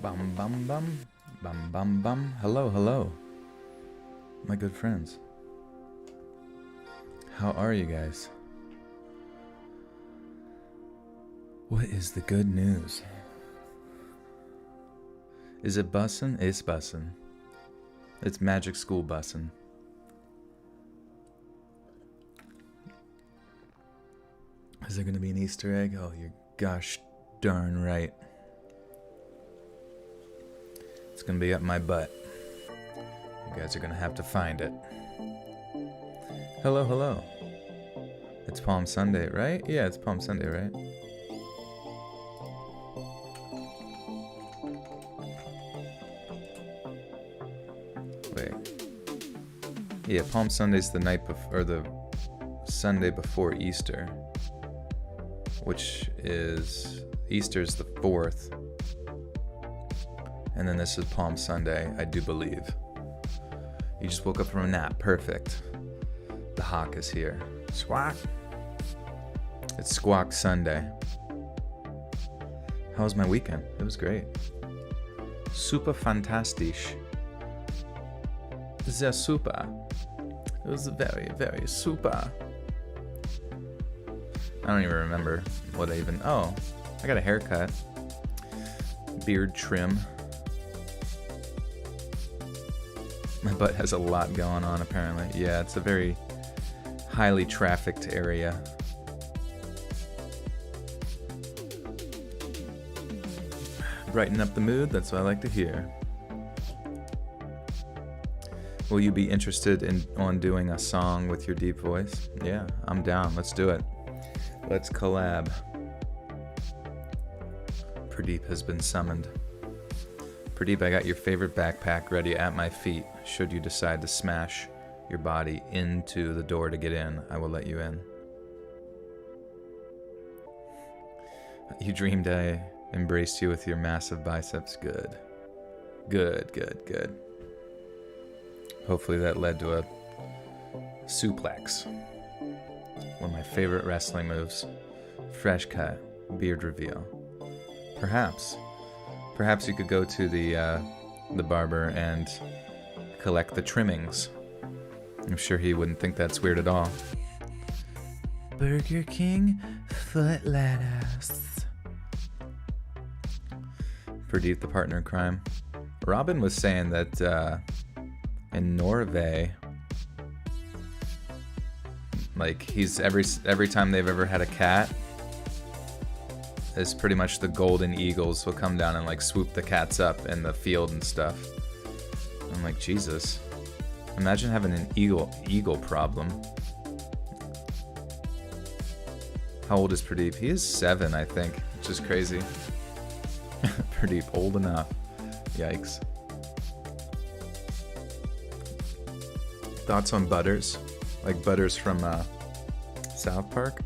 Bum bum bum. Bum bum bum. Hello, hello. My good friends. How are you guys? What is the good news? Is it bussin'? It's bussin'. It's Magic School bussin'. Is there gonna be an Easter egg? Oh, you're gosh darn right. It's gonna be up my butt. You guys are gonna have to find it. Hello, hello. It's Palm Sunday, right? Yeah, it's Palm Sunday, right? Wait. Yeah, Palm Sunday's the night before, or the Sunday before Easter, which is Easter's the 4th, and then this is Palm Sunday, I do believe. You just woke up from a nap, perfect. The hawk is here. Squawk. It's Squawk Sunday. How was my weekend? It was great. Super fantastisch. Sehr super. It was very, very super. I don't even remember what I even... Oh, I got a haircut. Beard trim. My butt has a lot going on, apparently. Yeah, it's a very highly trafficked area. Brighten up the mood, that's what I like to hear. Will you be interested on doing a song with your deep voice? Yeah, I'm down. Let's do it. Let's collab. Pradeep has been summoned. Pradeep, I got your favorite backpack ready at my feet. Should you decide to smash your body into the door to get in, I will let you in. You dreamed I embraced you with your massive biceps. Good. Good, good, good. Hopefully that led to a suplex. One of my favorite wrestling moves. Fresh cut, beard reveal. Perhaps you could go to the barber and collect the trimmings. I'm sure he wouldn't think that's weird at all. Burger King foot lettuce. Pradeep, the partner in crime. Robin was saying that in Norway, like he's every time they've ever had a cat, is pretty much the golden eagles will come down and like swoop the cats up in the field and stuff. I'm like, Jesus, imagine having an eagle problem. How old is Pradeep? He is 7, I think, which is crazy. Pradeep, old enough. Yikes. Thoughts on Butters? Like Butters from South Park?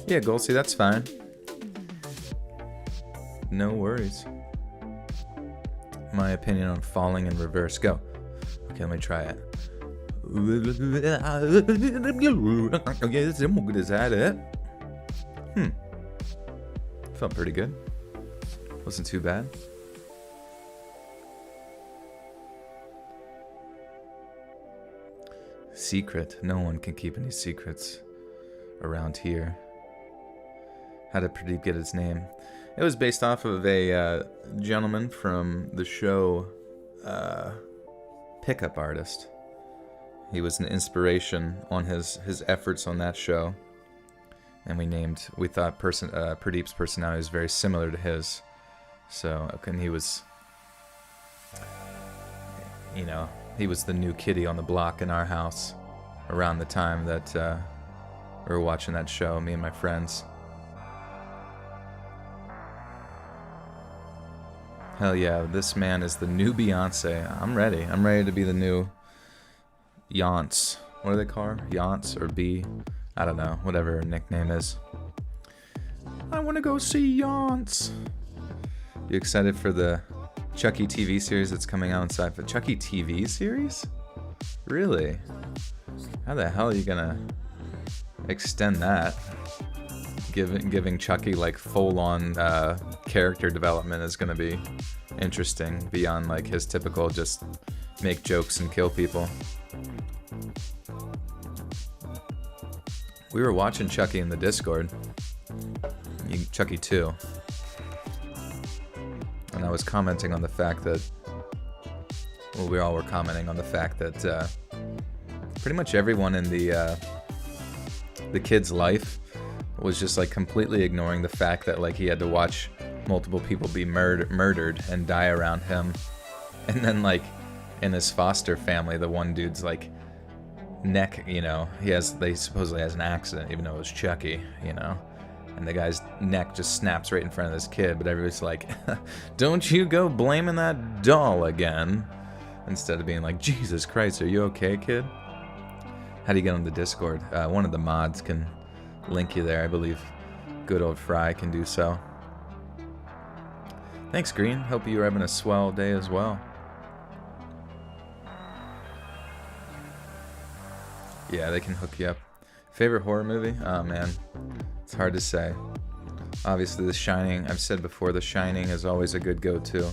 Yeah, Golsey, that's fine. No worries. My opinion on falling in reverse. Go. Okay, let me try it. Is that it? Felt pretty good. Wasn't too bad. Secret. No one can keep any secrets around here. How did Pradeep get his name? It was based off of a gentleman from the show Pickup Artist. He was an inspiration on his efforts on that show. And we thought Pradeep's personality was very similar to his. So, and he was, you know, he was the new kitty on the block in our house around the time that we were watching that show, me and my friends. Hell yeah, this man is the new Beyonce. I'm ready. I'm ready to be the new Yance. What do they call her? Yance or B? I don't know. Whatever her nickname is. I want to go see Yance. You excited for the Chucky TV series that's coming out on Sci-Fi? Chucky TV series? Really? How the hell are you gonna extend that? Giving Chucky like full-on character development is gonna be interesting beyond like his typical just make jokes and kill people. We were watching Chucky in the Discord, Chucky 2, and I was commenting on the fact that, well, we all were commenting on the fact that pretty much everyone in the kid's life was just like completely ignoring the fact that like he had to watch multiple people be murdered and die around him, and then like in his foster family, the one dude's like neck, you know, they supposedly has an accident, even though it was Chucky, you know, and the guy's neck just snaps right in front of this kid, but everybody's like, don't you go blaming that doll again, instead of being like, Jesus Christ, are you okay, kid? How do you get on the Discord? One of the mods can link you there. I believe good old Fry can do so. Thanks, Green. Hope you're having a swell day as well. Yeah, they can hook you up. Favorite horror movie? Oh man, it's hard to say. Obviously The Shining, I've said before, The Shining is always a good go-to.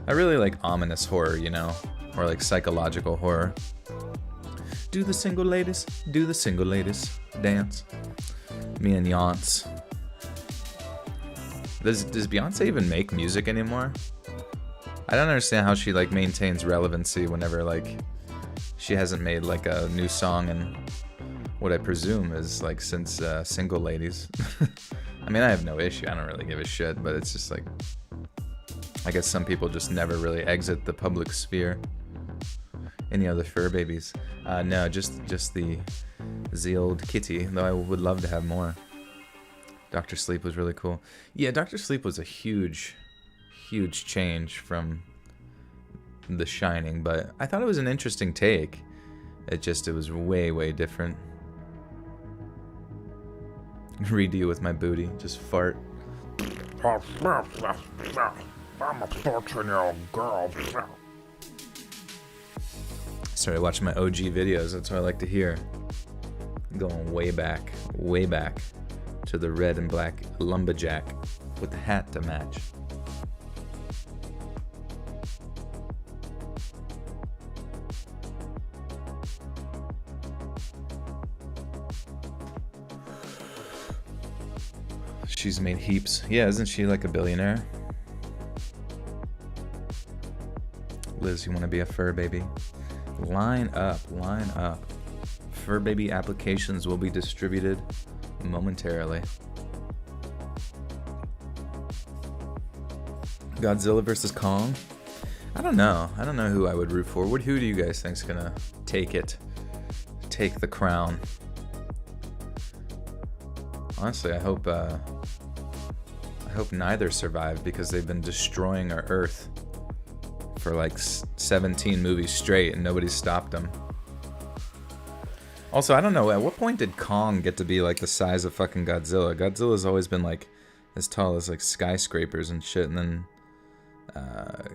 I really like ominous horror, you know, or like psychological horror. Do the single ladies dance. Me and Yance. Does Beyonce even make music anymore? I don't understand how she like maintains relevancy whenever like she hasn't made like a new song in what I presume is like since Single Ladies. I mean, I have no issue. I don't really give a shit, but it's just like, I guess some people just never really exit the public sphere. Any other fur babies? No, just the old kitty, though I would love to have more. Dr. Sleep was really cool. Yeah, Dr. Sleep was a huge change from The Shining, but I thought it was an interesting take. It was way different. Redo with my booty, just fart. I'm a 14-year-old girl. Started watching my OG videos, that's what I like to hear. Going way back to the red and black lumberjack with the hat to match. She's made heaps. Yeah, isn't she like a billionaire? Liz, you want to be a fur baby? Line up. Fur baby applications will be distributed momentarily. Godzilla versus Kong? I don't know who I would root for. Who do you guys think's gonna take the crown? Honestly, I hope neither survive, because they've been destroying our Earth for like 17 movies straight and nobody's stopped them. Also, I don't know, at what point did Kong get to be like the size of fucking Godzilla? Godzilla's always been like as tall as like skyscrapers and shit, and then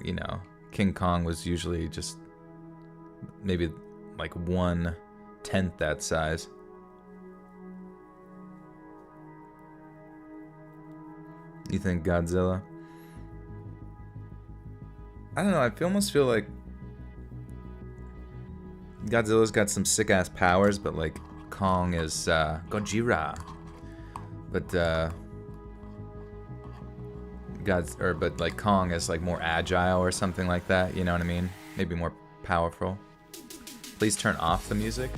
you know, King Kong was usually just maybe like 1/10 that size. You think Godzilla? I don't know, I almost feel like Godzilla's got some sick-ass powers, but like Kong is Gojira. But but like Kong is like more agile or something like that, you know what I mean? Maybe more powerful. Please turn off the music.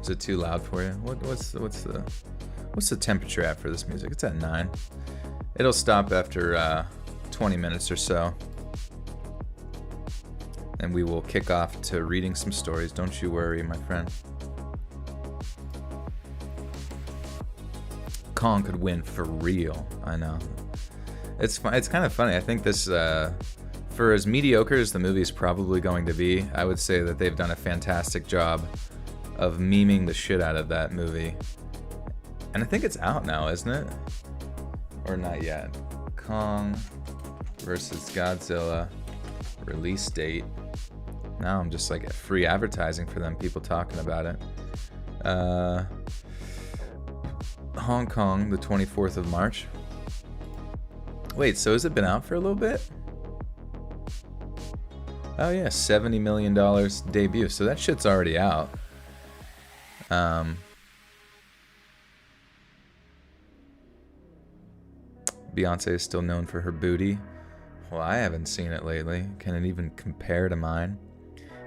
Is it too loud for you? What's the temperature at for this music? It's at 9. It'll stop after 20 minutes or so. And we will kick off to reading some stories. Don't you worry, my friend. Kong could win for real. I know. It's kind of funny. I think this, for as mediocre as the movie's probably going to be, I would say that they've done a fantastic job of memeing the shit out of that movie. And I think it's out now, isn't it? Or not yet. Kong versus Godzilla release date. Now I'm just like free advertising for them, people talking about it. Hong Kong, the 24th of March. Wait, so has it been out for a little bit? Oh yeah, $70 million debut. So that shit's already out. Beyonce is still known for her booty. Well, I haven't seen it lately. Can it even compare to mine?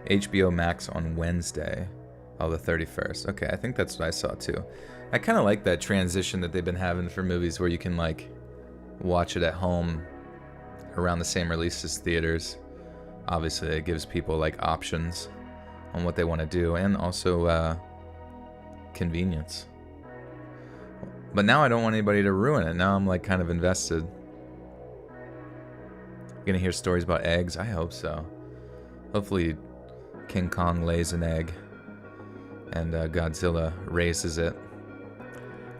HBO Max on Wednesday. Oh, the 31st. Okay, I think that's what I saw too. I kind of like that transition that they've been having for movies where you can like watch it at home around the same release as theaters. Obviously, it gives people like options on what they want to do, and also convenience. But now I don't want anybody to ruin it. Now I'm like kind of invested. Gonna hear stories about eggs? I hope so. Hopefully King Kong lays an egg and Godzilla raises it.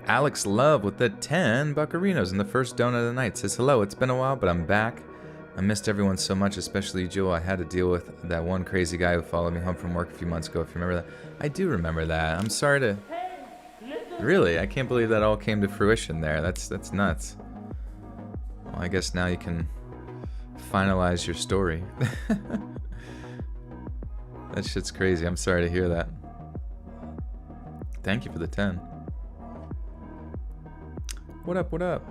Alex Love with the 10 buccarinos in the first donut of the night says, hello, it's been a while, but I'm back. I missed everyone so much, especially Jewel. I had to deal with that one crazy guy who followed me home from work a few months ago, if you remember that. I do remember that. I'm sorry to... Really? I can't believe that all came to fruition there. That's nuts. Well, I guess now you can finalize your story. That shit's crazy. I'm sorry to hear that. Thank you for the 10. What up, what up?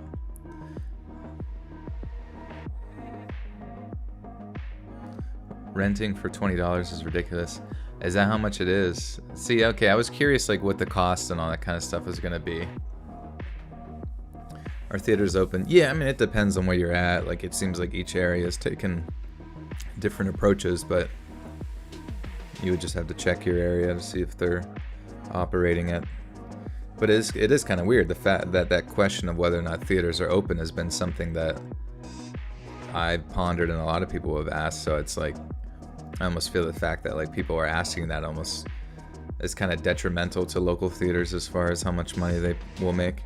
Renting for $20 is ridiculous. Is that how much it is? See, okay, I was curious like what the cost and all that kind of stuff was gonna be. Are theaters open? Yeah, I mean it depends on where you're at. Like it seems like each area is taking different approaches, but you would just have to check your area to see if they're operating it. But it is kind of weird, the fact that question of whether or not theaters are open has been something that I've pondered and a lot of people have asked. So it's like I almost feel the fact that like people are asking that almost is kind of detrimental to local theaters as far as how much money they will make.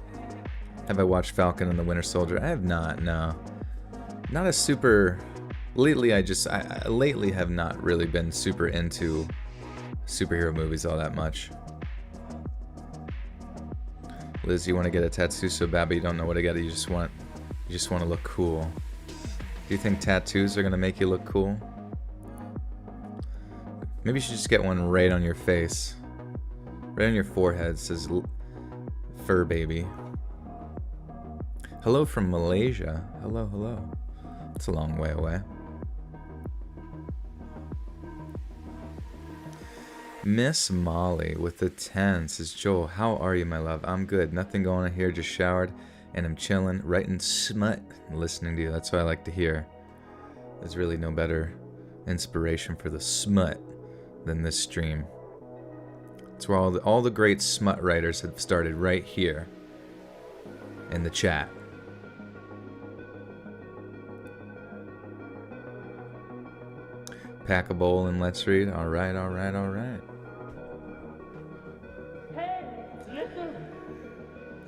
Have I watched Falcon and the Winter Soldier? I have not. No, not a super. Lately, I lately have not really been super into superhero movies all that much. Liz, you want to get a tattoo so bad, but you don't know what to get. You just want to look cool. Do you think tattoos are gonna make you look cool? Maybe you should just get one right on your face, right on your forehead. It says "Fur Baby." Hello from Malaysia. Hello, hello. It's a long way away. Miss Molly with the 10 says, Joel, how are you, my love? I'm good. Nothing going on here. Just showered and I'm chilling, writing smut, listening to you. That's what I like to hear. There's really no better inspiration for the smut than this stream. It's where all the great smut writers have started, right here in the chat. Pack a bowl and let's read. All right, all right, all right.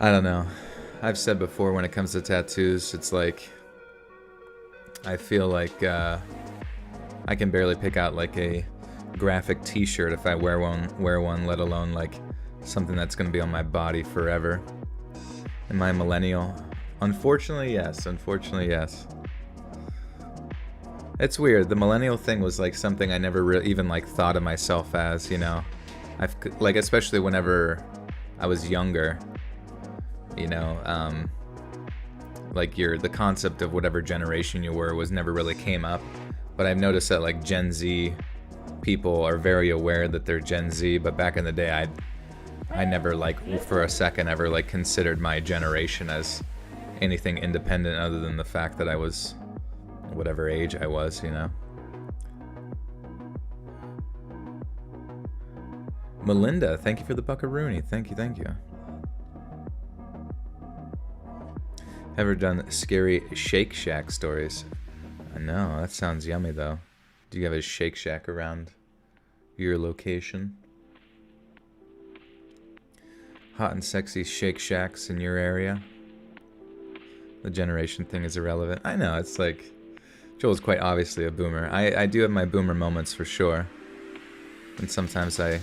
I don't know. I've said before when it comes to tattoos, it's like I feel like I can barely pick out like a graphic t-shirt if I wear one, let alone like something that's going to be on my body forever. Am I a millennial? Unfortunately, yes. Unfortunately, yes. It's weird. The millennial thing was like something I never even like thought of myself as, you know. I've like, especially whenever I was younger, you know, like the concept of whatever generation you were was never really came up. But I've noticed that like Gen Z people are very aware that they're Gen Z, but back in the day I never like for a second ever like considered my generation as anything independent other than the fact that I was whatever age I was, you know. Melinda, thank you for the buckaroonie. Thank you, thank you. Ever done scary Shake Shack stories? I know, that sounds yummy though. Do you have a Shake Shack around your location? Hot and sexy Shake Shacks in your area? The generation thing is irrelevant. I know, it's like Joel's quite obviously a boomer. I do have my boomer moments for sure. And sometimes I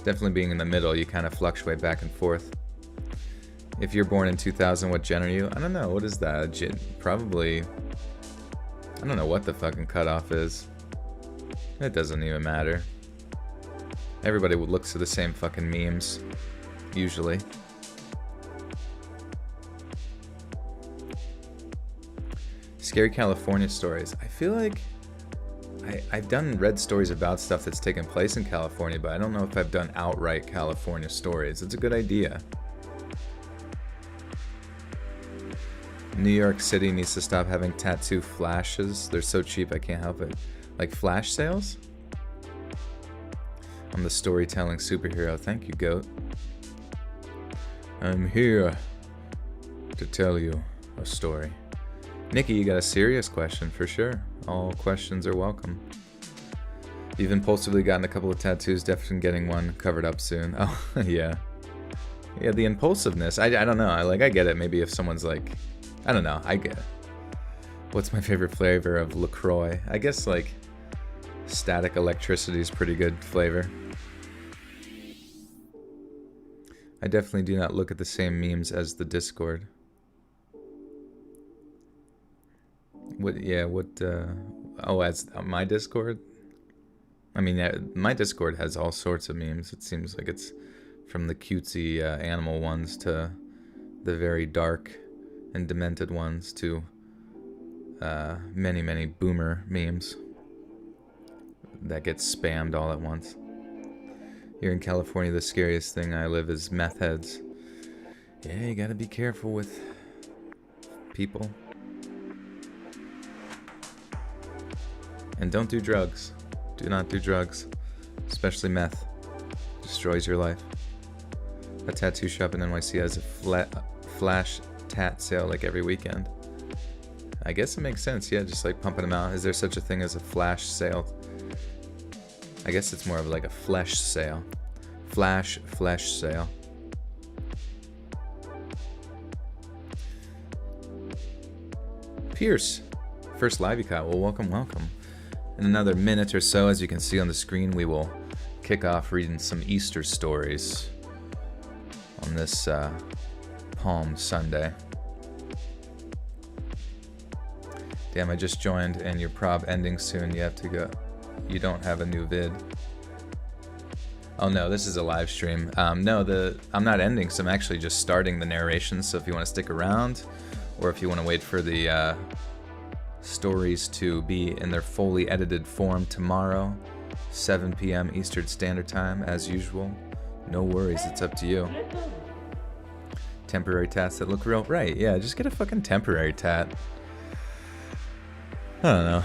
Definitely being in the middle, you kind of fluctuate back and forth. If you're born in 2000, what gen are you? I don't know. What is that? Probably... I don't know what the fucking cutoff is. It doesn't even matter. Everybody looks at the same fucking memes. Usually. Scary California stories. I feel like I've read stories about stuff that's taken place in California, but I don't know if I've done outright California stories. It's a good idea. New York City needs to stop having tattoo flashes. They're so cheap, I can't help it. Like flash sales? I'm the storytelling superhero. Thank you, Goat. I'm here to tell you a story. Nikki, you got a serious question for sure. All questions are welcome. You've impulsively gotten a couple of tattoos, definitely getting one covered up soon. Oh, yeah. Yeah, the impulsiveness. I don't know. I get it. Maybe if someone's like... I don't know. I get it. What's my favorite flavor of LaCroix? I guess, like, static electricity is pretty good flavor. I definitely do not look at the same memes as the Discord. Oh, as my Discord? I mean, my Discord has all sorts of memes. It seems like it's from the cutesy animal ones to the very dark and demented ones to many, many boomer memes that get spammed all at once. Here in California, the scariest thing I live is meth heads. Yeah, you gotta be careful with people. And don't do drugs. Do not do drugs. Especially meth. Destroys your life. A tattoo shop in NYC has a flash tat sale like every weekend. I guess it makes sense, yeah, just like pumping them out. Is there such a thing as a flash sale? I guess it's more of like a flesh sale. Flesh sale. Pierce, first live you caught. Well, welcome. In another minute or so, as you can see on the screen, we will kick off reading some Easter stories on this Palm Sunday. Damn, I just joined and your prob ending soon. You have to go. You don't have a new vid. Oh no, this is a live stream. No, I'm not ending, so I'm actually just starting the narration. So if you want to stick around, or if you want to wait for the stories to be in their fully edited form tomorrow, 7 p.m. Eastern Standard Time, as usual, no worries, it's up to you. Temporary tats that look real. Right, yeah, just get a fucking temporary tat. I don't know.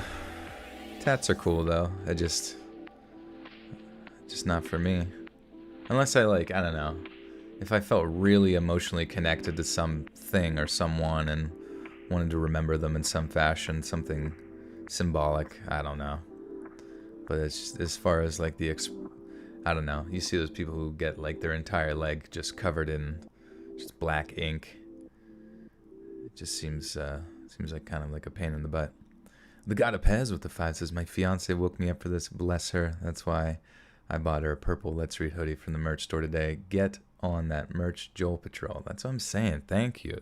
Tats are cool though. Just not for me. Unless I I don't know. If I felt really emotionally connected to something or someone and wanted to remember them in some fashion, something symbolic, I don't know. But it's just, as far as like I don't know. You see those people who get like their entire leg just covered in just black ink. It just seems like kind of like a pain in the butt. The God of Pez with the 5 says, my fiance woke me up for this, bless her. That's why I bought her a purple Let's Read hoodie from the merch store today. Get on that merch, Joel Patrol. That's what I'm saying. Thank you.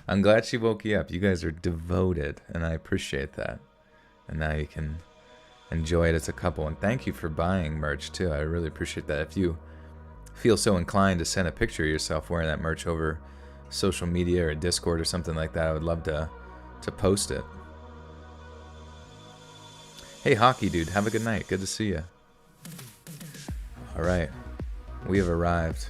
I'm glad she woke you up. You guys are devoted, and I appreciate that. And now you can enjoy it as a couple. And thank you for buying merch, too. I really appreciate that. If you feel so inclined to send a picture of yourself wearing that merch over social media or Discord or something like that, I would love to post it. Hey, Hockey Dude, have a good night. Good to see you. All right, we have arrived.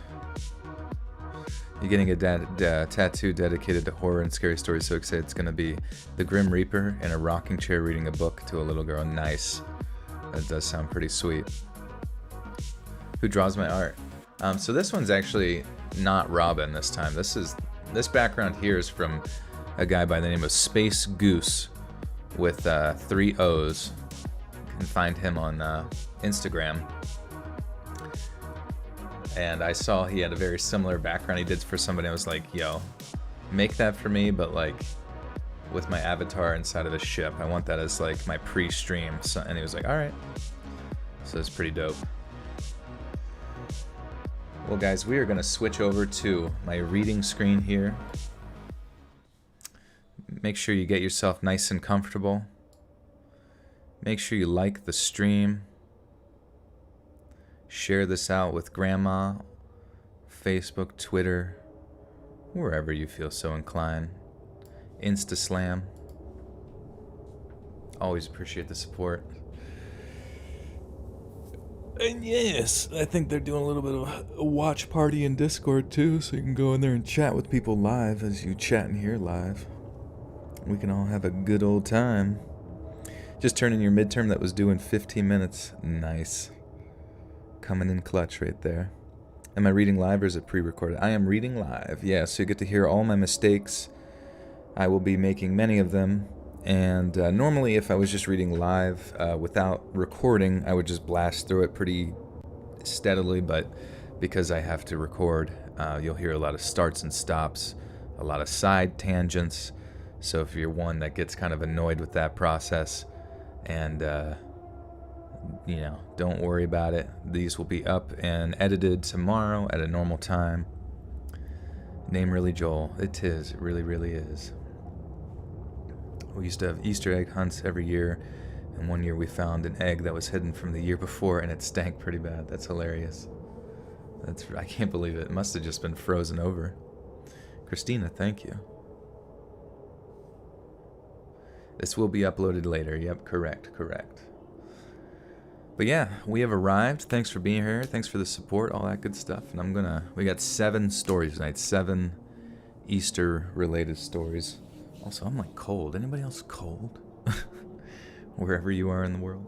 You're getting a tattoo dedicated to horror and scary stories. So excited. It's going to be the Grim Reaper in a rocking chair reading a book to a little girl. Nice. That does sound pretty sweet. Who draws my art? So this one's actually not Robin this time. This background here is from a guy by the name of Space Goose with 3 O's. You can find him on Instagram. And I saw he had a very similar background he did for somebody. I was like, yo, make that for me, but like with my avatar inside of a ship. I want that as like my pre-stream. So, and he was like, all right. So it's pretty dope. Well, guys, we are going to switch over to my reading screen here. Make sure you get yourself nice and comfortable. Make sure you like the stream. Share this out with grandma, Facebook, Twitter, wherever you feel so inclined. Instaslam. Always appreciate the support. And yes, I think they're doing a little bit of a watch party in Discord too, so you can go in there and chat with people live as you chat in here live. We can all have a good old time. Just turned in your midterm that was due in 15 minutes. Nice. Coming in clutch right there. Am I reading live or is it pre-recorded? I am reading live, yeah, so you get to hear all my mistakes. I will be making many of them. And normally if I was just reading live without recording, I would just blast through it pretty steadily, but because I have to record, you'll hear a lot of starts and stops, a lot of side tangents. So if you're one that gets kind of annoyed with that process, and don't worry about it. These will be up and edited tomorrow at a normal time. Name really Joel. It is. It really, really is. We used to have Easter egg hunts every year, and one year we found an egg that was hidden from the year before, and it stank pretty bad. That's hilarious. I can't believe it. It must have just been frozen over. Christina, thank you. This will be uploaded later. Yep, correct. But yeah, we have arrived. Thanks for being here. Thanks for the support, all that good stuff. And we got 7 stories tonight. 7 Easter-related stories. Also, I'm like cold. Anybody else cold? Wherever you are in the world.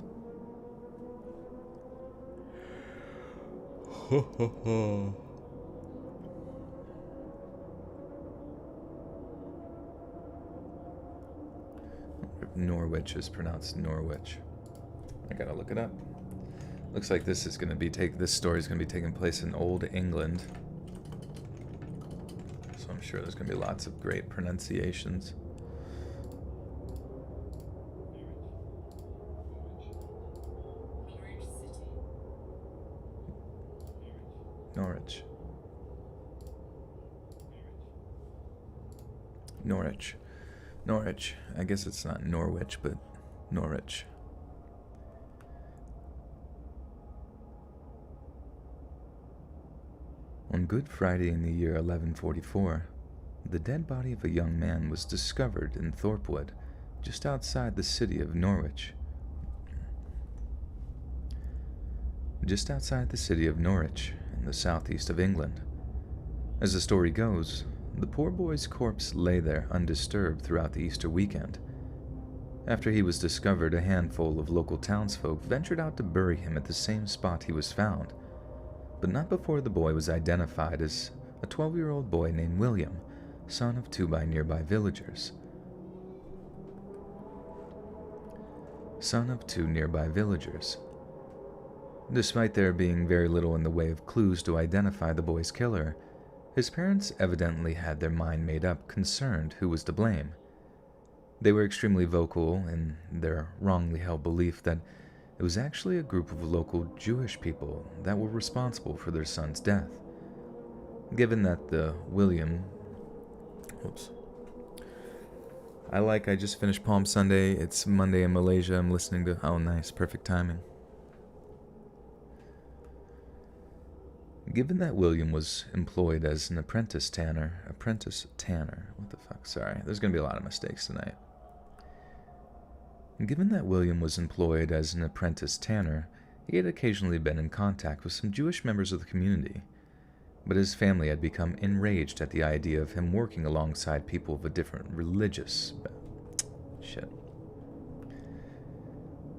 Norwich is pronounced Norwich. I gotta look it up. Looks like this story is gonna be taking place in Old England. So I'm sure there's gonna be lots of great pronunciations. Norwich. I guess it's not Norwich, but Norwich. On Good Friday in the year 1144, the dead body of a young man was discovered in Thorpewood, just outside the city of Norwich. Just outside the city of Norwich, in the southeast of England. As the story goes, the poor boy's corpse lay there undisturbed throughout the Easter weekend. After he was discovered, a handful of local townsfolk ventured out to bury him at the same spot he was found, but not before the boy was identified as a 12-year-old boy named William, son of 2 nearby villagers. Despite there being very little in the way of clues to identify the boy's killer, his parents evidently had their mind made up, concerned who was to blame. They were extremely vocal in their wrongly held belief that it was actually a group of local Jewish people that were responsible for their son's death. Given that I just finished Palm Sunday. It's Monday in Malaysia. I'm listening to... Oh, nice. Perfect timing. Given that William was employed as an apprentice tanner... What the fuck? Sorry. There's going to be a lot of mistakes tonight. Given that William was employed as an apprentice tanner, he had occasionally been in contact with some Jewish members of the community, but his family had become enraged at the idea of him working alongside people of a different religious...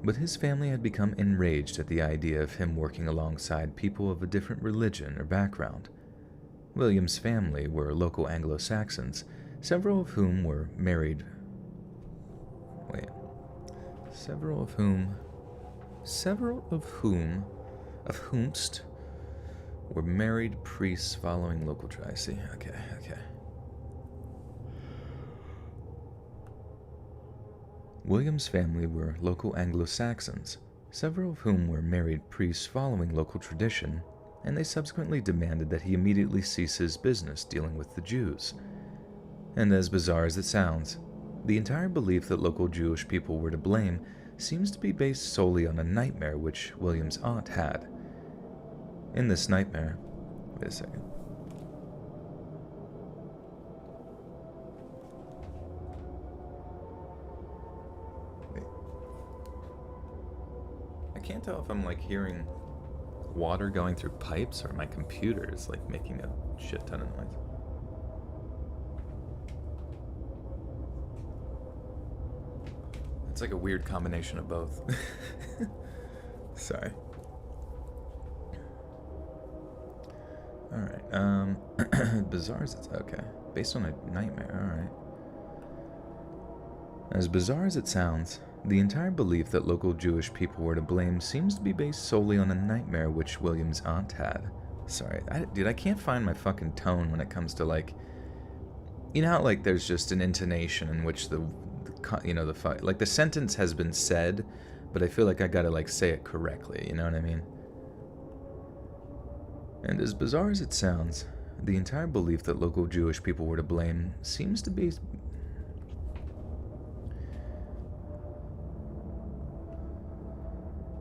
But his family had become enraged at the idea of him working alongside people of a different religion or background. William's family were local Anglo-Saxons, several of whom were married... Several of whomst were married priests following local I see. Okay. William's family were local Anglo-Saxons, several of whom were married priests following local tradition, and they subsequently demanded that he immediately cease his business dealing with the Jews. And as bizarre as it sounds, the entire belief that local Jewish people were to blame seems to be based solely on a nightmare which William's aunt had. In this nightmare, wait a second. Wait. I can't tell if I'm like hearing water going through pipes or my computer is like making a shit ton of noise. It's like a weird combination of both. Sorry. Alright, bizarre as it's okay. Based on a nightmare, alright. As bizarre as it sounds, the entire belief that local Jewish people were to blame seems to be based solely on a nightmare which William's aunt had. Sorry, dude, I can't find my fucking tone when it comes to like, you know how like there's just an intonation in which the like the sentence has been said, but I feel like I gotta like say it correctly, you know what I mean? And as bizarre as it sounds, the entire belief that local Jewish people were to blame seems to be...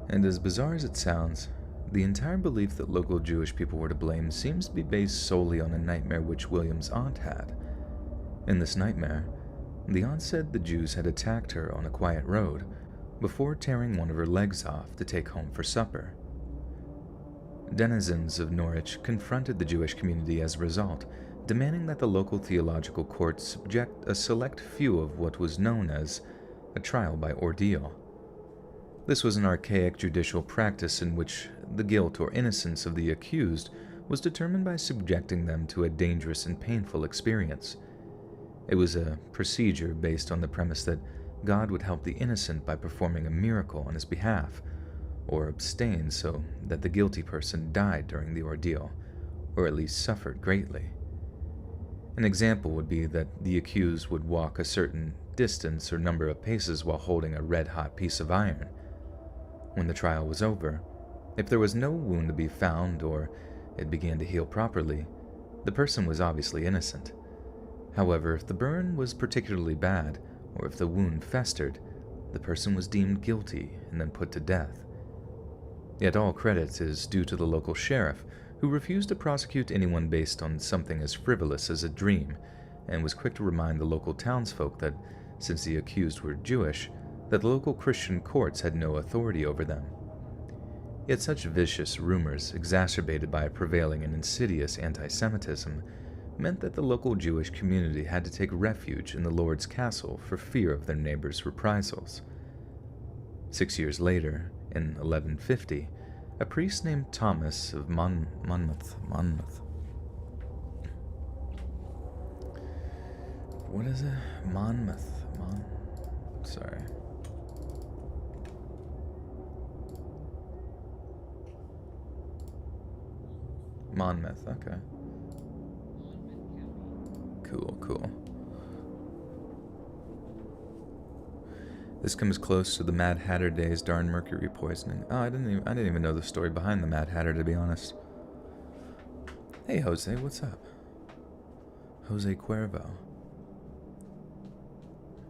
And as bizarre as it sounds, the entire belief that local Jewish people were to blame seems to be based solely on a nightmare which William's aunt had. In this nightmare, the aunt said the Jews had attacked her on a quiet road before tearing one of her legs off to take home for supper. Denizens of Norwich confronted the Jewish community as a result, demanding that the local theological court subject a select few of what was known as a trial by ordeal. This was an archaic judicial practice in which the guilt or innocence of the accused was determined by subjecting them to a dangerous and painful experience. It was a procedure based on the premise that God would help the innocent by performing a miracle on his behalf, or abstain so that the guilty person died during the ordeal, or at least suffered greatly. An example would be that the accused would walk a certain distance or number of paces while holding a red-hot piece of iron. When the trial was over, if there was no wound to be found or it began to heal properly, the person was obviously innocent. However, if the burn was particularly bad, or if the wound festered, the person was deemed guilty and then put to death. Yet all credit is due to the local sheriff, who refused to prosecute anyone based on something as frivolous as a dream, and was quick to remind the local townsfolk that, since the accused were Jewish, that the local Christian courts had no authority over them. Yet such vicious rumors, exacerbated by a prevailing and insidious anti-Semitism, meant that the local Jewish community had to take refuge in the Lord's castle for fear of their neighbors' reprisals. 6 years later, in 1150, a priest named Thomas of Monmouth. What is it? Monmouth. Sorry. Monmouth, okay. Cool. This comes close to the Mad Hatter days, darn mercury poisoning. Oh, I didn't even know the story behind the Mad Hatter, to be honest. Hey, Jose, what's up? Jose Cuervo.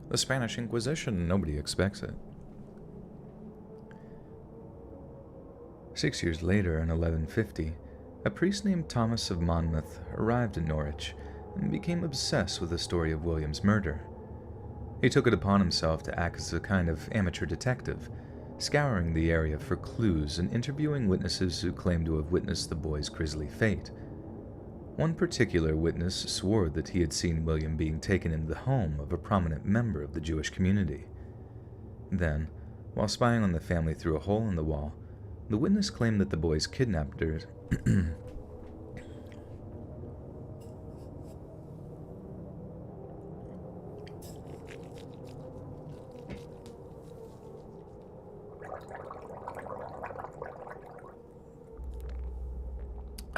The Spanish Inquisition, nobody expects it. 6 years later, in 1150, a priest named Thomas of Monmouth arrived in Norwich and became obsessed with the story of William's murder. He took it upon himself to act as a kind of amateur detective, scouring the area for clues and interviewing witnesses who claimed to have witnessed the boy's grisly fate. One particular witness swore that he had seen William being taken into the home of a prominent member of the Jewish community. Then, while spying on the family through a hole in the wall, the witness claimed that the boy's kidnappers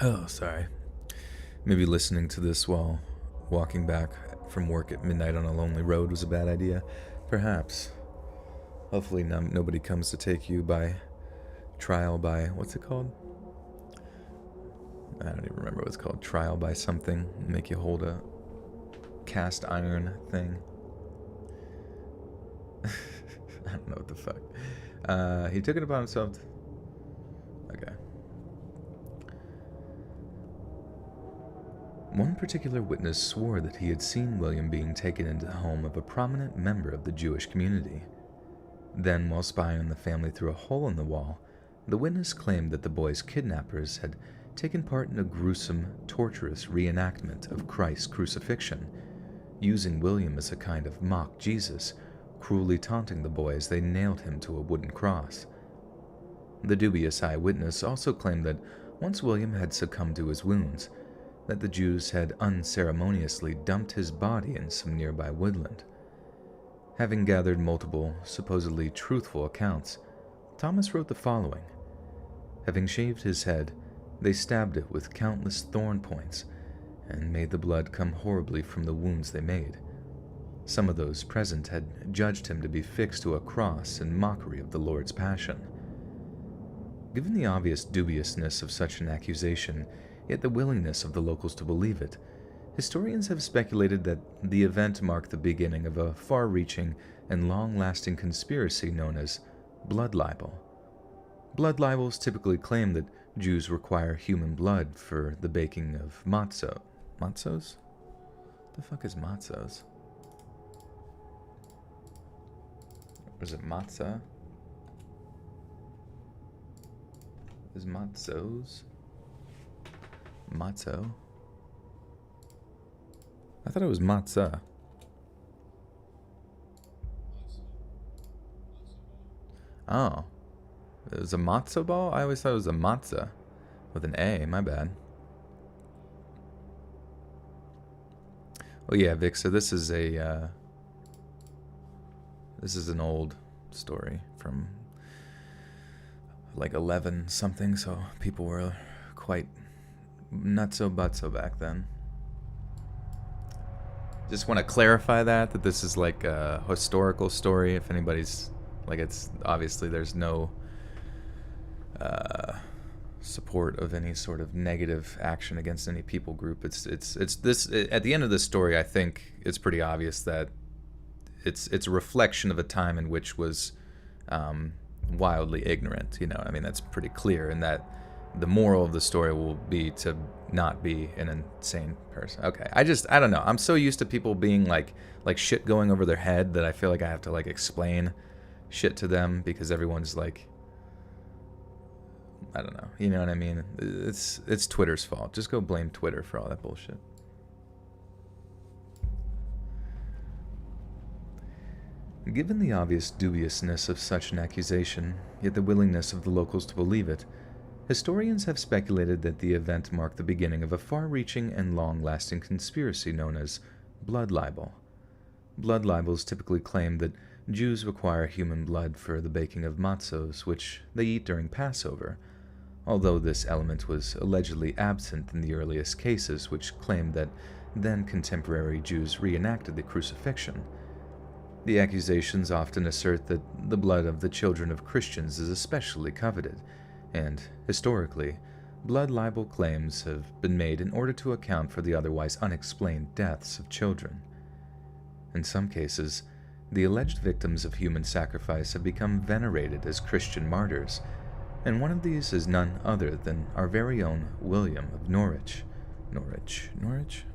Oh, sorry. Maybe listening to this while walking back from work at midnight on a lonely road was a bad idea. Perhaps. Hopefully nobody comes to take you by trial by, what's it called? I don't even remember what it's called. Trial by something. Make you hold a cast iron thing. I don't know what the fuck. He took it upon himself. Okay. One particular witness swore that he had seen William being taken into the home of a prominent member of the Jewish community. Then, while spying on the family through a hole in the wall, the witness claimed that the boy's kidnappers had taken part in a gruesome, torturous reenactment of Christ's crucifixion, using William as a kind of mock Jesus, cruelly taunting the boy as they nailed him to a wooden cross. The dubious eyewitness also claimed that once William had succumbed to his wounds, that the Jews had unceremoniously dumped his body in some nearby woodland. Having gathered multiple, supposedly truthful accounts, Thomas wrote the following. Having shaved his head, they stabbed it with countless thorn points, and made the blood come horribly from the wounds they made. Some of those present had judged him to be fixed to a cross in mockery of the Lord's Passion. Given the obvious dubiousness of such an accusation, yet the willingness of the locals to believe it, historians have speculated that the event marked the beginning of a far-reaching and long-lasting conspiracy known as blood libel. Blood libels typically claim that Jews require human blood for the baking of matzo. Matzos? The fuck is matzos? Or is it matzah? Is matzos? Matzo? I thought it was matzah. Oh. It was a matzo ball? I always thought it was a matzah. With an A, my bad. Oh yeah, Vic, so this is a, this is an old story from like 11 something, so people were quite not so butso back then. Just want to clarify that this is like a historical story. If anybody's like, it's obviously there's no support of any sort of negative action against any people group. It's this at the end of this story. I think it's pretty obvious that it's a reflection of a time in which was wildly ignorant. You know, I mean, that's pretty clear, and that the moral of the story will be to not be an insane person. Okay, I don't know. I'm so used to people being like shit going over their head that I feel like I have to like explain shit to them because everyone's like, I don't know. You know what I mean? It's Twitter's fault. Just go blame Twitter for all that bullshit. Given the obvious dubiousness of such an accusation, yet the willingness of the locals to believe it, historians have speculated that the event marked the beginning of a far-reaching and long-lasting conspiracy known as blood libel. Blood libels typically claim that Jews require human blood for the baking of matzos, which they eat during Passover, although this element was allegedly absent in the earliest cases which claimed that then contemporary Jews reenacted the crucifixion. The accusations often assert that the blood of the children of Christians is especially coveted, and, historically, blood libel claims have been made in order to account for the otherwise unexplained deaths of children. In some cases, the alleged victims of human sacrifice have become venerated as Christian martyrs, and one of these is none other than our very own William of Norwich. Norwich?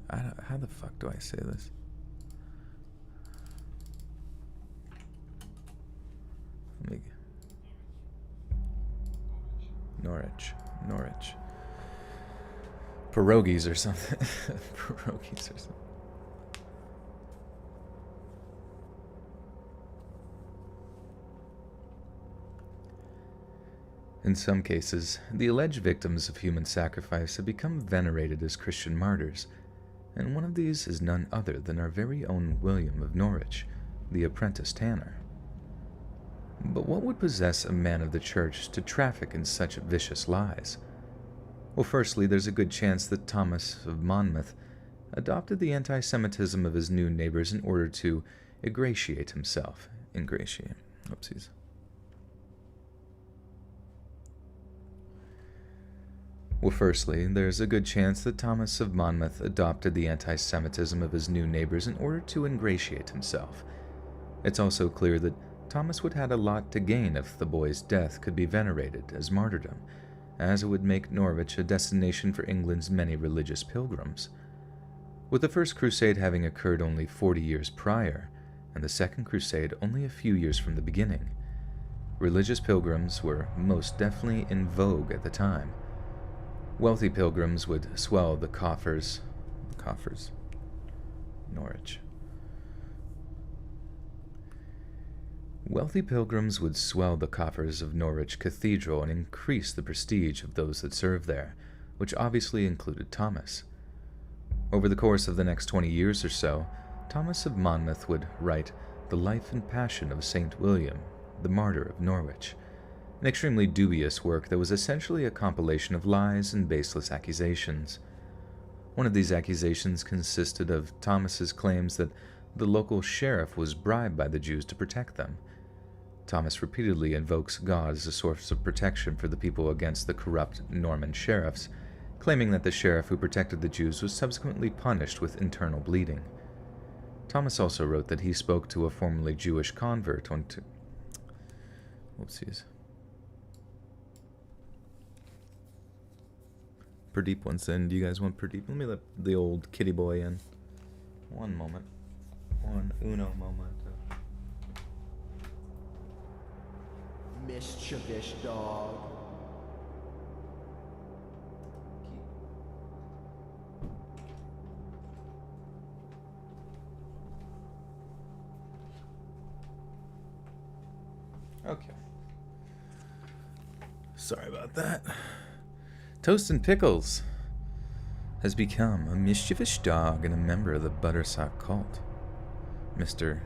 How the fuck do I say this? Norwich. Pierogies or something. Pierogies or something. In some cases, the alleged victims of human sacrifice have become venerated as Christian martyrs, and one of these is none other than our very own William of Norwich, the apprentice tanner. But what would possess a man of the church to traffic in such vicious lies? Well, firstly, there's a good chance that Thomas of Monmouth adopted the anti-Semitism of his new neighbors in order to ingratiate himself. Oopsies. Well, firstly, there's a good chance that Thomas of Monmouth adopted the anti-Semitism of his new neighbors in order to ingratiate himself. It's also clear that Thomas would have had a lot to gain if the boy's death could be venerated as martyrdom, as it would make Norwich a destination for England's many religious pilgrims. With the First Crusade having occurred only 40 years prior, and the Second Crusade only a few years from the beginning, religious pilgrims were most definitely in vogue at the time. Wealthy pilgrims would swell the coffers. Norwich. Wealthy pilgrims would swell the coffers of Norwich Cathedral and increase the prestige of those that served there, which obviously included Thomas. Over the course of the next 20 years or so, Thomas of Monmouth would write The Life and Passion of St. William, the Martyr of Norwich, an extremely dubious work that was essentially a compilation of lies and baseless accusations. One of these accusations consisted of Thomas's claims that the local sheriff was bribed by the Jews to protect them. Thomas repeatedly invokes God as a source of protection for the people against the corrupt Norman sheriffs, claiming that the sheriff who protected the Jews was subsequently punished with internal bleeding. Thomas also wrote that he spoke to a formerly Jewish convert on Whoopsies. Pradeep wants in. Do you guys want Pradeep? Let me let the old kitty boy in. One moment. Uno momento. Mischievous dog. Okay. Sorry about that. Toast and Pickles has become a mischievous dog and a member of the Buttersock cult. Mr.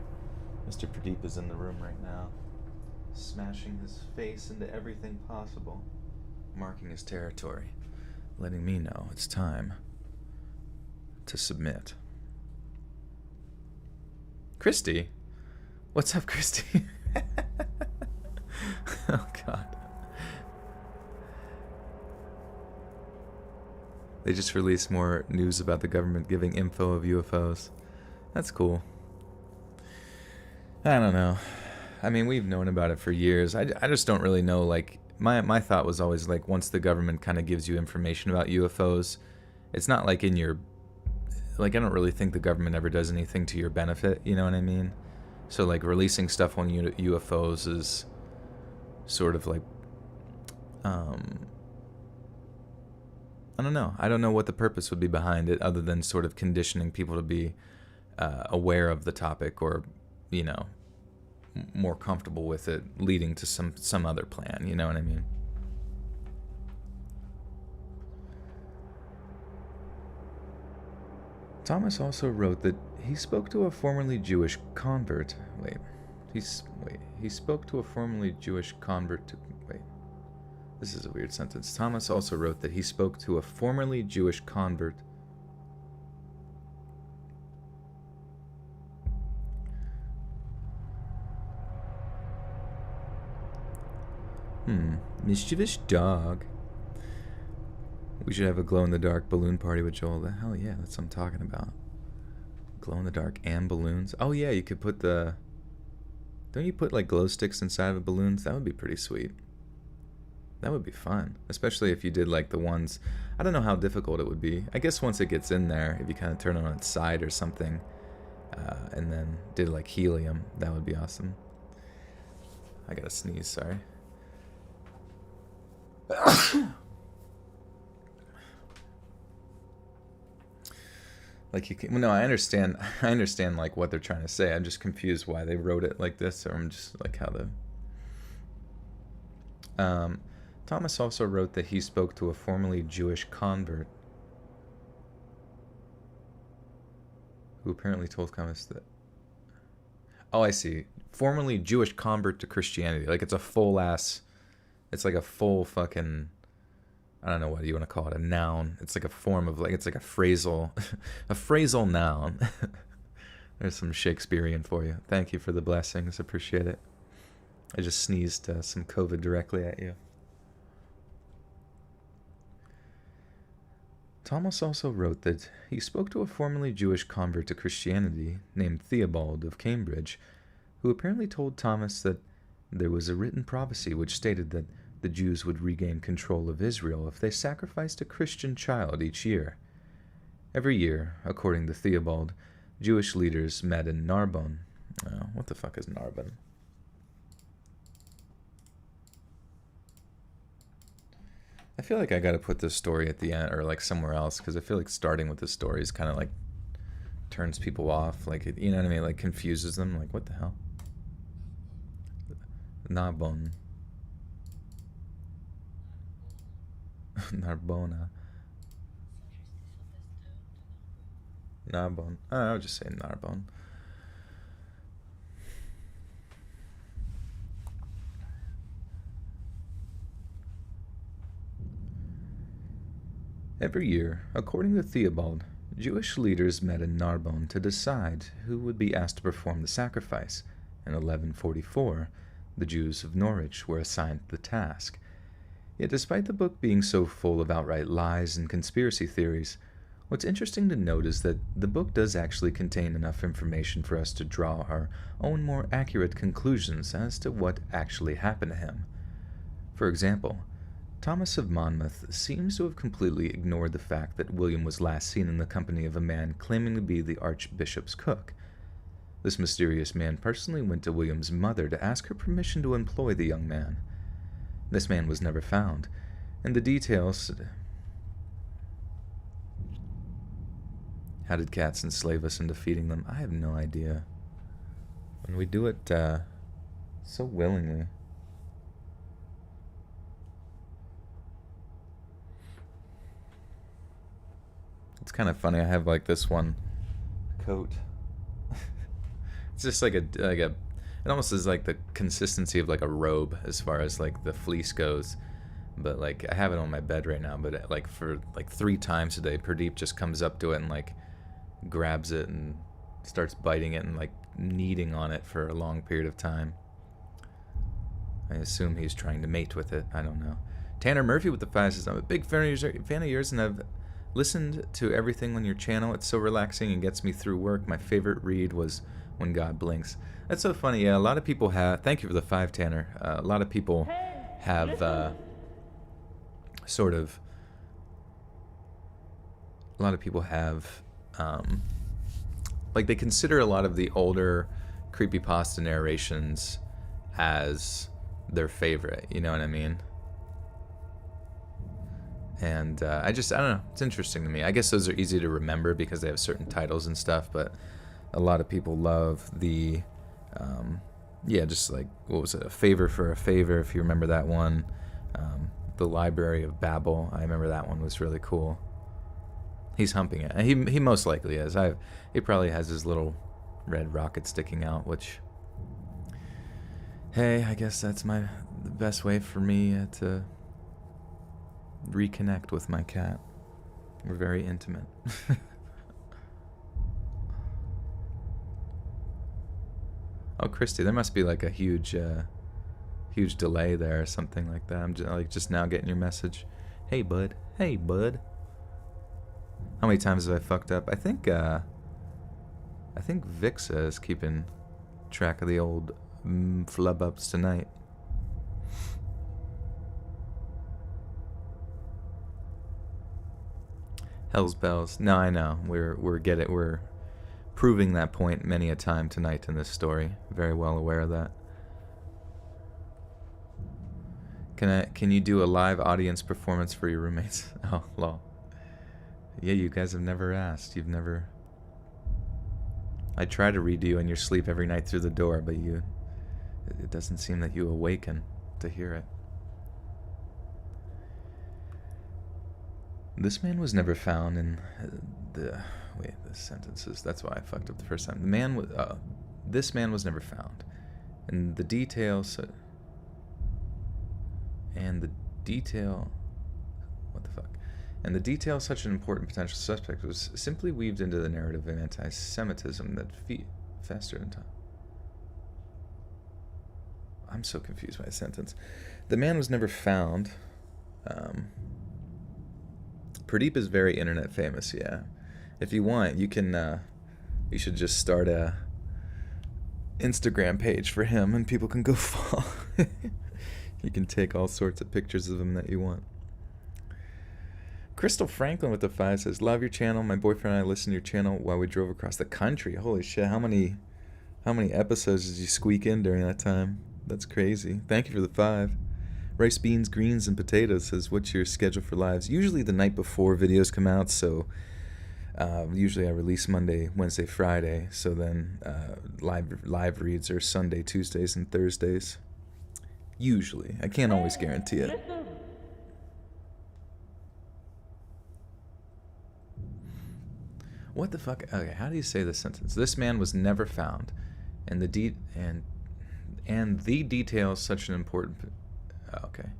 Pradeep is in the room right now, smashing his face into everything possible, marking his territory, letting me know it's time to submit. Christy? What's up, Christy? Oh, God. They just released more news about the government giving info of UFOs. That's cool. I don't know. I mean, we've known about it for years. I just don't really know, like, my thought was always, like, once the government kind of gives you information about UFOs, it's not like in your, like, I don't really think the government ever does anything to your benefit, you know what I mean? So, like, releasing stuff on UFOs is sort of like, I don't know. I don't know what the purpose would be behind it other than sort of conditioning people to be aware of the topic or, you know, more comfortable with it, leading to some other plan, you know what I mean? Thomas also wrote that he spoke to a formerly Jewish convert. He spoke to a formerly Jewish convert to... This is a weird sentence. Thomas also wrote that he spoke to a formerly Jewish convert. Mischievous dog. We should have a glow-in-the-dark balloon party with Joel. The hell yeah, that's what I'm talking about. Glow-in-the-dark and balloons. Oh yeah, you could put the... Don't you put like glow sticks inside of balloons? That would be pretty sweet. That would be fun, especially if you did like the ones, I don't know how difficult it would be. I guess once it gets in there, if you kind of turn it on its side or something, and then did like helium, that would be awesome. I gotta sneeze, sorry. Like you can, no, I understand like what they're trying to say. I'm just confused why they wrote it like this, or I'm just like how the... Thomas also wrote that he spoke to a formerly Jewish convert who apparently told Thomas that... Oh, I see. Formerly Jewish convert to Christianity. Like it's a full ass... It's like a full fucking... I don't know what you want to call it. A noun. It's like a form of like... It's like a phrasal... a phrasal noun. There's some Shakespearean for you. Thank you for the blessings. Appreciate it. I just sneezed some COVID directly at you. Thomas also wrote that he spoke to a formerly Jewish convert to Christianity named Theobald of Cambridge, who apparently told Thomas that there was a written prophecy which stated that the Jews would regain control of Israel if they sacrificed a Christian child each year. Every year, according to Theobald, Jewish leaders met in Narbonne. What the fuck is Narbonne? I feel like I gotta put this story at the end, or like somewhere else, because I feel like starting with this story is kind of like turns people off, like, you know what I mean, like confuses them, like what the hell? Narbonne. Narbona. Narbonne. I would just say Narbonne. Every year, according to Theobald, Jewish leaders met in Narbonne to decide who would be asked to perform the sacrifice. In 1144, the Jews of Norwich were assigned the task. Yet despite the book being so full of outright lies and conspiracy theories, what's interesting to note is that the book does actually contain enough information for us to draw our own more accurate conclusions as to what actually happened to him. For example, Thomas of Monmouth seems to have completely ignored the fact that William was last seen in the company of a man claiming to be the Archbishop's cook. This mysterious man personally went to William's mother to ask her permission to employ the young man. This man was never found, and the details... How did cats enslave us into feeding them? I have no idea. And we do it so willingly. It's kind of funny. I have like this one coat. It's just like a it almost is like the consistency of like a robe as far as like the fleece goes. But like I have it on my bed right now, but like for like 3 times a day, Pradeep just comes up to it and like grabs it and starts biting it and like kneading on it for a long period of time. I assume he's trying to mate with it. I don't know. Tanner Murphy with the 5 says, I'm a big fan of yours and I've listened to everything on your channel. It's so relaxing and gets me through work. My favorite read was When God Blinks. That's so funny. Yeah, a lot of people have... Thank you for the 5, Tanner. A lot of people have sort of... A lot of people have... like, they consider a lot of the older creepypasta narrations as their favorite. You know what I mean? And I don't know, it's interesting to me. I guess those are easy to remember because they have certain titles and stuff, but a lot of people love the, just like, what was it, A Favor for a Favor, if you remember that one. The Library of Babel, I remember that one was really cool. He's humping it. He most likely is. He probably has his little red rocket sticking out, which, hey, I guess that's the best way for me to reconnect with my cat. We're very intimate. Oh, Christy, there must be like a huge delay there or something like that. I'm just now getting your message. Hey, bud. Hey, bud. How many times have I fucked up? I think Vixa is keeping track of the old flub ups tonight. Hell's bells. No, I know. We're proving that point many a time tonight in this story. Very well aware of that. Can you do a live audience performance for your roommates? Oh, lol. Yeah, you guys have never asked. You've never... I try to read to you in your sleep every night through the door, but it doesn't seem that you awaken to hear it. This man was never found in the sentences. That's why I fucked up the first time. This man was never found, and the details. What the fuck? And the detail of such an important potential suspect was simply weaved into the narrative of anti-Semitism that festered in time. I'm so confused by the sentence. The man was never found. Pradeep is very internet famous, yeah. If you want, you can, you should just start a Instagram page for him and people can go follow. You can take all sorts of pictures of him that you want. Crystal Franklin with the 5 says, love your channel. My boyfriend and I listened to your channel while we drove across the country. Holy shit, how many episodes did you squeak in during that time? That's crazy. Thank you for the 5. Rice, beans, greens, and potatoes says, what's your schedule for lives? Usually the night before videos come out, so usually I release Monday, Wednesday, Friday. So then live reads are Sunday, Tuesdays, and Thursdays. Usually. I can't always guarantee it. What the fuck? Okay, how do you say this sentence? This man was never found, and the details such an important. Okay.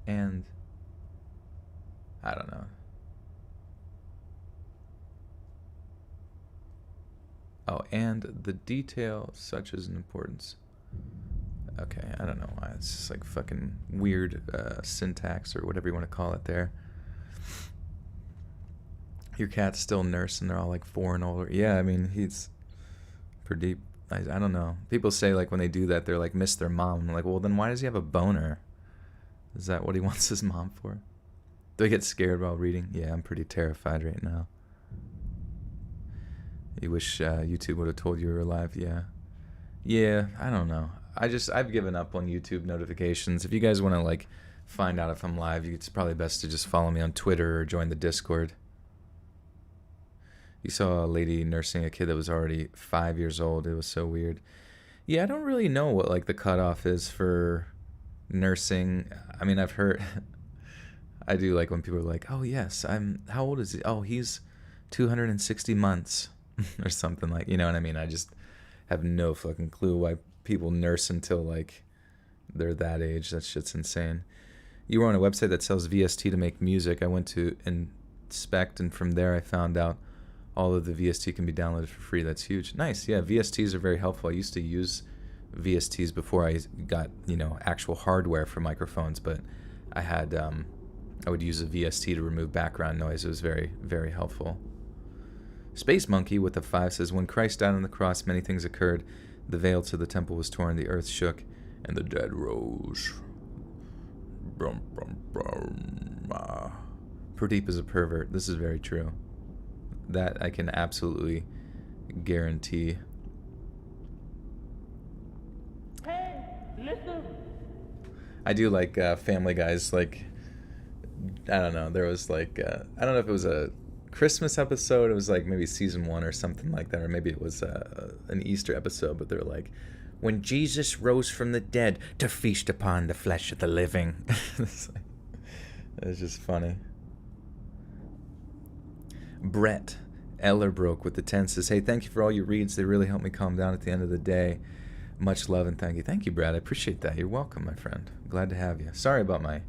And I don't know. Oh, and the detail such as an importance. Okay, I don't know why. It's just like fucking weird syntax or whatever you want to call it there. Your cat's still nursing. They're all like 4 and older. Yeah, I mean, he's pretty. I don't know. People say like when they do that, they're like miss their mom. I'm like, well, then why does he have a boner? Is that what he wants his mom for? Do I get scared while reading? Yeah, I'm pretty terrified right now. You wish YouTube would have told you were alive? Yeah. Yeah, I don't know. I've given up on YouTube notifications. If you guys want to like find out if I'm live, it's probably best to just follow me on Twitter or join the Discord. You saw a lady nursing a kid that was already 5 years old. It was so weird. Yeah, I don't really know what like the cutoff is for nursing. I mean, I've heard. I do like when people are like, "Oh yes, how old is he? Oh, he's 260 months," or something like. You know what I mean? I just have no fucking clue why people nurse until like they're that age. That shit's insane. You were on a website that sells VST to make music. I went to inspect, and from there I found out all of the VST can be downloaded for free. That's huge. Nice. Yeah, VSTs are very helpful. I used to use VSTs before I got, actual hardware for microphones, but I would use a VST to remove background noise. It was very, very helpful. Space Monkey with a 5 says, when Christ died on the cross, many things occurred. The veil to the temple was torn, the earth shook, and the dead rose. Brum, brum, brum. Pradeep is a pervert. This is very true. That I can absolutely guarantee. Hey, listen. I do like Family Guy's, like, I don't know, there was like, I don't know if it was a Christmas episode, it was like maybe season 1 or something like that, or maybe it was an Easter episode, but they're like, when Jesus rose from the dead to feast upon the flesh of the living. It's just funny. Brett Ellerbrook with the 10 says, hey, thank you for all your reads. They really help me calm down at the end of the day. Much love and thank you. Thank you, Brad. I appreciate that. You're welcome, my friend. Glad to have you. Sorry about my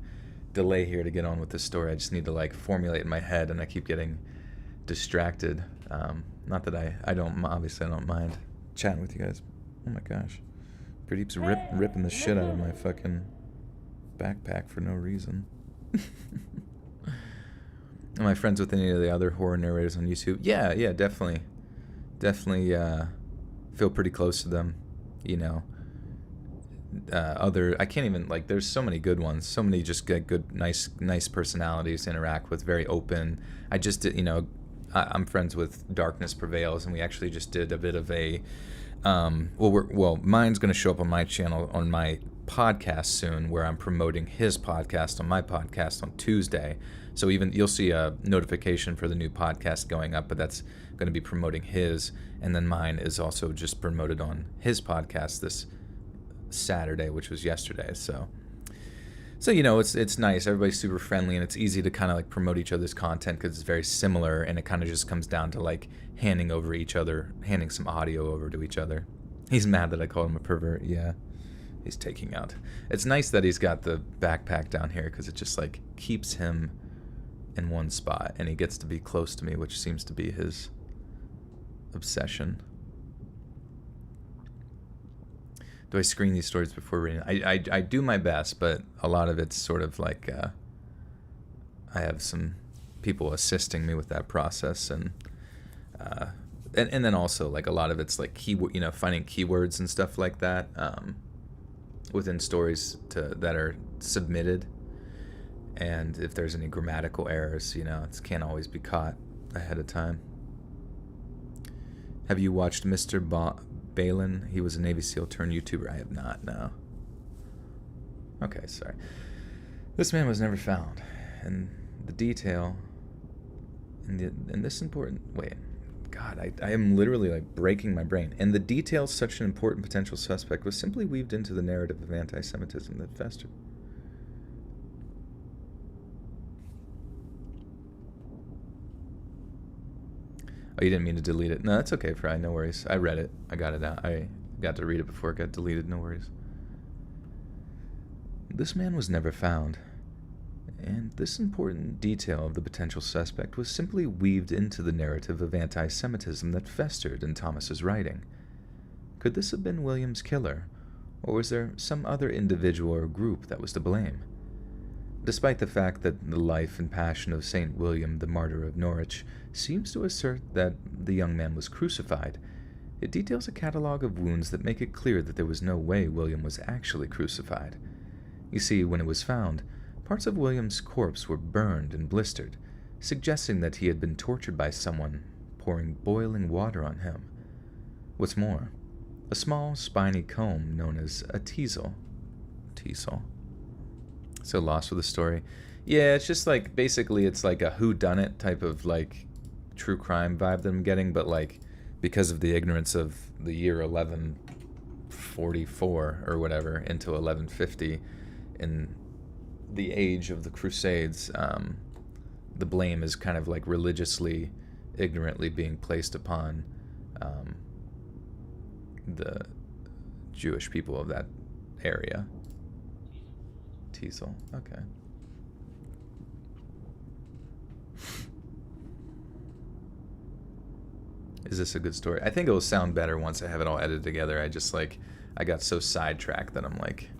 delay here to get on with this story. I just need to like formulate in my head, and I keep getting distracted. Not that I don't mind chatting with you guys. Oh my gosh. Pradeep's ripping the shit out of my fucking backpack for no reason. Am I friends with any of the other horror narrators on YouTube? Yeah, definitely. Definitely feel pretty close to them, I can't even, like, there's so many good ones. So many just good, nice personalities to interact with, very open. I just did, I'm friends with Darkness Prevails, and we actually just did a bit of a, mine's going to show up on my channel, on my podcast soon, where I'm promoting his podcast on my podcast on Tuesday. So even you'll see a notification for the new podcast going up, but that's going to be promoting his, and then mine is also just promoted on his podcast this Saturday, which was yesterday. So it's nice. Everybody's super friendly, and it's easy to kind of like promote each other's content because it's very similar, and it kind of just comes down to like handing some audio over to each other. He's mad that I called him a pervert. Yeah. He's taking out. It's nice that he's got the backpack down here because it just like keeps him in one spot, and he gets to be close to me, which seems to be his obsession. Do I screen these stories before reading? I do my best, but a lot of it's sort of like I have some people assisting me with that process, and then also like a lot of it's like finding keywords and stuff like that within stories that are submitted, and if there's any grammatical errors, it can't always be caught ahead of time. Have you watched Mr. Balin? He was a Navy SEAL turned YouTuber. I have not, no. Okay, sorry. This man was never found, and the detail in this important... Wait, God, I am literally like breaking my brain. And the details such an important potential suspect was simply weaved into the narrative of anti-Semitism that festered. Oh, you didn't mean to delete it. No, that's okay, Fry. No worries. I read it. I got it out. I got to read it before it got deleted. No worries. This man was never found, and this important detail of the potential suspect was simply weaved into the narrative of anti-Semitism that festered in Thomas's writing. Could this have been William's killer, or was there some other individual or group that was to blame? Despite the fact that the life and passion of St. William, the martyr of Norwich, seems to assert that the young man was crucified, it details a catalogue of wounds that make it clear that there was no way William was actually crucified. You see, when it was found, parts of William's corpse were burned and blistered, suggesting that he had been tortured by someone pouring boiling water on him. What's more, a small spiny comb known as a teasel. So lost with the story. Yeah, it's just like, basically it's like a whodunit type of like true crime vibe that I'm getting, but like because of the ignorance of the year 1144 or whatever into 1150 in the age of the Crusades, the blame is kind of like religiously, ignorantly being placed upon the Jewish people of that area. Teasel, okay. Is this a good story? I think it will sound better once I have it all edited together. I got so sidetracked that I'm like...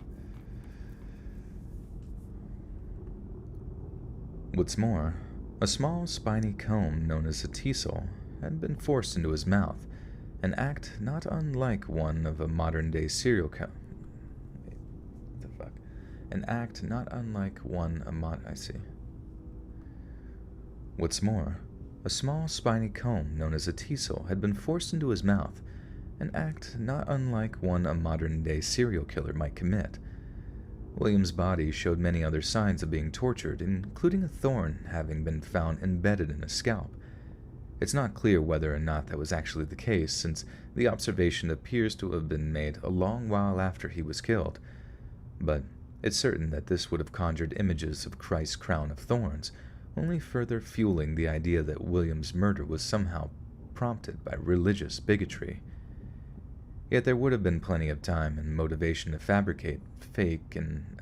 What's more, a small spiny comb known as a teasel had been forced into his mouth, an act not unlike one of a modern-day serial killer. What the fuck? An act not unlike one I see. What's more, a small spiny comb known as a teasel had been forced into his mouth, an act not unlike one a modern-day serial killer might commit. William's body showed many other signs of being tortured, including a thorn having been found embedded in his scalp. It's not clear whether or not that was actually the case, since the observation appears to have been made a long while after he was killed, but it's certain that this would have conjured images of Christ's crown of thorns, only further fueling the idea that William's murder was somehow prompted by religious bigotry. Yet there would have been plenty of time and motivation to fabricate fake and...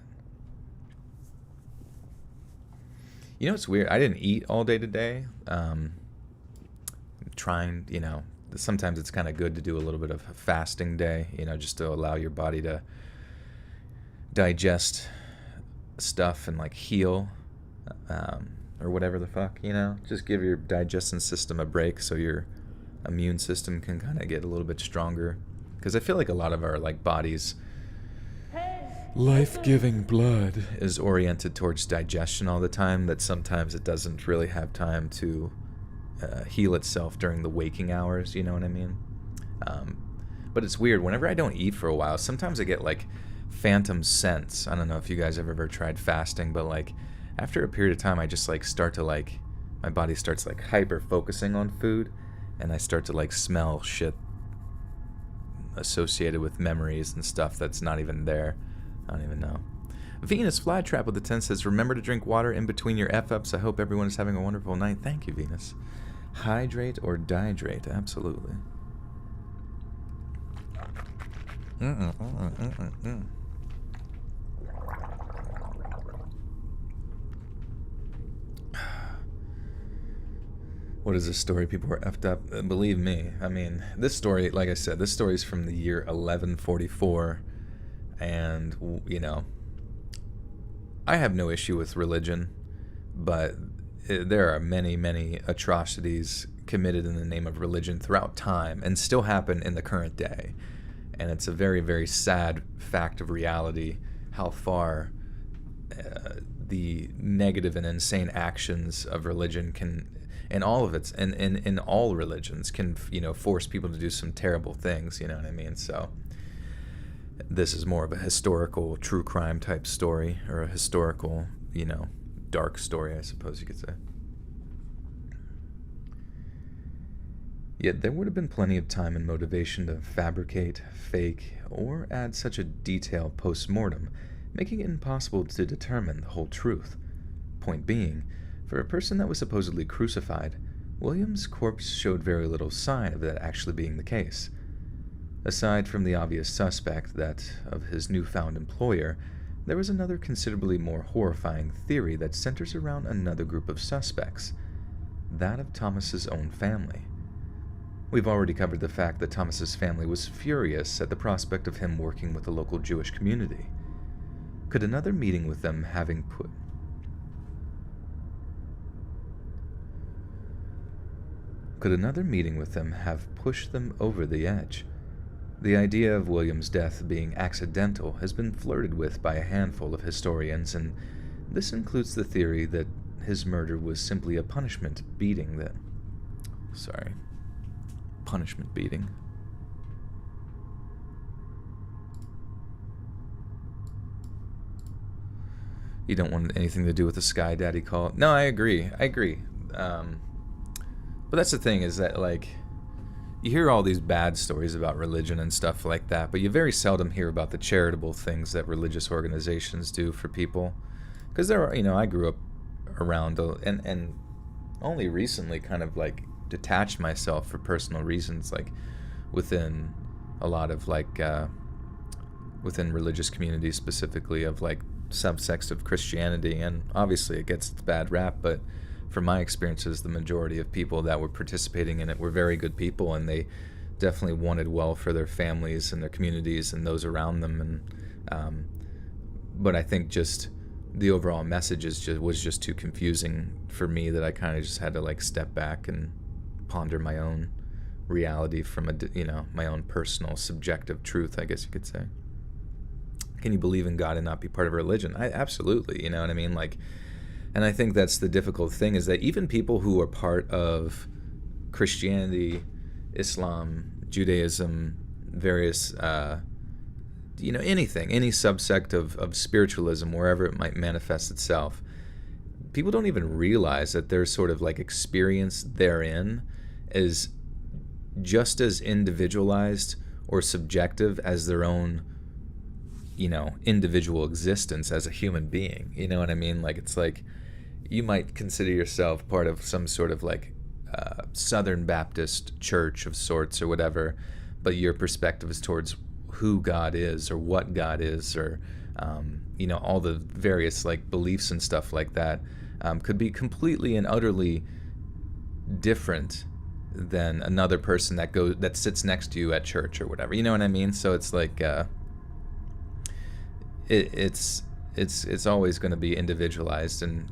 You know, it's weird. I didn't eat all day today. Trying, sometimes it's kind of good to do a little bit of a fasting day, just to allow your body to digest stuff and, like, heal, or whatever the fuck, Just give your digestion system a break so your immune system can kind of get a little bit stronger. Because I feel like a lot of our, like, body's life-giving blood is oriented towards digestion all the time, that sometimes it doesn't really have time to heal itself during the waking hours, you know what I mean? But it's weird. Whenever I don't eat for a while, sometimes I get, like, phantom sense. I don't know if you guys have ever tried fasting, but, like, after a period of time, I just, like, start to, like, my body starts, like, hyper-focusing on food, and I start to, like, smell shit associated with memories and stuff that's not even there. I don't even know. Venus Flytrap with the 10 says, remember to drink water in between your F-ups. I hope everyone is having a wonderful night. Thank you, Venus. Hydrate or dihydrate, absolutely. What is this story? People are effed up. Believe me. I mean, this story, like I said, this story is from the year 1144. And, I have no issue with religion. but there are many, many atrocities committed in the name of religion throughout time and still happen in the current day. And it's a very, very sad fact of reality how far the negative and insane actions of religion can, in all of its, in all religions, can, force people to do some terrible things, you know what I mean? So this is more of a historical true crime type story, or a historical, dark story, I suppose you could say. Yet there would have been plenty of time and motivation to fabricate, fake, or add such a detail post-mortem, making it impossible to determine the whole truth. Point being, for a person that was supposedly crucified, William's corpse showed very little sign of that actually being the case. Aside from the obvious suspect that of his newfound employer, there was another considerably more horrifying theory that centers around another group of suspects, that of Thomas's own family. We've already covered the fact that Thomas's family was furious at the prospect of him working with the local Jewish community. Could another meeting with them have pushed them over the edge? The idea of William's death being accidental has been flirted with by a handful of historians, and this includes the theory that his murder was simply a punishment beating. You don't want anything to do with the Sky Daddy call. No, I agree. But that's the thing, is that, like, you hear all these bad stories about religion and stuff like that, but you very seldom hear about the charitable things that religious organizations do for people. Because there are, I grew up around, and only recently kind of, like, detached myself for personal reasons, like, within a lot of, like, within religious communities specifically, of, like, subsects of Christianity, and obviously it gets the bad rap, but from my experiences, the majority of people that were participating in it were very good people, and they definitely wanted well for their families and their communities and those around them. And but I think just the overall message was just too confusing for me, that I kind of just had to, like, step back and ponder my own reality from my own personal subjective truth, I guess you could say. Can you believe in God and not be part of a religion? Absolutely, you know what I mean? Like, and I think that's the difficult thing, is that even people who are part of Christianity, Islam, Judaism, various, anything, any subsect of spiritualism, wherever it might manifest itself, people don't even realize that their sort of, like, experience therein is just as individualized or subjective as their own, individual existence as a human being. You know what I mean? Like, it's like, you might consider yourself part of some sort of, like, Southern Baptist church of sorts or whatever, but your perspective is towards who God is, or what God is, or, all the various, like, beliefs and stuff like that, could be completely and utterly different than another person that sits next to you at church or whatever. You know what I mean? So it's like, it's always going to be individualized, and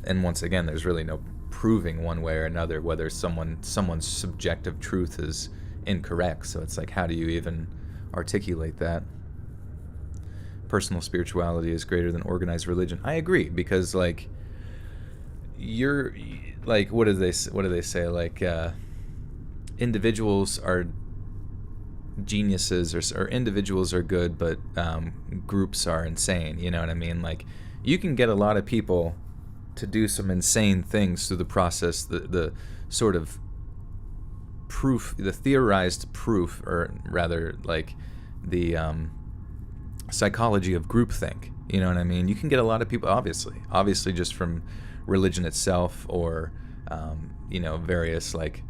and once again, there's really no proving one way or another whether someone's subjective truth is incorrect. So it's like, how do you even articulate that? Personal spirituality is greater than organized religion. I agree, because, like, you're, like, what do they say? Like, individuals are geniuses, or individuals are good, but groups are insane. You know what I mean? Like, you can get a lot of people to do some insane things through the process, the sort of proof, the theorized proof, or rather, like, the psychology of groupthink. You know what I mean? You can get a lot of people, obviously just from religion itself, or various, like,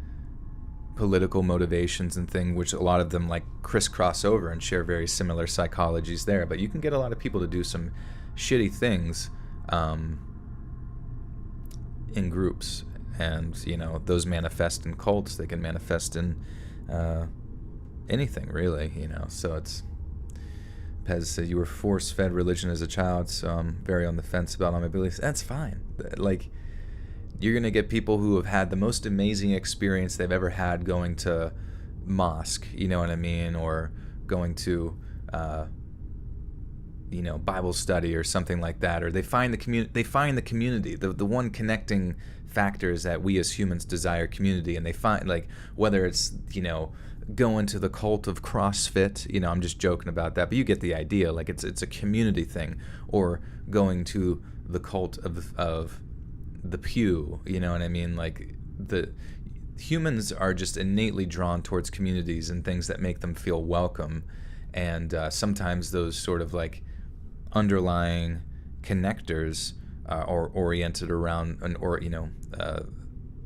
political motivations and things, which a lot of them, like, crisscross over and share very similar psychologies there. But you can get a lot of people to do some shitty things in groups, and those manifest in cults. They can manifest in anything, really. So it's Lopez said, you were force-fed religion as a child, so I'm very on the fence about all my beliefs. That's fine. Like, you're going to get people who have had the most amazing experience they've ever had going to mosque, you know what I mean, or going to, Bible study or something like that, or they find the community, the one connecting factor is that we as humans desire community, and they find, like, whether it's, going to the cult of CrossFit, I'm just joking about that, but you get the idea, like, it's a community thing, or going to the cult of the pew, you know what I mean, like, the humans are just innately drawn towards communities and things that make them feel welcome, and sometimes those sort of like underlying connectors are oriented around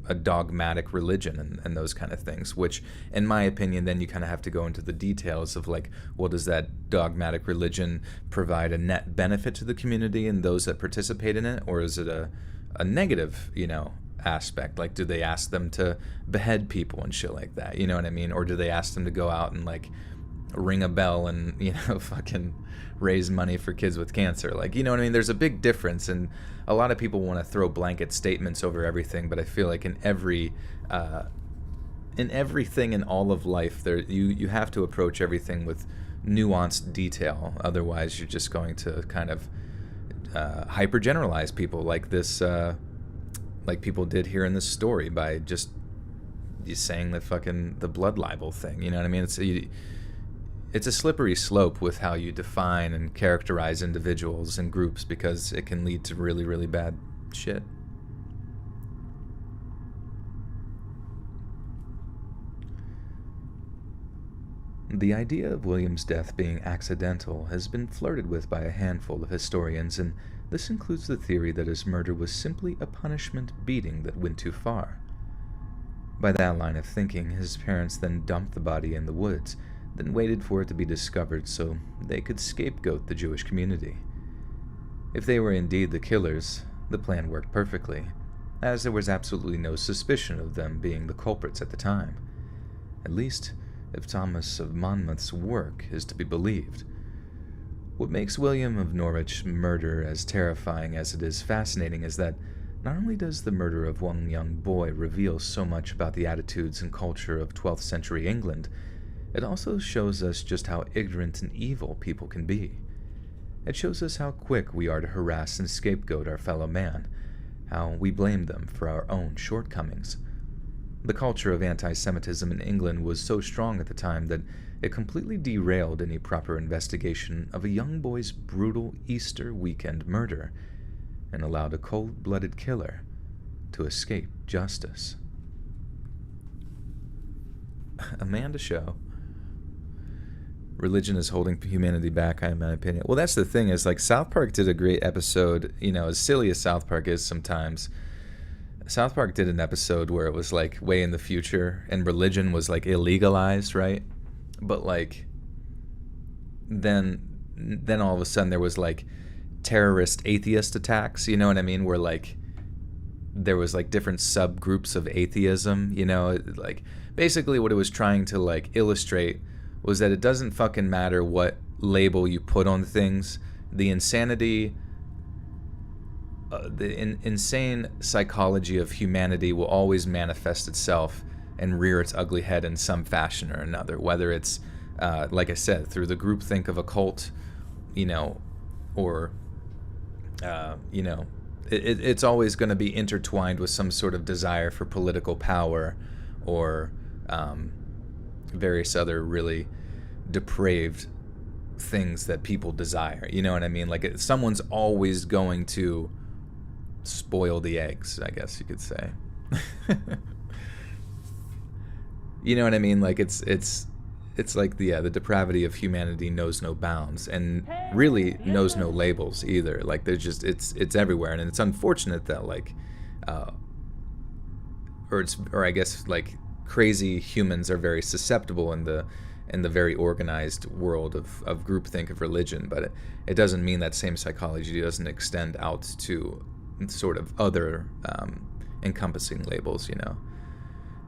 a dogmatic religion and those kind of things, which in my opinion then you kind of have to go into the details of, like, well, does that dogmatic religion provide a net benefit to the community and those that participate in it, or is it a negative aspect? Like, do they ask them to behead people and shit like that, you know what I mean, or do they ask them to go out and, like, ring a bell and fucking raise money for kids with cancer? Like, you know what I mean, there's a big difference, and a lot of people want to throw blanket statements over everything, but I feel like in everything in all of life, there you have to approach everything with nuanced detail, otherwise you're just going to kind of hyper generalize people, like this like people did here in this story, by just saying the blood libel thing, you know what I mean? It's a slippery slope with how you define and characterize individuals and groups, because it can lead to really, really bad shit. The idea of William's death being accidental has been flirted with by a handful of historians, and this includes the theory that his murder was simply a punishment beating that went too far. By that line of thinking, his parents then dumped the body in the woods, then waited for it to be discovered so they could scapegoat the Jewish community. If they were indeed the killers, the plan worked perfectly, as there was absolutely no suspicion of them being the culprits at the time. At least, if Thomas of Monmouth's work is to be believed. What makes William of Norwich murder as terrifying as it is fascinating is that not only does the murder of one young boy reveal so much about the attitudes and culture of 12th century England, it also shows us just how ignorant and evil people can be. It shows us how quick we are to harass and scapegoat our fellow man, how we blame them for our own shortcomings. The culture of anti-Semitism in England was so strong at the time that it completely derailed any proper investigation of a young boy's brutal Easter weekend murder, and allowed a cold-blooded killer to escape justice. Amanda Show. Religion is holding humanity back, in my opinion. Well, that's the thing, is like South Park did a great episode, as silly as South Park is sometimes. South Park did an episode where it was like way in the future and religion was like illegalized, right? But like then all of a sudden there was like terrorist atheist attacks, you know what I mean? Where like there was like different subgroups of atheism, like basically what it was trying to like illustrate was that it doesn't fucking matter what label you put on things. The insanity, insane psychology of humanity will always manifest itself and rear its ugly head in some fashion or another, whether it's, like I said, through the groupthink of a cult, or, it's always going to be intertwined with some sort of desire for political power or various other really depraved things that people desire. You know what I mean? Like someone's always going to spoil the eggs, I guess you could say. You know what I mean? Like it's like the depravity of humanity knows no bounds and really knows no labels either. Like there's just it's everywhere, and it's unfortunate that like or I guess like crazy humans are very susceptible in the very organized world of groupthink of religion, but it doesn't mean that same psychology doesn't extend out to sort of other encompassing labels,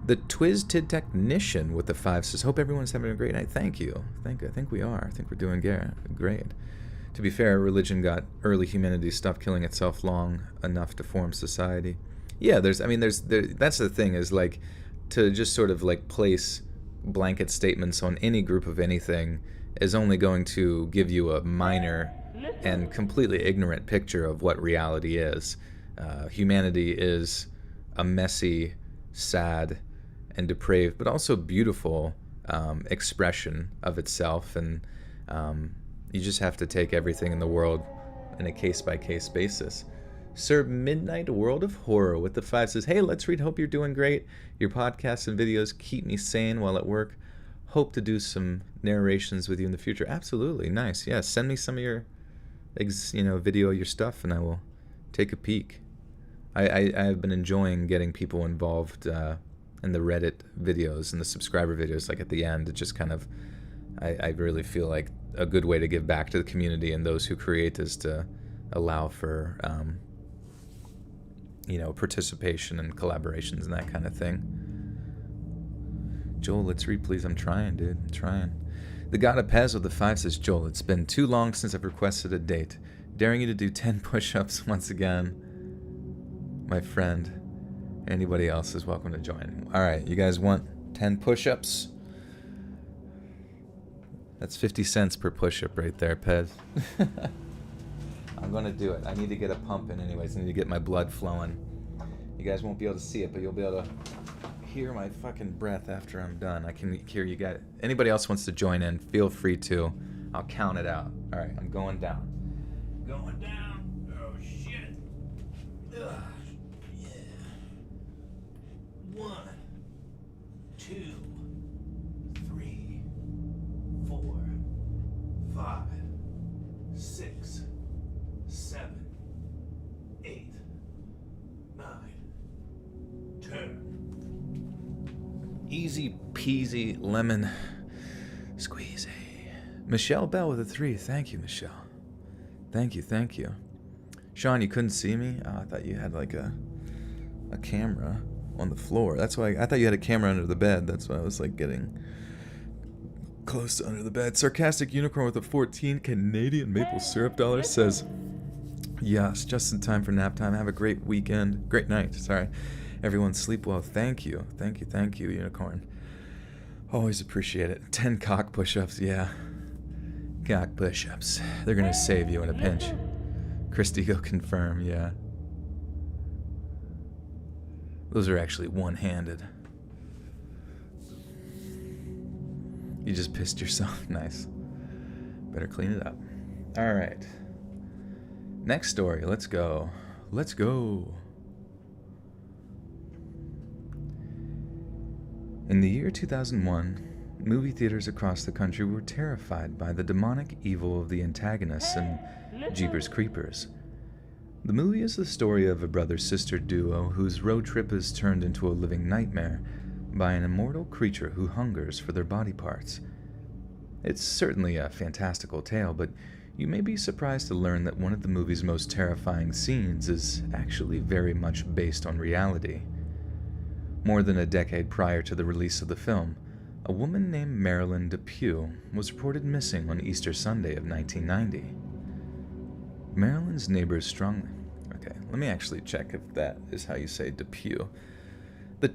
The Twisted Technician with the 5 says, hope everyone's having a great night. Thank you. I think we are. I think we're doing great. To be fair, religion got early humanity stopped killing itself long enough to form society. Yeah, that's the thing, is like, to just sort of like place blanket statements on any group of anything is only going to give you a minor and completely ignorant picture of what reality is. Humanity is a messy, sad, and depraved, but also beautiful expression of itself, and you just have to take everything in the world in a case-by-case basis. Sir Midnight World of Horror with the 5 says, hey, let's read, hope you're doing great. Your podcasts and videos keep me sane while at work. Hope to do some narrations with you in the future. Absolutely. Nice. Yeah, send me some of your video, your stuff, and I will take a peek. I've been enjoying getting people involved in the Reddit videos and the subscriber videos, like at the end. It just kind of, I really feel like a good way to give back to the community and those who create is to allow for participation and collaborations and that kind of thing. Joel, let's read, please. I'm trying, dude. I'm trying. The God of Pez with the 5 says, Joel, it's been too long since I've requested a date. Daring you to do 10 push-ups once again. My friend. Anybody else is welcome to join. All right, you guys want 10 push-ups? That's 50 cents per push-up right there, Pez. I'm going to do it. I need to get a pump in anyways. I need to get my blood flowing. You guys won't be able to see it, but you'll be able to hear my fucking breath after I'm done. I can hear you guys. Anybody else wants to join in, feel free to. I'll count it out. All right, I'm going down. Going down. Oh, shit. Ugh. Yeah. 1, 2, 3, 4, 5, 6, 7, 8, 9, 10. Easy peasy lemon squeezy. Michelle Bell with a 3. Thank you, Michelle. Thank you. Sean, you couldn't see me? Oh, I thought you had like a camera on the floor. That's why I thought you had a camera under the bed. That's why I was like getting close to under the bed. Sarcastic Unicorn with a 14 Canadian maple syrup dollar says, yes, just in time for nap time. Have a great weekend. Great night. Sorry. Everyone sleep well. Thank you, Unicorn. Always appreciate it. 10 cock push-ups, yeah. Cock push-ups. They're gonna save you in a pinch. Christy, go confirm, yeah. Those are actually one-handed. You just pissed yourself. Nice. Better clean it up. All right. Next story. Let's go. In the year 2001, movie theaters across the country were terrified by the demonic evil of the antagonists in Jeepers Creepers. The movie is the story of a brother-sister duo whose road trip is turned into a living nightmare by an immortal creature who hungers for their body parts. It's certainly a fantastical tale, but you may be surprised to learn that one of the movie's most terrifying scenes is actually very much based on reality. More than a decade prior to the release of the film, a woman named Marilyn Depew was reported missing on Easter Sunday of 1990. Marilyn's neighbors strongly... Okay, let me actually check if that is how you say Depew. The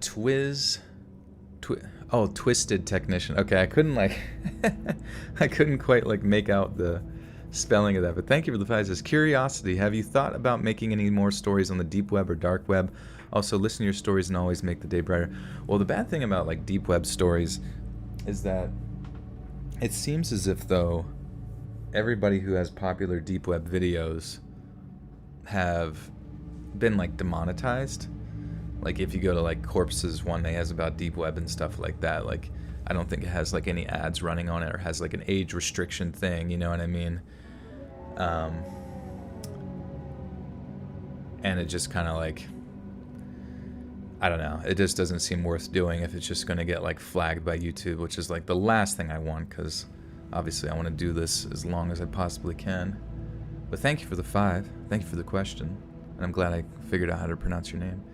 Twisted Technician. Okay, I couldn't I couldn't quite make out the spelling of that, but thank you for the 5 says, curiosity, have you thought about making any more stories on the deep web or dark web? Also, listen to your stories and always make the day brighter. Well, the bad thing about deep web stories is that it seems as if though everybody who has popular deep web videos have been demonetized. If you go to Corpse's one that has about deep web and stuff like that, I don't think it has any ads running on it or has an age restriction thing, you know what I mean? And it just kind of I don't know, it just doesn't seem worth doing if it's just going to get flagged by YouTube, which is the last thing I want, because obviously I want to do this as long as I possibly can. But thank you for the 5, thank you for the question, and I'm glad I figured out how to pronounce your name.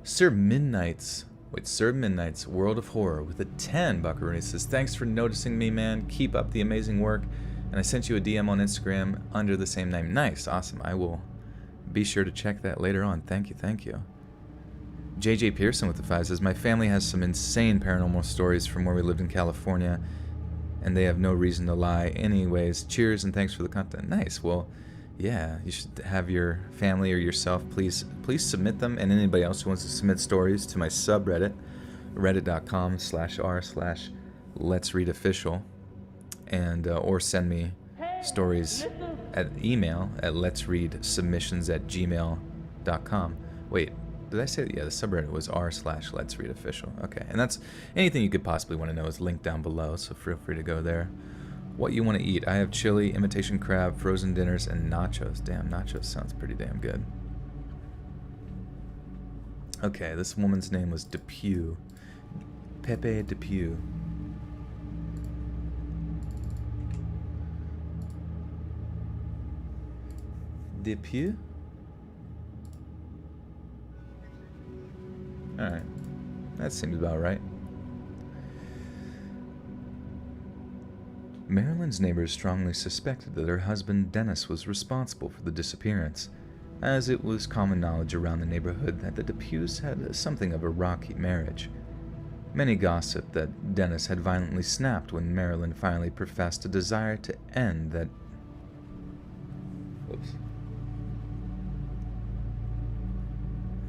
Sir Midnight's Wait, Serb Midnight's World of Horror with a 10 buckaroo. He says, thanks for noticing me, man. Keep up the amazing work. And I sent you a DM on Instagram under the same name. Nice, awesome. I will be sure to check that later on. Thank you, thank you. JJ Pearson with the 5 says, my family has some insane paranormal stories from where we lived in California, and they have no reason to lie. Anyways, cheers and thanks for the content. Nice. Well, yeah, you should have your family or yourself, please submit them, and anybody else who wants to submit stories to my subreddit, reddit.com/r/letsreadofficial, and or send me stories at email at letsreadsubmissions@gmail.com. Wait, did I say that? Yeah, the subreddit was r/letsreadofficial. Okay, and that's anything you could possibly want to know is linked down below, so feel free to go there. What you want to eat? I have chili, imitation crab, frozen dinners, and nachos. Damn, nachos sounds pretty damn good. Okay, this woman's name was Depew. Pepe Depew. Depew? Alright. That seems about right. Marilyn's neighbors strongly suspected that her husband Dennis was responsible for the disappearance, as it was common knowledge around the neighborhood that the Depews had something of a rocky marriage. Many gossiped that Dennis had violently snapped when Marilyn finally professed a desire to end that... Whoops.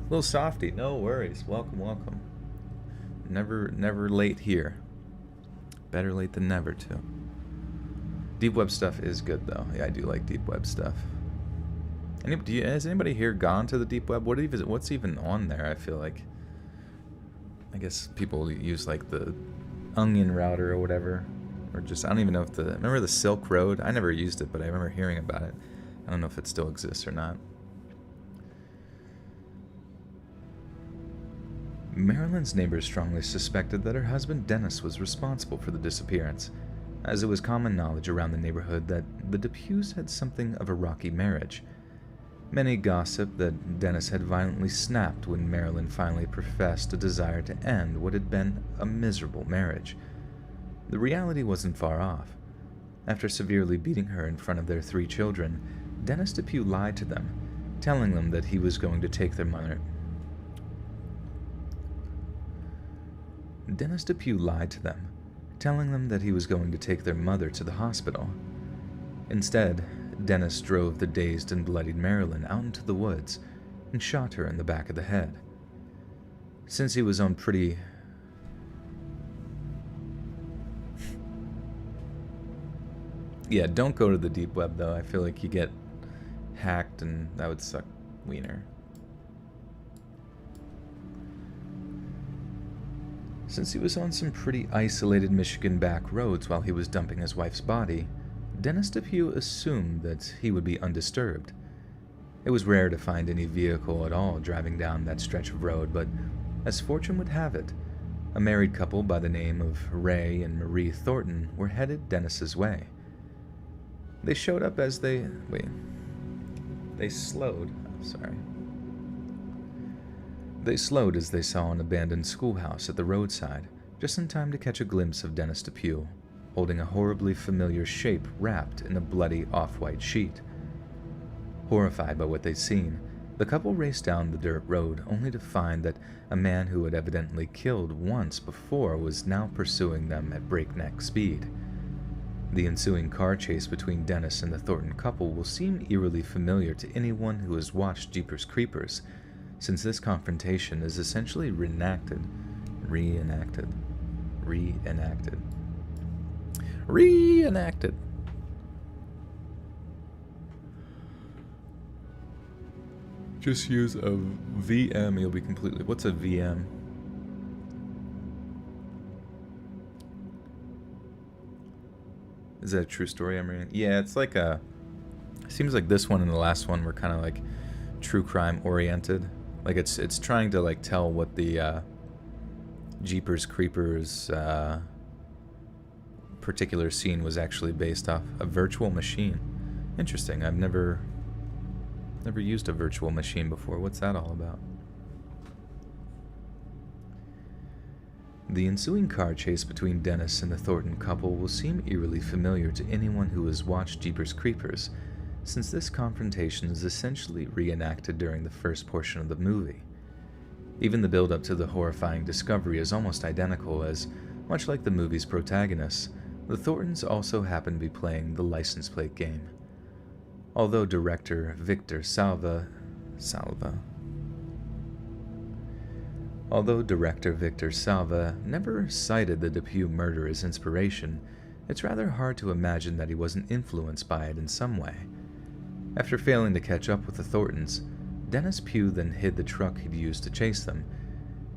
Little softy, no worries. Welcome, welcome. Never late here. Better late than never, too. Deep web stuff is good, though. Yeah, I do like deep web stuff. Has anybody here gone to the deep web? What's even on there? I feel like, I guess people use like the Onion router or whatever, or just I don't even know if remember the Silk Road? I never used it, but I remember hearing about it. I don't know if it still exists or not. Marilyn's neighbors strongly suspected that her husband Dennis was responsible for the disappearance, as it was common knowledge around the neighborhood that the Depews had something of a rocky marriage. Many gossiped that Dennis had violently snapped when Marilyn finally professed a desire to end what had been a miserable marriage. The reality wasn't far off. After severely beating her in front of their 3 children, Dennis Depew lied to them, telling them that he was going to take their mother. Dennis Depew lied to them, telling them that he was going to take their mother to the hospital. Instead, Dennis drove the dazed and bloodied Marilyn out into the woods and shot her in the back of the head. Since he was on pretty... Yeah, don't go to the deep web, though. I feel like you get hacked and that would suck wiener. Since he was on some pretty isolated Michigan back roads while he was dumping his wife's body, Dennis Depew assumed that he would be undisturbed. It was rare to find any vehicle at all driving down that stretch of road, but as fortune would have it, a married couple by the name of Ray and Marie Thornton were headed Dennis's way. They showed up as they slowed. They slowed as they saw an abandoned schoolhouse at the roadside, just in time to catch a glimpse of Dennis Depew, holding a horribly familiar shape wrapped in a bloody off-white sheet. Horrified by what they'd seen, the couple raced down the dirt road only to find that a man who had evidently killed once before was now pursuing them at breakneck speed. The ensuing car chase between Dennis and the Thornton couple will seem eerily familiar to anyone who has watched Jeepers Creepers, since this confrontation is essentially reenacted. Just use a VM, you'll be completely... What's a VM? Is that a true story I'm reading? Yeah, it's like a... Seems like this one and the last one were kind of like true crime oriented. Like it's trying to like tell what the Jeepers Creepers particular scene was actually based off a virtual machine. Interesting. I've never used a virtual machine before. What's that all about? The ensuing car chase between Dennis and the Thornton couple will seem eerily familiar to anyone who has watched Jeepers Creepers, since this confrontation is essentially reenacted during the first portion of the movie. Even the build-up to the horrifying discovery is almost identical, as, much like the movie's protagonists, the Thorntons also happen to be playing the license plate game. Although director Victor Salva never cited the Depew murder as inspiration, it's rather hard to imagine that he wasn't influenced by it in some way. After failing to catch up with the Thorntons, Dennis Pugh then hid the truck he'd used to chase them,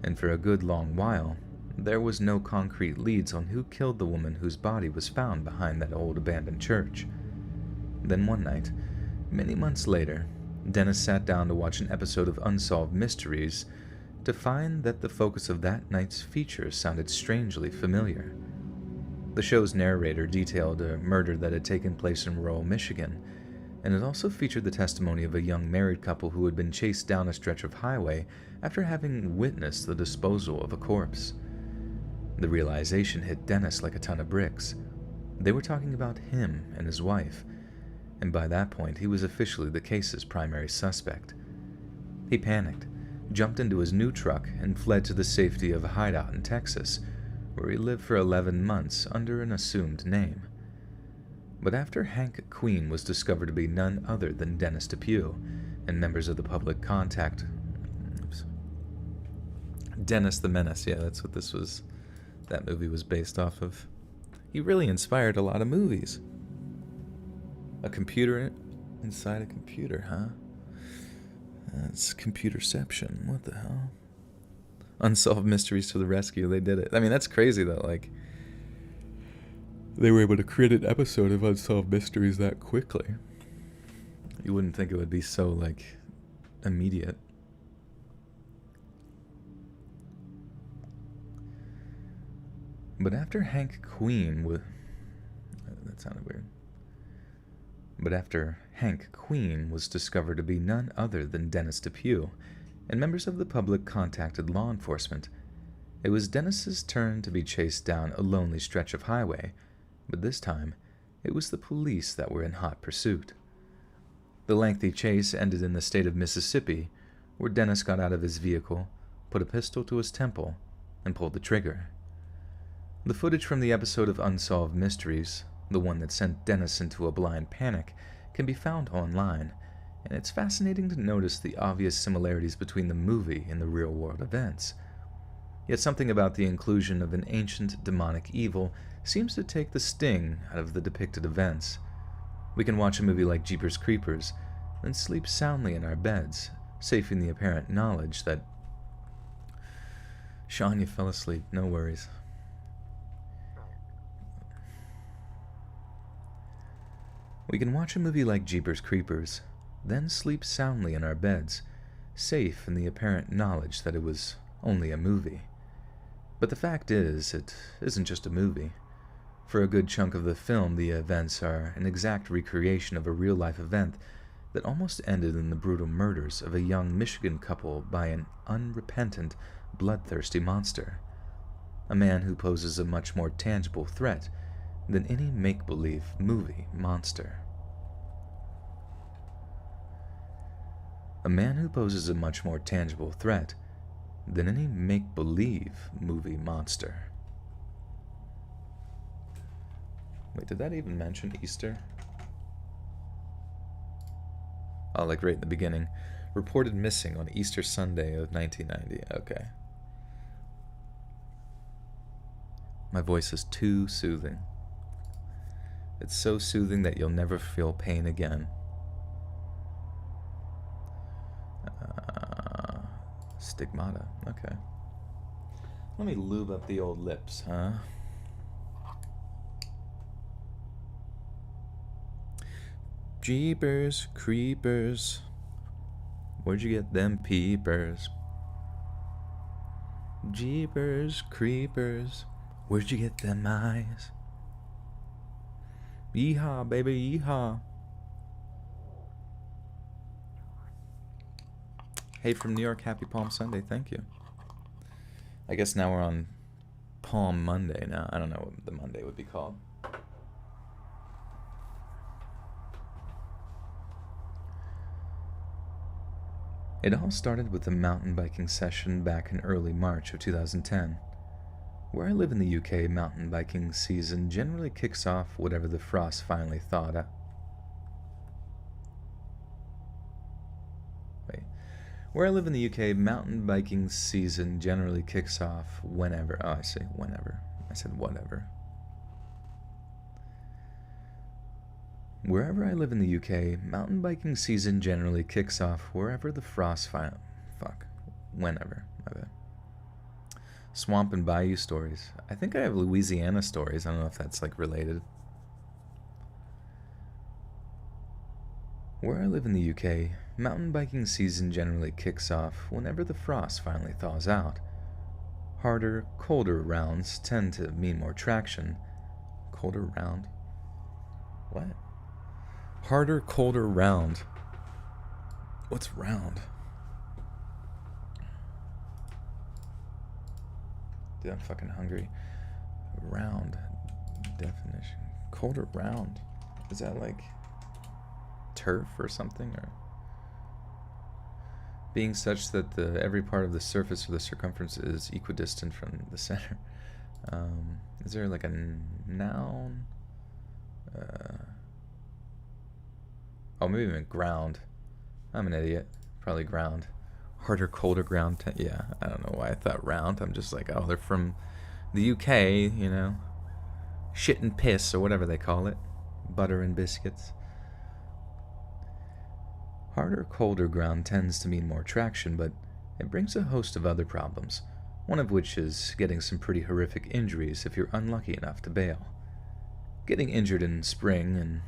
and for a good long while, there was no concrete leads on who killed the woman whose body was found behind that old abandoned church. Then one night, many months later, Dennis sat down to watch an episode of Unsolved Mysteries to find that the focus of that night's feature sounded strangely familiar. The show's narrator detailed a murder that had taken place in rural Michigan, and it also featured the testimony of a young married couple who had been chased down a stretch of highway after having witnessed the disposal of a corpse. The realization hit Dennis like a ton of bricks. They were talking about him and his wife, and by that point he was officially the case's primary suspect. He panicked, jumped into his new truck, and fled to the safety of a hideout in Texas, where he lived for 11 months under an assumed name. But after Hank Queen was discovered to be none other than Dennis Depew, and members of the public Dennis the Menace, yeah, that's what that movie was based off of. He really inspired a lot of movies. A computer inside a computer, huh? That's computerception. What the hell? Unsolved Mysteries to the rescue. They did it. I mean, that's crazy though. Like, they were able to create an episode of Unsolved Mysteries that quickly. You wouldn't think it would be so, like, immediate. But after Hank Queen was... That sounded weird. But after Hank Queen was discovered to be none other than Dennis Depew, and members of the public contacted law enforcement, it was Dennis's turn to be chased down a lonely stretch of highway, but this time, it was the police that were in hot pursuit. The lengthy chase ended in the state of Mississippi, where Dennis got out of his vehicle, put a pistol to his temple, and pulled the trigger. The footage from the episode of Unsolved Mysteries, the one that sent Dennis into a blind panic, can be found online, and it's fascinating to notice the obvious similarities between the movie and the real-world events. Yet something about the inclusion of an ancient demonic evil seems to take the sting out of the depicted events. We can watch a movie like Jeepers Creepers, then sleep soundly in our beds, safe in the apparent knowledge that... Sean, you fell asleep, no worries. We can watch a movie like Jeepers Creepers, then sleep soundly in our beds, safe in the apparent knowledge that it was only a movie. But the fact is, it isn't just a movie. For a good chunk of the film, the events are an exact recreation of a real-life event that almost ended in the brutal murders of a young Michigan couple by an unrepentant, bloodthirsty monster. A man who poses a much more tangible threat than any make-believe movie monster. A man who poses a much more tangible threat than any make-believe movie monster. Wait, did that even mention Easter? Oh, like right in the beginning. Reported missing on Easter Sunday of 1990. Okay. My voice is too soothing. It's so soothing that you'll never feel pain again. Stigmata. Okay. Let me lube up the old lips, huh? Jeepers Creepers, where'd you get them peepers? Jeepers Creepers, where'd you get them eyes? Yeehaw, baby, yeehaw. Hey, from New York, happy Palm Sunday, thank you. I guess now we're on Palm Monday now. I don't know what the Monday would be called. It all started with a mountain biking session back in early March of 2010. Where I live in the UK, mountain biking season generally kicks off whatever the frost finally thawed out. Where I live in the UK, mountain biking season generally kicks off whenever. Oh, I say whenever. I said whatever. Wherever I live in the UK, mountain biking season generally kicks off wherever the frost finally. Whenever. My bad. Swamp and bayou stories. I think I have Louisiana stories. I don't know if that's like related. Where I live in the UK, mountain biking season generally kicks off whenever the frost finally thaws out. Harder, colder rounds tend to mean more traction. Colder round? What? Harder, colder round. What's round? Dude, I'm fucking hungry. Round. Definition. Colder round. Is that like turf or something? Or being such that every part of the surface of the circumference is equidistant from the center. Is there like a noun? Oh, maybe I meant ground. I'm an idiot. Probably ground. Harder, colder ground. Yeah, I don't know why I thought round. I'm just like, oh, they're from the UK, you know. Shit and piss, or whatever they call it. Butter and biscuits. Harder, colder ground tends to mean more traction, but it brings a host of other problems, one of which is getting some pretty horrific injuries if you're unlucky enough to bail. Get injured in spring and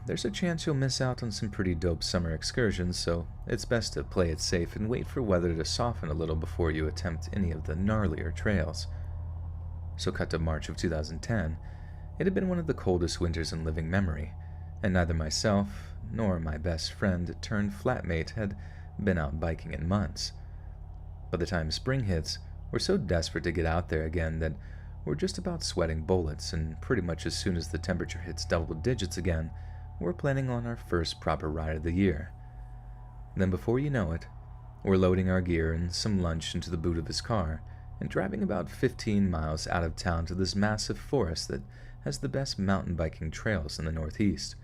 there's a chance you'll miss out on some pretty dope summer excursions, so it's best to play it safe and wait for weather to soften a little before you attempt any of the gnarlier trails. So cut to March of 2010. It had been one of the coldest winters in living memory, and neither myself nor my best friend turned flatmate had been out biking in months. By the time spring hits, we're so desperate to get out there again that we're just about sweating bullets, and pretty much as soon as the temperature hits double digits again, we're planning on our first proper ride of the year. Then before you know it, we're loading our gear and some lunch into the boot of his car, and driving about 15 miles out of town to this massive forest that has the best mountain biking trails in the Northeast.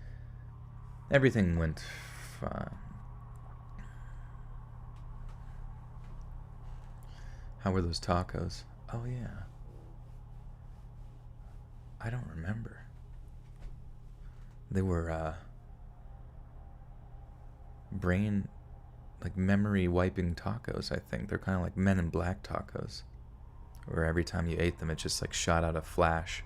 Everything went fine. How were those tacos? Oh yeah. I don't remember. They were, memory wiping tacos, I think. They're kind of like Men in Black tacos, where every time you ate them, it just like shot out a flash.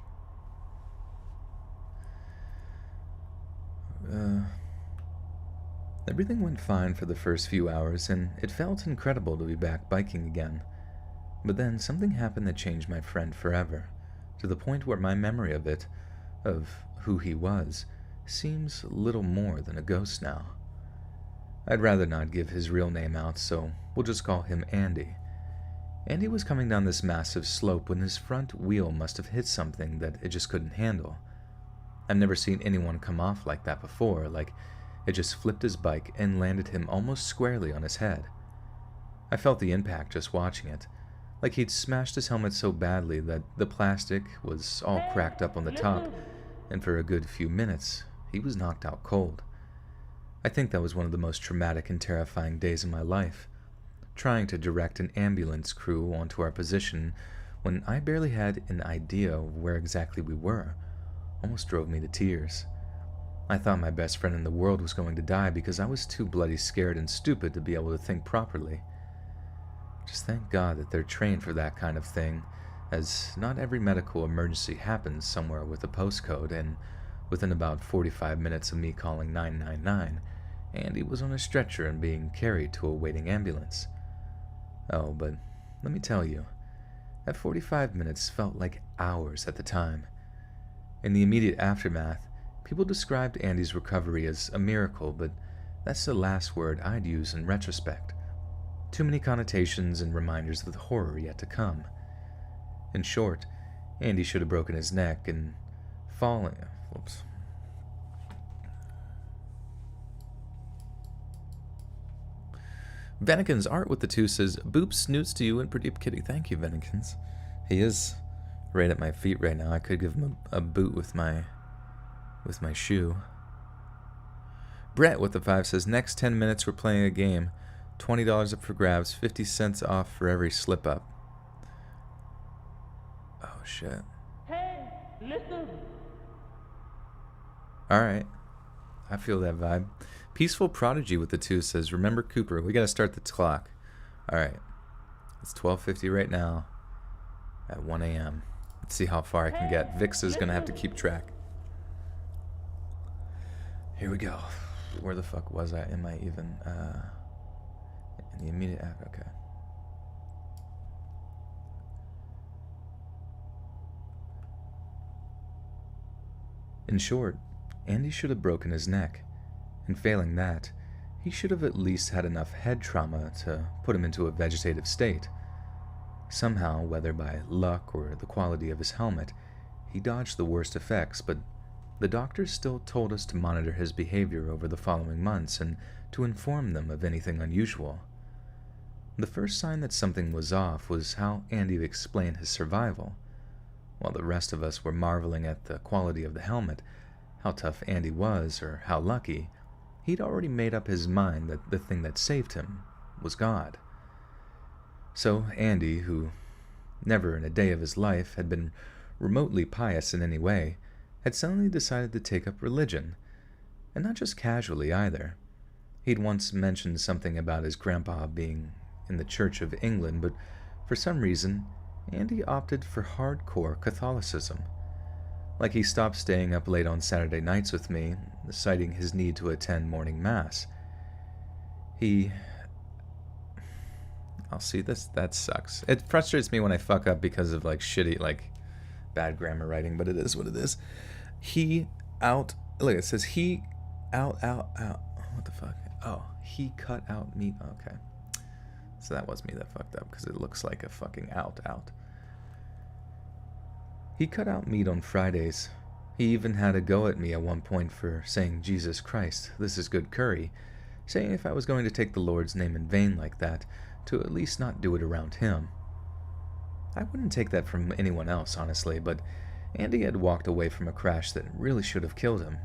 Everything went fine for the first few hours, and it felt incredible to be back biking again. But then something happened that changed my friend forever, to the point where my memory of who he was, seems little more than a ghost now. I'd rather not give his real name out, so we'll just call him Andy. Andy was coming down this massive slope when his front wheel must have hit something that it just couldn't handle. I've never seen anyone come off like that before, like it just flipped his bike and landed him almost squarely on his head. I felt the impact just watching it, like he'd smashed his helmet so badly that the plastic was all cracked up on the top, and for a good few minutes, he was knocked out cold. I think that was one of the most traumatic and terrifying days of my life. Trying to direct an ambulance crew onto our position when I barely had an idea of where exactly we were almost drove me to tears. I thought my best friend in the world was going to die because I was too bloody scared and stupid to be able to think properly. Just thank God that they're trained for that kind of thing, as not every medical emergency happens somewhere with a postcode, and within about 45 minutes of me calling 999, Andy was on a stretcher and being carried to a waiting ambulance. Oh, but let me tell you, that 45 minutes felt like hours at the time. In the immediate aftermath, people described Andy's recovery as a miracle, but that's the last word I'd use in retrospect. Too many connotations and reminders of the horror yet to come. In short, Andy should have broken his neck and fallen. Whoops. Venikins art with the two says, "Boop snoots to you and Pradeep Kitty." Thank you, Venikins. He is right at my feet right now. I could give him a boot with my shoe. Brett with the 5 says, "Next 10 minutes we're playing a game. $20 up for grabs, 50 cents off for every slip up." Oh shit. Hey, listen. Alright. I feel that vibe. Peaceful Prodigy with the 2 says, "Remember Cooper, we gotta start the clock." Alright. It's 12:50 right now at 1 a.m. Let's see how far I can get. Vix is gonna have to keep track. Here we go. Where the fuck was I? Am I even in the immediate after? Okay. In short, Andy should have broken his neck, and failing that, he should have at least had enough head trauma to put him into a vegetative state. Somehow, whether by luck or the quality of his helmet, he dodged the worst effects, but the doctors still told us to monitor his behavior over the following months and to inform them of anything unusual. The first sign that something was off was how Andy explained his survival. While the rest of us were marveling at the quality of the helmet, how tough Andy was, or how lucky, he'd already made up his mind that the thing that saved him was God. So Andy, who never in a day of his life had been remotely pious in any way, had suddenly decided to take up religion, and not just casually either. He'd once mentioned something about his grandpa being in the Church of England, but for some reason, Andy opted for hardcore Catholicism. Like he stopped staying up late on Saturday nights with me, citing his need to attend morning mass. I'll see this. That sucks. It frustrates me when I fuck up because of shitty, bad grammar writing, but it is what it is. Look, it says out. What the fuck? Oh, he cut out meat. Okay. So that was me that fucked up because it looks like a fucking out. He cut out meat on Fridays. He even had a go at me at one point for saying, "Jesus Christ, this is good curry," saying if I was going to take the Lord's name in vain like that, to at least not do it around him. I wouldn't take that from anyone else, honestly, but Andy had walked away from a crash that really should have killed him.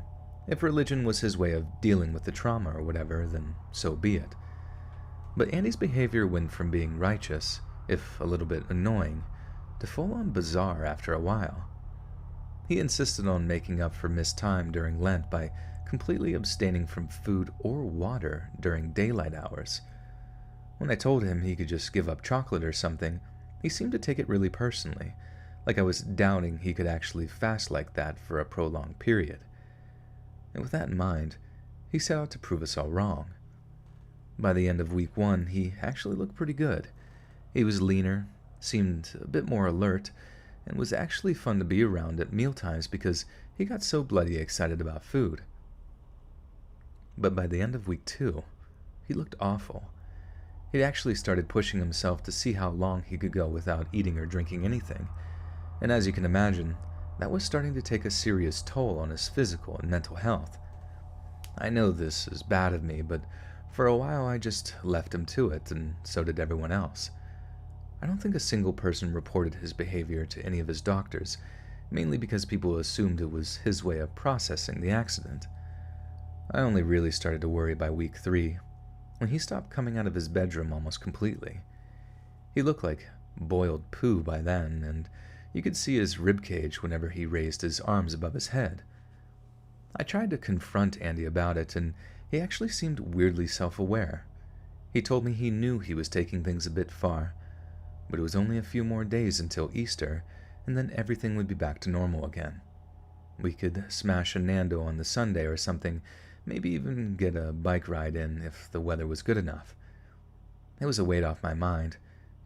If religion was his way of dealing with the trauma or whatever, then so be it. But Andy's behavior went from being righteous, if a little bit annoying, to full-on bizarre after a while. He insisted on making up for missed time during Lent by completely abstaining from food or water during daylight hours. When I told him he could just give up chocolate or something, he seemed to take it really personally, like I was doubting he could actually fast like that for a prolonged period. And with that in mind, he set out to prove us all wrong. By the end of week 1, he actually looked pretty good. He was leaner, seemed a bit more alert, and was actually fun to be around at mealtimes because he got so bloody excited about food. But by the end of week 2, he looked awful. He'd actually started pushing himself to see how long he could go without eating or drinking anything, and as you can imagine, that was starting to take a serious toll on his physical and mental health. I know this is bad of me, but for a while I just left him to it, and so did everyone else. I don't think a single person reported his behavior to any of his doctors, mainly because people assumed it was his way of processing the accident. I only really started to worry by week 3, when he stopped coming out of his bedroom almost completely. He looked like boiled poo by then, and you could see his ribcage whenever he raised his arms above his head. I tried to confront Andy about it, and he actually seemed weirdly self-aware. He told me he knew he was taking things a bit far, but it was only a few more days until Easter, and then everything would be back to normal again. We could smash a Nando on the Sunday or something, maybe even get a bike ride in if the weather was good enough. It was a weight off my mind.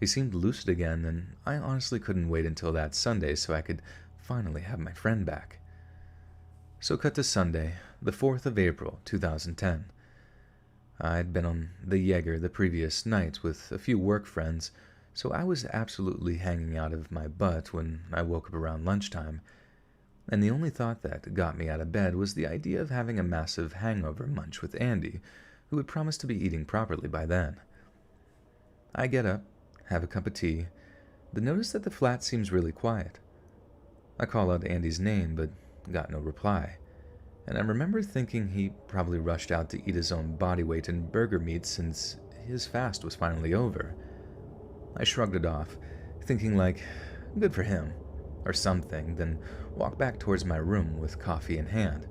He seemed lucid again, and I honestly couldn't wait until that Sunday so I could finally have my friend back. So cut to Sunday, the 4th of April, 2010. I'd been on the Jaeger the previous night with a few work friends, so I was absolutely hanging out of my butt when I woke up around lunchtime, and the only thought that got me out of bed was the idea of having a massive hangover munch with Andy, who had promised to be eating properly by then. I get up, have a cup of tea, then notice that the flat seems really quiet. I call out Andy's name, but got no reply, and I remember thinking he probably rushed out to eat his own body weight in burger meat since his fast was finally over. I shrugged it off, thinking like, good for him, or something, then walked back towards my room with coffee in hand.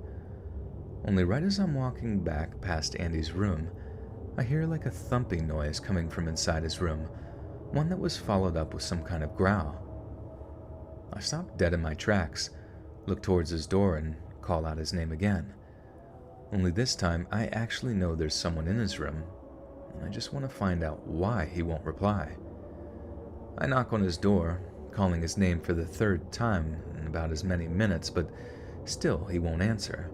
Only right as I'm walking back past Andy's room, I hear like a thumping noise coming from inside his room, one that was followed up with some kind of growl. I stop dead in my tracks, look towards his door, and call out his name again. Only this time, I actually know there's someone in his room, and I just want to find out why he won't reply. I knock on his door, calling his name for the third time in about as many minutes, but still he won't answer.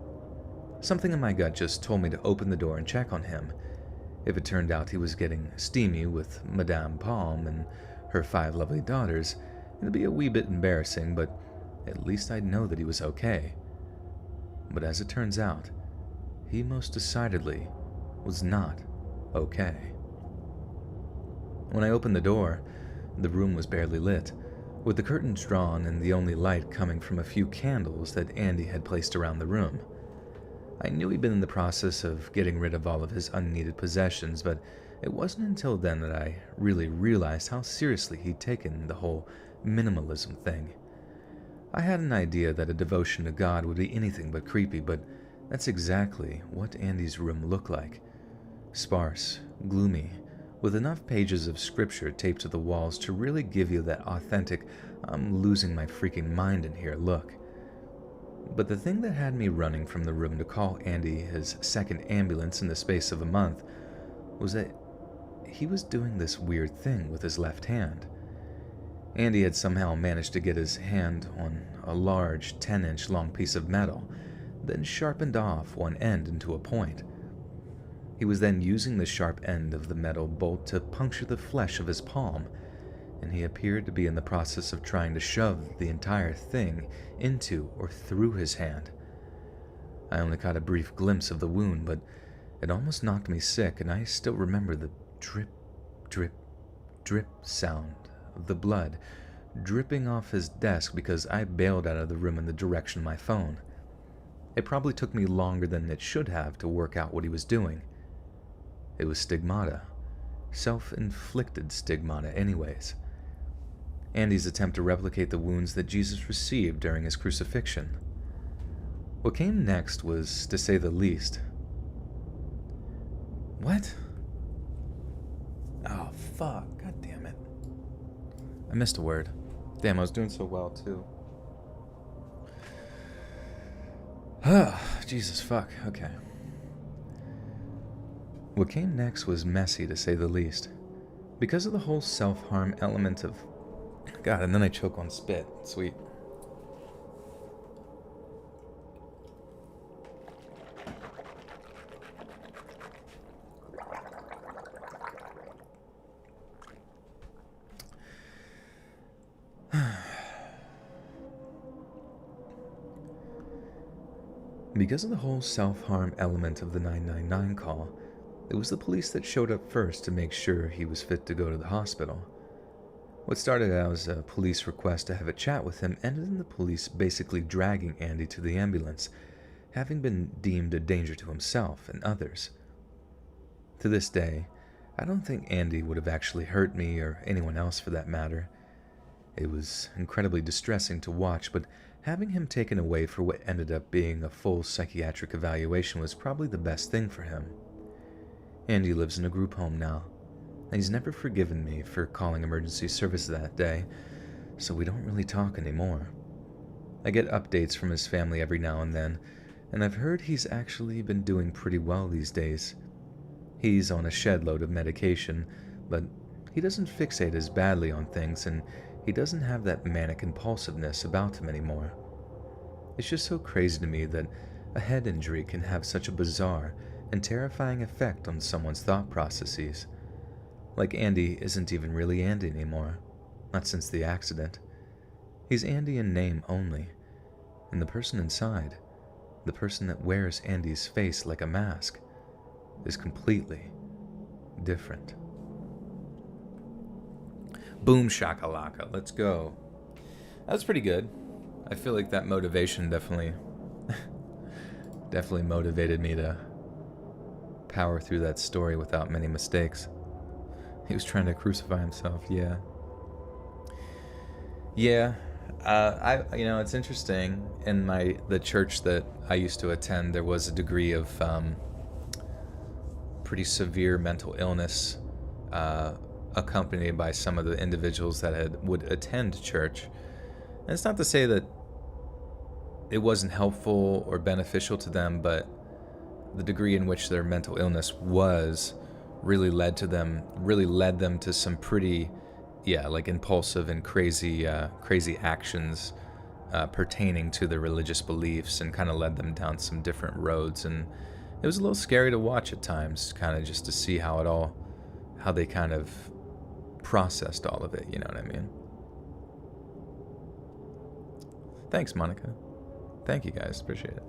Something in my gut just told me to open the door and check on him. If it turned out he was getting steamy with Madame Palm and her 5 lovely daughters, it'd be a wee bit embarrassing, but at least I'd know that he was okay. But as it turns out, he most decidedly was not okay. When I opened the door, the room was barely lit, with the curtains drawn and the only light coming from a few candles that Andy had placed around the room. I knew he'd been in the process of getting rid of all of his unneeded possessions, but it wasn't until then that I really realized how seriously he'd taken the whole minimalism thing. I had an idea that a devotion to God would be anything but creepy, but that's exactly what Andy's room looked like. Sparse, gloomy, with enough pages of scripture taped to the walls to really give you that authentic, I'm losing my freaking mind in here look. But the thing that had me running from the room to call Andy his second ambulance in the space of a month was that he was doing this weird thing with his left hand. Andy had somehow managed to get his hand on a large 10-inch long piece of metal, then sharpened off one end into a point. He was then using the sharp end of the metal bolt to puncture the flesh of his palm, and he appeared to be in the process of trying to shove the entire thing into or through his hand. I only caught a brief glimpse of the wound, but it almost knocked me sick, and I still remember the drip, drip, drip sound of the blood dripping off his desk because I bailed out of the room in the direction of my phone. It probably took me longer than it should have to work out what he was doing. It was stigmata. Self-inflicted stigmata anyways. Andy's attempt to replicate the wounds that Jesus received during his crucifixion. What came next was, to say the least... What? Oh, fuck. God damn it. I missed a word. Damn, I was doing so well, too. Jesus, fuck. Okay. What came next was messy, to say the least. Because of the whole self-harm element of... God, and then I choke on spit. Sweet. Because of the whole self-harm element of the 999 call, it was the police that showed up first to make sure he was fit to go to the hospital. What started out as a police request to have a chat with him ended in the police basically dragging Andy to the ambulance, having been deemed a danger to himself and others. To this day, I don't think Andy would have actually hurt me or anyone else for that matter. It was incredibly distressing to watch, but having him taken away for what ended up being a full psychiatric evaluation was probably the best thing for him. Andy lives in a group home now, and he's never forgiven me for calling emergency services that day, so we don't really talk anymore. I get updates from his family every now and then, and I've heard he's actually been doing pretty well these days. He's on a shed load of medication, but he doesn't fixate as badly on things, and he doesn't have that manic impulsiveness about him anymore. It's just so crazy to me that a head injury can have such a bizarre, and terrifying effect on someone's thought processes. Like Andy isn't even really Andy anymore, not since the accident. He's Andy in name only, and the person inside, the person that wears Andy's face like a mask, is completely different. Boom shakalaka, let's go. That was pretty good. I feel like that motivation definitely motivated me to power through that story without many mistakes. He was trying to crucify himself, yeah. Yeah, it's interesting. In the church that I used to attend, there was a degree of pretty severe mental illness, accompanied by some of the individuals that would attend church. And it's not to say that it wasn't helpful or beneficial to them, but the degree in which their mental illness was really led them to some pretty, like impulsive and crazy actions pertaining to their religious beliefs, and kind of led them down some different roads. And it was a little scary to watch at times, kind of just to see how they kind of processed all of it, you know what I mean? Thanks, Monica. Thank you guys, appreciate it.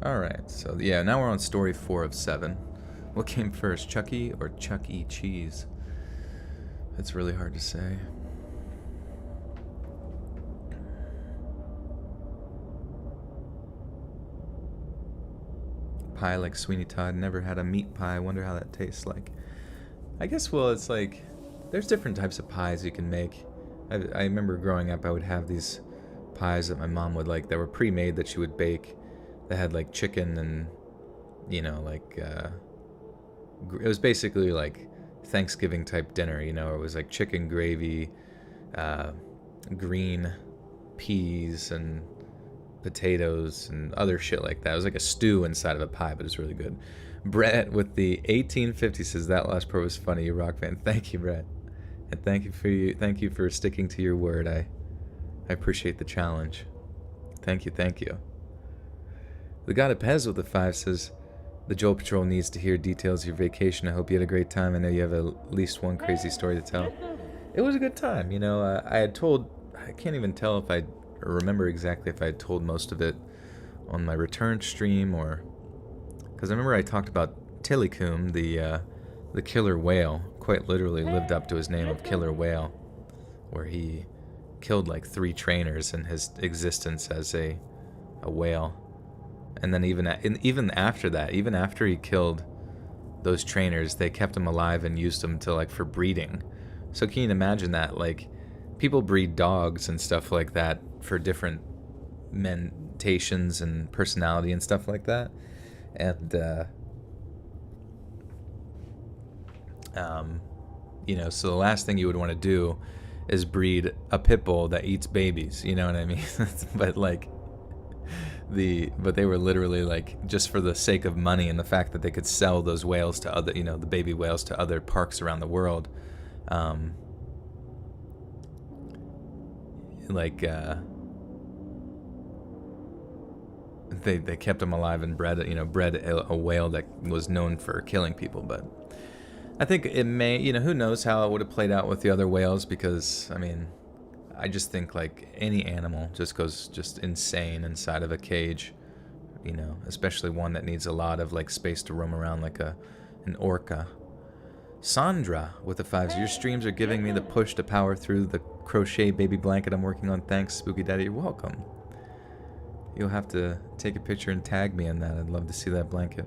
Alright, so yeah, now we're on story 4 of 7. What came first, Chucky or Chuck E. Cheese? It's really hard to say. Pie like Sweeney Todd, never had a meat pie, wonder how that tastes like. I guess, well, it's like, there's different types of pies you can make. I remember growing up, I would have these pies that my mom would like, that were pre-made, that she would bake, that had like chicken and, it was basically like Thanksgiving type dinner, it was like chicken gravy, green peas and potatoes and other shit like that. It was like a stew inside of a pie, but it was really good. Brett with the 1850 says, that last part was funny, you rock fan. Thank you, Brett. And thank you for sticking to your word. I appreciate the challenge. Thank you. The God of Pez with the 5 says, the Joel Patrol needs to hear details of your vacation. I hope you had a great time. I know you have at least one crazy story to tell. It was a good time. I can't even tell if I remember exactly if I had told most of it on my return stream, or because I remember I talked about Tillicum, the killer whale, quite literally lived up to his name of killer whale, where he killed like 3 trainers in his existence as a whale. And then even after that, even after he killed those trainers, they kept him alive and used him to for breeding. So can you imagine that? Like, people breed dogs and stuff like that for different mentations and personality and stuff like that. And so the last thing you would want to do is breed a pit bull that eats babies, you know what I mean? But they were literally just for the sake of money and the fact that they could sell those whales to other, the baby whales to other parks around the world. They kept them alive and bred a whale that was known for killing people. But I think it may, who knows how it would have played out with the other whales, because I just think any animal just goes insane inside of a cage, especially one that needs a lot of space to roam around, like an orca. Sandra with the 5s. Your streams are giving me the push to power through the crochet baby blanket I'm working on. Thanks, Spooky Daddy. You're welcome. You'll have to take a picture and tag me in that. I'd love to see that blanket.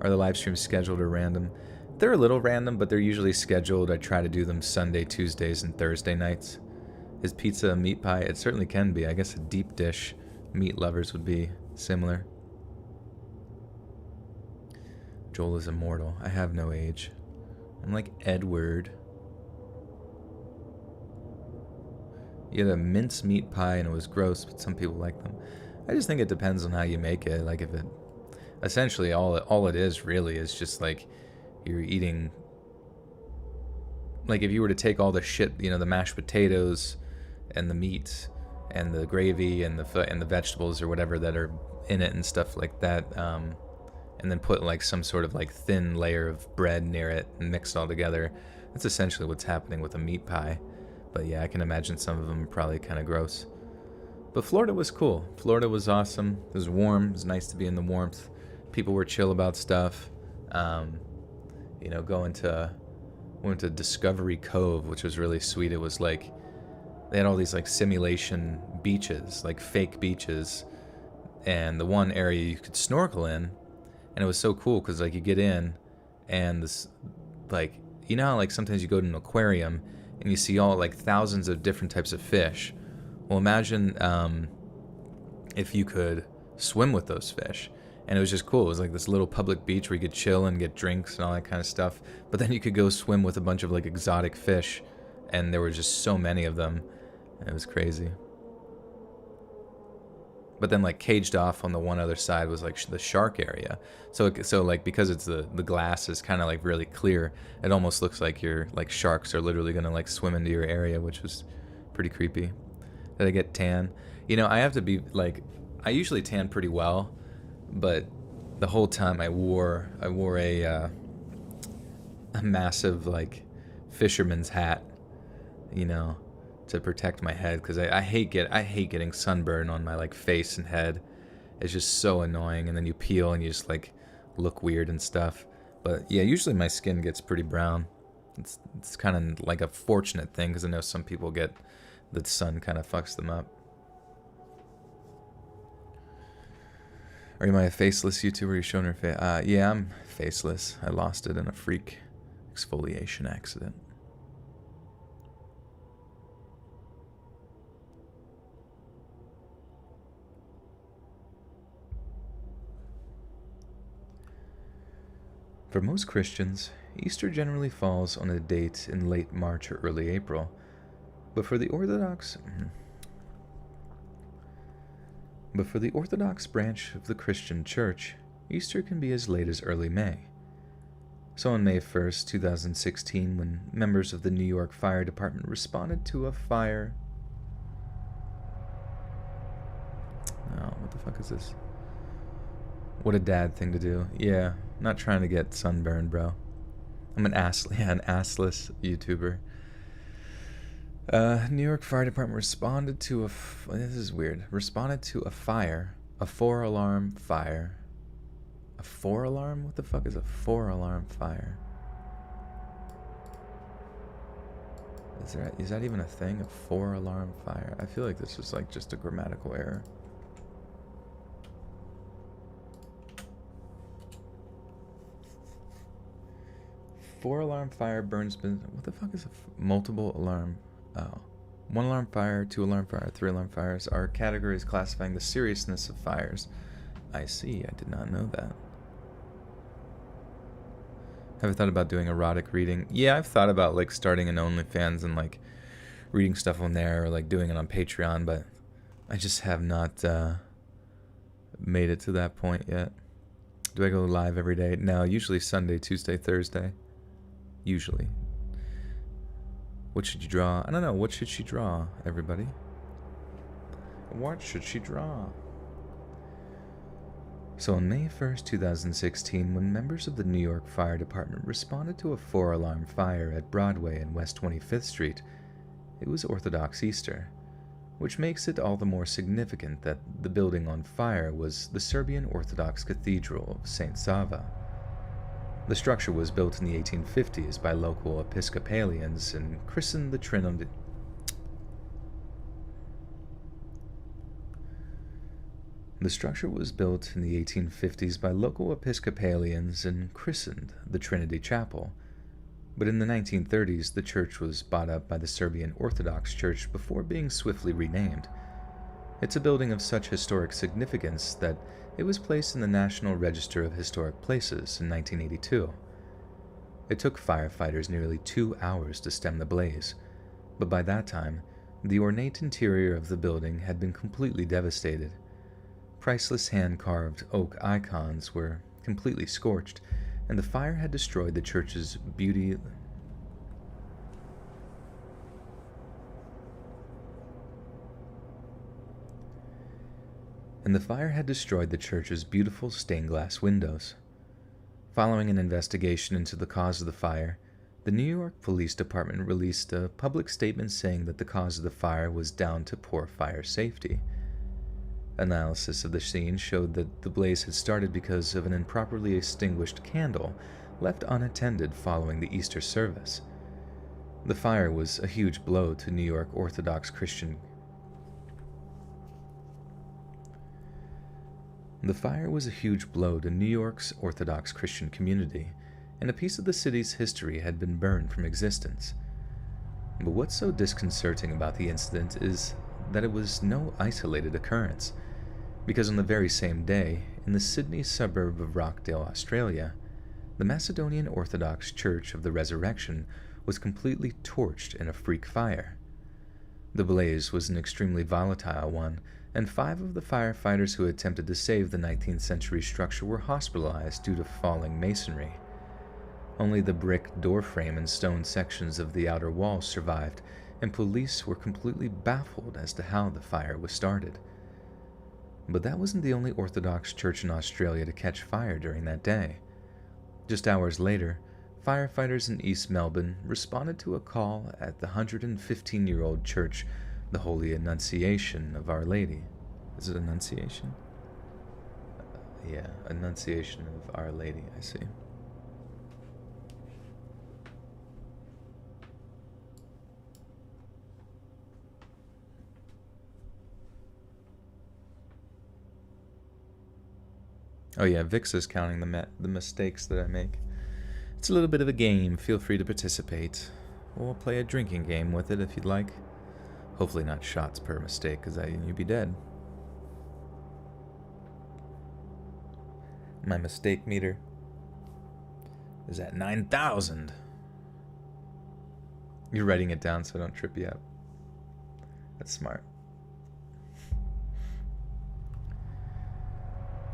Are the live streams scheduled or random? They're a little random, but they're usually scheduled. I try to do them Sunday, Tuesdays, and Thursday nights. Is pizza a meat pie? It certainly can be. I guess a deep dish meat lovers would be similar. Joel is immortal. I have no age. I'm like Edward. You had a mince meat pie and it was gross, but some people like them. I just think it depends on how you make it. If it, essentially all it is really is just you're eating. If you were to take all the shit, the mashed potatoes and the meat and the gravy and the vegetables or whatever that are in it and stuff like that, and then put like some sort of like thin layer of bread near it and mix it all together. That's essentially what's happening with a meat pie. But yeah, I can imagine some of them are probably kind of gross. But Florida was cool. Florida was awesome. It was warm. It was nice to be in the warmth. People were chill about stuff. You know, went to Discovery Cove, which was really sweet. It was like they had all these like simulation beaches, like fake beaches, and the one area you could snorkel in, and it was so cool because like you get in, and this, like, you know how like sometimes you go to an aquarium and you see all like thousands of different types of fish. Well, imagine if you could swim with those fish. And it was just cool. It was like this little public beach where you could chill and get drinks and all that kind of stuff. But then you could go swim with a bunch of like exotic fish. And there were just so many of them. It was crazy. But then like caged off on the one other side was like the shark area. So like because it's the glass is kind of like really clear, it almost looks like your like sharks are literally going to like swim into your area, which was pretty creepy. Did I get tan? You know, I have to be like, I usually tan pretty well. But the whole time I wore a massive like fisherman's hat, you know, to protect my head, because I hate getting sunburn on my like face and head. It's just so annoying, and then you peel and you just like look weird and stuff. But yeah, usually my skin gets pretty brown. It's kind of like a fortunate thing, because I know some people get the sun kind of fucks them up. Are you my faceless YouTuber? Are you showing her face? Yeah, I'm faceless. I lost it in a freak exfoliation accident. For most Christians, Easter generally falls on a date in late March or early April. But for the Orthodox branch of the Christian Church, Easter can be as late as early May. So on May 1st, 2016, when members of the New York Fire Department responded to a fire... Oh, what the fuck is this? What a dad thing to do. Yeah, not trying to get sunburned, bro. I'm an assless YouTuber. New York Fire Department responded to this is weird. Responded to a fire. A 4-alarm fire. A 4-alarm? What the fuck is a 4-alarm fire? Is that even a thing? A 4-alarm fire? I feel like this was like just a grammatical error. Four-alarm fire burns... What the fuck is a multiple alarm... Oh. 1-alarm fire, 2-alarm fire, 3-alarm fires are categories classifying the seriousness of fires. I see. I did not know that. Have you thought about doing erotic reading? Yeah, I've thought about like starting an OnlyFans and like reading stuff on there, or like doing it on Patreon, but I just have not made it to that point yet. Do I go live every day? No, usually Sunday, Tuesday, Thursday. Usually. What should you draw? I don't know. What should she draw, everybody? What should she draw? So on May 1st, 2016, when members of the New York Fire Department responded to a 4-alarm fire at Broadway and West 25th Street, it was Orthodox Easter, which makes it all the more significant that the building on fire was the Serbian Orthodox Cathedral of St. Sava. The structure was built in the 1850s by local Episcopalians and christened the Trinity. The structure was built in the 1850s by local Episcopalians and christened the Trinity Chapel. But in the 1930s, the church was bought up by the Serbian Orthodox Church before being swiftly renamed. It's a building of such historic significance that it was placed in the National Register of Historic Places in 1982. It took firefighters nearly 2 hours to stem the blaze, but by that time, the ornate interior of the building had been completely devastated. Priceless hand-carved oak icons were completely scorched, and the fire had destroyed the church's beauty. and the fire had destroyed the church's beautiful stained glass windows. Following an investigation into the cause of the fire, the New York Police Department released a public statement saying that the cause of the fire was down to poor fire safety. Analysis of the scene showed that the blaze had started because of an improperly extinguished candle left unattended following the Easter service. The fire was a huge blow to New York Orthodox Christian. The fire was a huge blow to New York's Orthodox Christian community, and a piece of the city's history had been burned from existence. But what's so disconcerting about the incident is that it was no isolated occurrence, because on the very same day, in the Sydney suburb of Rockdale, Australia, the Macedonian Orthodox Church of the Resurrection was completely torched in a freak fire. The blaze was an extremely volatile one, and 5 of the firefighters who attempted to save the 19th century structure were hospitalized due to falling masonry. Only the brick doorframe and stone sections of the outer wall survived, and police were completely baffled as to how the fire was started. But that wasn't the only Orthodox church in Australia to catch fire during that day. Just hours later, firefighters in East Melbourne responded to a call at the 115-year-old church, the Holy Annunciation of Our Lady. Is it Annunciation? Yeah, Annunciation of Our Lady, I see. Oh yeah, Vix is counting the mistakes that I make. It's a little bit of a game. Feel free to participate. Or play a drinking game with it if you'd like. Hopefully not shots per mistake, because you'd be dead. My mistake meter is at 9,000. You're writing it down so I don't trip you up. That's smart.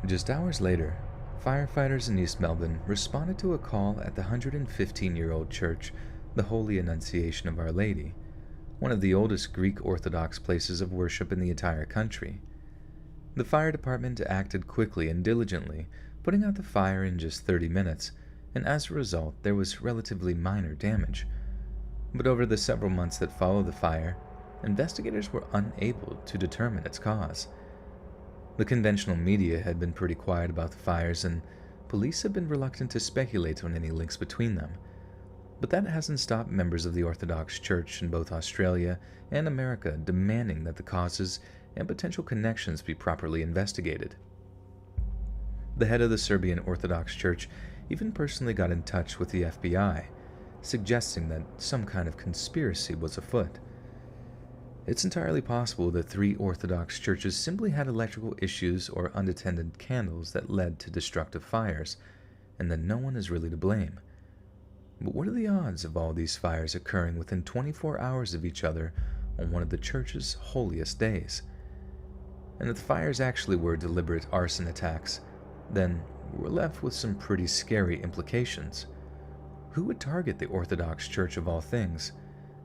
Just hours later, firefighters in East Melbourne responded to a call at the 115-year-old church, the Holy Annunciation of Our Lady, one of the oldest Greek Orthodox places of worship in the entire country. The fire department acted quickly and diligently, putting out the fire in just 30 minutes, and as a result, there was relatively minor damage. But over the several months that followed the fire, investigators were unable to determine its cause. The conventional media had been pretty quiet about the fires, and police have been reluctant to speculate on any links between them. But that hasn't stopped members of the Orthodox Church in both Australia and America demanding that the causes and potential connections be properly investigated. The head of the Serbian Orthodox Church even personally got in touch with the FBI, suggesting that some kind of conspiracy was afoot. It's entirely possible that 3 Orthodox churches simply had electrical issues or unattended candles that led to destructive fires, and that no one is really to blame. But what are the odds of all these fires occurring within 24 hours of each other on one of the church's holiest days? And if the fires actually were deliberate arson attacks, then we're left with some pretty scary implications. Who would target the Orthodox Church of all things?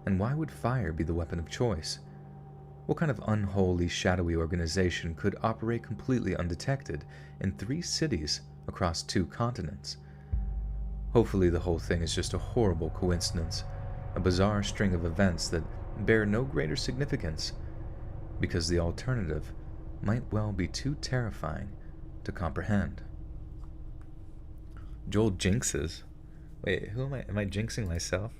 And why would fire be the weapon of choice? What kind of unholy, shadowy organization could operate completely undetected in 3 cities across 2 continents? Hopefully the whole thing is just a horrible coincidence, a bizarre string of events that bear no greater significance, because the alternative might well be too terrifying to comprehend. Joel jinxes. Wait, who am I? Am I jinxing myself?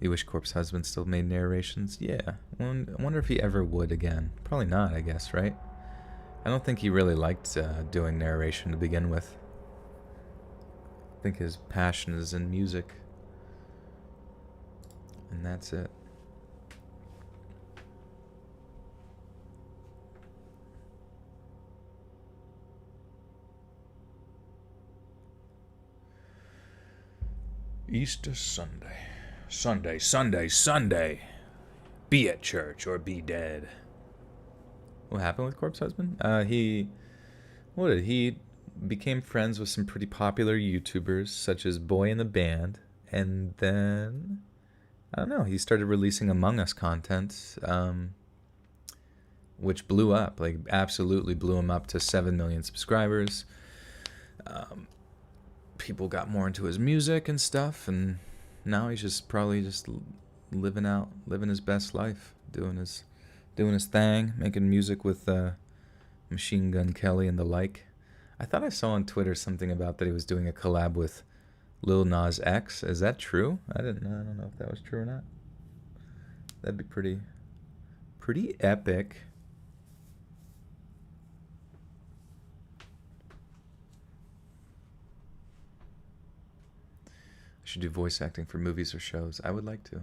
You wish Corpse Husband still made narrations? Yeah. I wonder if he ever would again. Probably not, I guess, right? I don't think he really liked doing narration to begin with. I think his passion is in music. And that's it. Easter Sunday. Sunday, Sunday, Sunday. Be at church or be dead. What happened with Corpse Husband? He became friends with some pretty popular YouTubers, such as Boy in the Band, and then, I don't know, he started releasing Among Us content. which blew up, like absolutely blew him up to 7 million subscribers. People got more into his music and stuff, and now he's just probably just living his best life, doing his thing, making music with Machine Gun Kelly and the like. I thought I saw on Twitter something about that he was doing a collab with Lil Nas X. Is that true? I don't know if that was true or not. That'd be pretty epic. I should do voice acting for movies or shows. I would like to.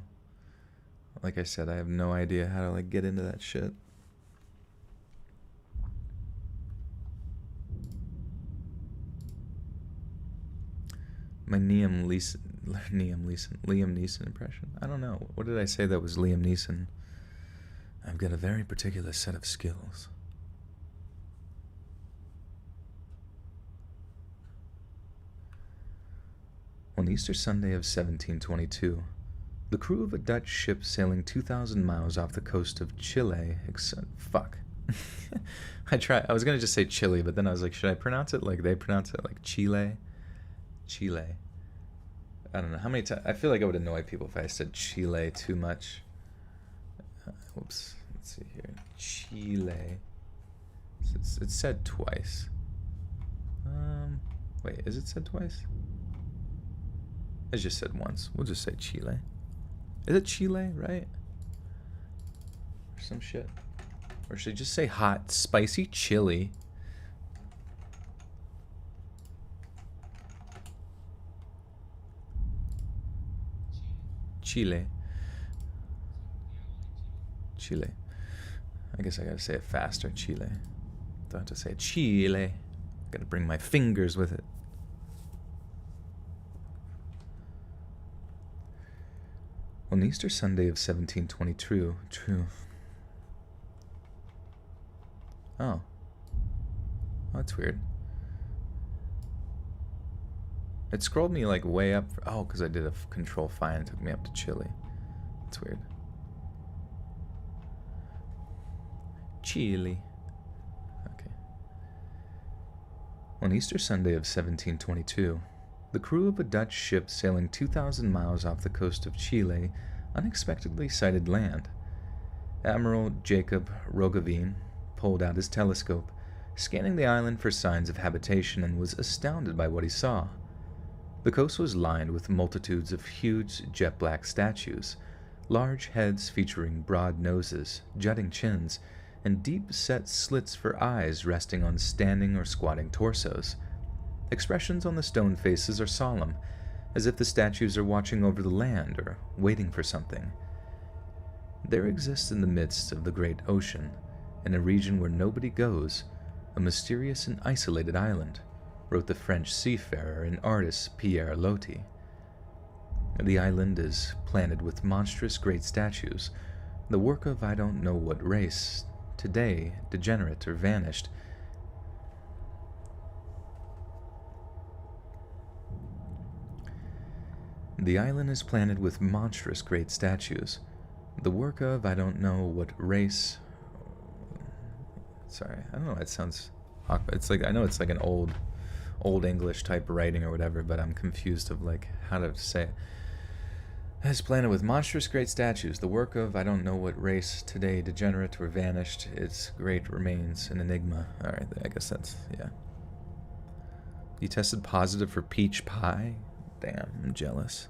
Like I said, I have no idea how to like get into that shit. My Liam Neeson impression. I don't know. What did I say that was Liam Neeson? I've got a very particular set of skills. On Easter Sunday of 1722, the crew of a Dutch ship sailing 2,000 miles off the coast of Chile. Fuck. I was gonna just say Chile, but then I was like, should I pronounce it like they pronounce it, like Chile? Chile. I don't know how many times. I feel like I would annoy people if I said Chile too much. Whoops. Let's see here. Chile. It's said twice. Wait, is it said twice? It's just said once. We'll just say Chile. Is it Chile, right? Or some shit. Or should I just say hot, spicy chili? Chile. Chile. I guess I gotta say it faster. Chile. Don't have to say Chile. Gotta bring my fingers with it. On Easter Sunday of 1722, Oh, that's weird. It scrolled me like way up. Oh, because I did a control find and took me up to Chile. That's weird. Chile. Okay. On Easter Sunday of 1722, the crew of a Dutch ship sailing 2,000 miles off the coast of Chile unexpectedly sighted land. Admiral Jacob Roggeveen pulled out his telescope, scanning the island for signs of habitation, and was astounded by what he saw. The coast was lined with multitudes of huge jet-black statues, large heads featuring broad noses, jutting chins, and deep-set slits for eyes resting on standing or squatting torsos. Expressions on the stone faces are solemn, as if the statues are watching over the land or waiting for something. There exists in the midst of the great ocean, in a region where nobody goes, a mysterious and isolated island, wrote the French seafarer and artist Pierre Loti. The island is planted with monstrous great statues, the work of I don't know what race, today degenerate or vanished. The island is planted with monstrous great statues, the work of I don't know what race. Sorry, I don't know. It sounds awkward. It's like, I know it's like an old English type writing or whatever, but I'm confused of like how to say it. It's planted with monstrous great statues, the work of I don't know what race, today degenerate or vanished. Its great remains an enigma. All right, I guess that's, yeah. You tested positive for peach pie? Damn, I'm jealous.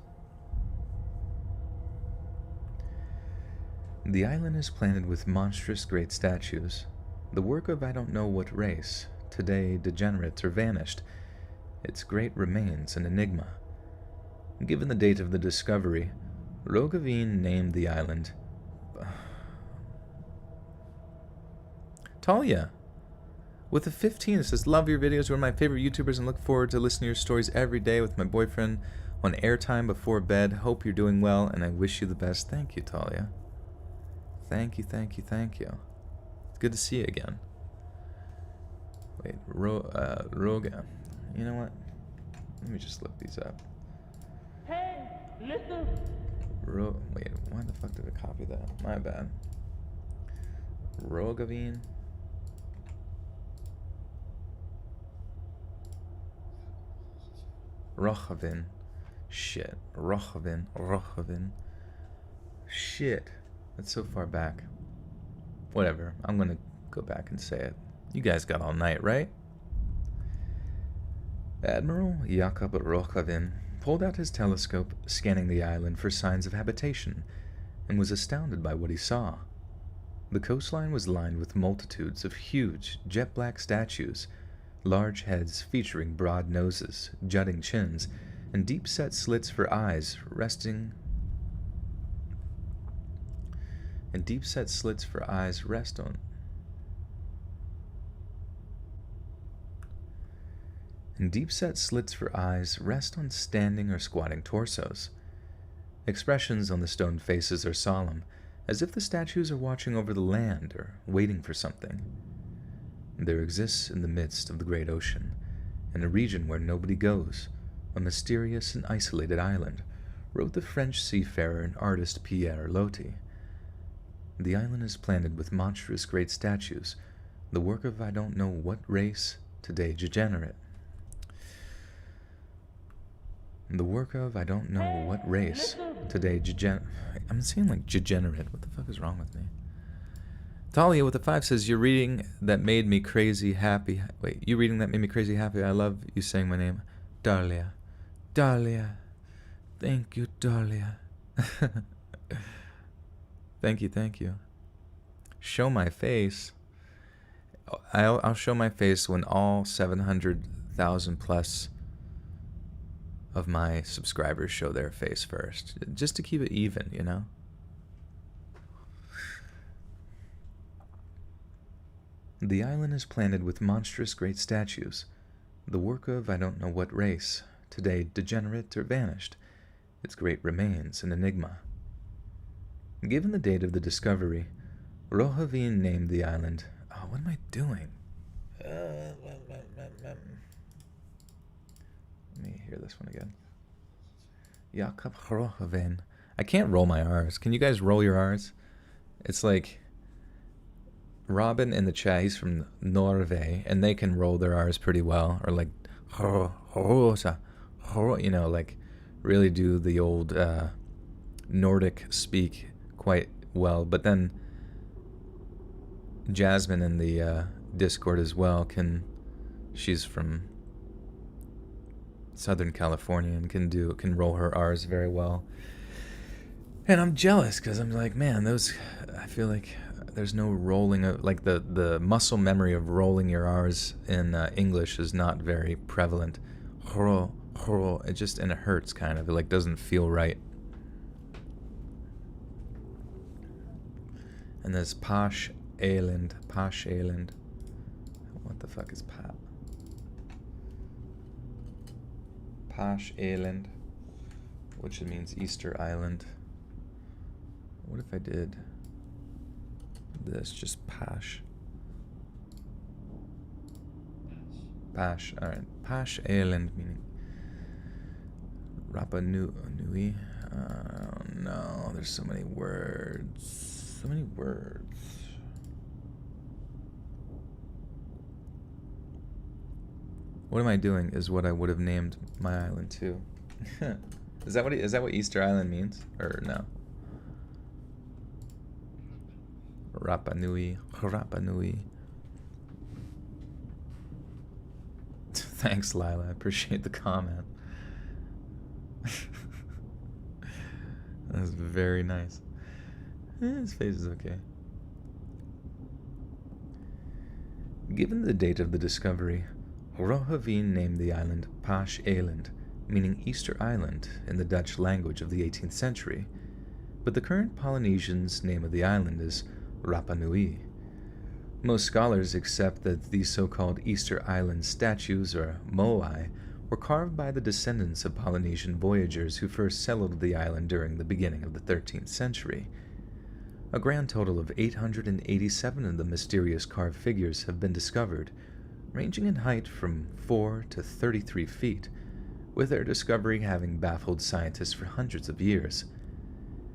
The island is planted with monstrous great statues, the work of I don't know what race, today degenerate or vanished. Its great remains an enigma. Given the date of the discovery, Roggeveen named the island Talia. With a 15, it says, love your videos, you're one of my favorite YouTubers and look forward to listening to your stories every day with my boyfriend on airtime before bed. Hope you're doing well and I wish you the best. Thank you, Talia. Thank you, thank you, thank you. It's good to see you again. Wait, Roga. You know what? Let me just look these up. Hey, listen. Wait, why the fuck did I copy that? My bad. Roggeveen. Roggeveen. Shit. Roggeveen. Shit. That's so far back. Whatever. I'm gonna go back and say it. You guys got all night, right? Admiral Jakob Roggeveen pulled out his telescope, scanning the island for signs of habitation, and was astounded by what he saw. The coastline was lined with multitudes of huge, jet-black statues, large heads featuring broad noses, jutting chins, and deep-set slits for eyes resting on standing or squatting torsos. Expressions on the stone faces are solemn, as if the statues are watching over the land or waiting for something. There exists in the midst of the great ocean, in a region where nobody goes, a mysterious and isolated island, wrote the French seafarer and artist Pierre Loti. The island is planted with monstrous great statues, the work of I don't know what race, today degenerate. The work of I don't know what race, today I'm saying like degenerate. What the fuck is wrong with me? Talia with a 5 says, You're reading that made me crazy happy. Wait, you reading that made me crazy happy. I love you saying my name. Dahlia. Dahlia. Thank you, Dahlia. Thank you. Show my face. I'll show my face when all 700,000 plus of my subscribers show their face first. Just to keep it even, you know? The island is planted with monstrous great statues, the work of I don't know what race, today degenerate or vanished, its great remains an enigma. Given the date of the discovery, Roggeveen named the island... Oh, what am I doing? Let me hear this one again. Jakob Roggeveen. I can't roll my R's. Can you guys roll your R's? It's like... Robin in the chat, he's from Norway, and they can roll their R's pretty well, or like, you know, like really do the old Nordic speak quite well. But then Jasmine in the Discord as well she's from Southern California and can roll her R's very well. And I'm jealous because I'm like, man, I feel like there's no rolling of, like the muscle memory of rolling your R's in English is not very prevalent. It just, and it hurts kind of. It like doesn't feel right. And there's Pash Eiland. What the fuck is Pat? Pash Eiland, which means Easter Island. What if I did this, just Pash? Alright. Pash Eiland meaning Rapa Nui. Oh no, there's so many words. What am I doing is what I would have named my island too. Is that what Easter Island means? Or no? Rapa Nui. Thanks, Lila. I appreciate the comment. That's very nice. His face is okay. Given the date of the discovery, Roggeveen named the island Pash Eiland, meaning Easter Island in the Dutch language of the 18th century, but the current Polynesian's name of the island is Rapa Nui. Most scholars accept that these so-called Easter Island statues, or moai, were carved by the descendants of Polynesian voyagers who first settled the island during the beginning of the 13th century. A grand total of 887 of the mysterious carved figures have been discovered, ranging in height from 4 to 33 feet, with their discovery having baffled scientists for hundreds of years.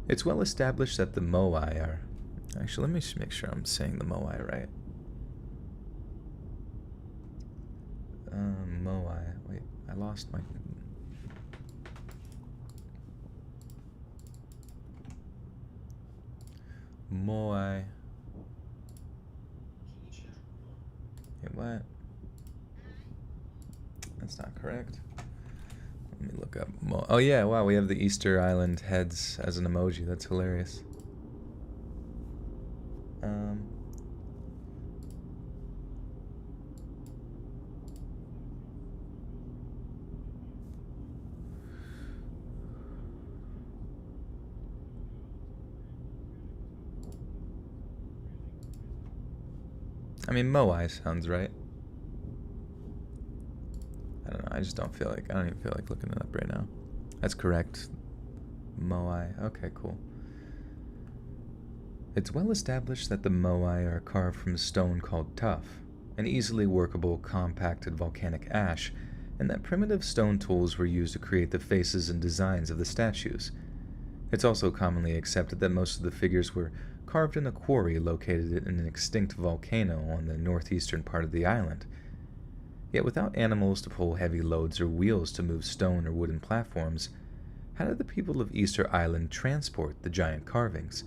It's well established that the moai are Actually, let me make sure I'm saying the Moai right. Moai. Wait, I lost my... Moai. Wait, what? That's not correct. Let me look up oh yeah, wow, we have the Easter Island heads as an emoji. That's hilarious. I mean, Moai sounds right. I don't know, I just don't feel like, I don't even feel like looking it up right now. That's correct. Moai, okay, cool. It's well established that the Moai are carved from stone called tuff, an easily workable, compacted volcanic ash, and that primitive stone tools were used to create the faces and designs of the statues. It's also commonly accepted that most of the figures were carved in a quarry located in an extinct volcano on the northeastern part of the island. Yet without animals to pull heavy loads or wheels to move stone or wooden platforms, how did the people of Easter Island transport the giant carvings,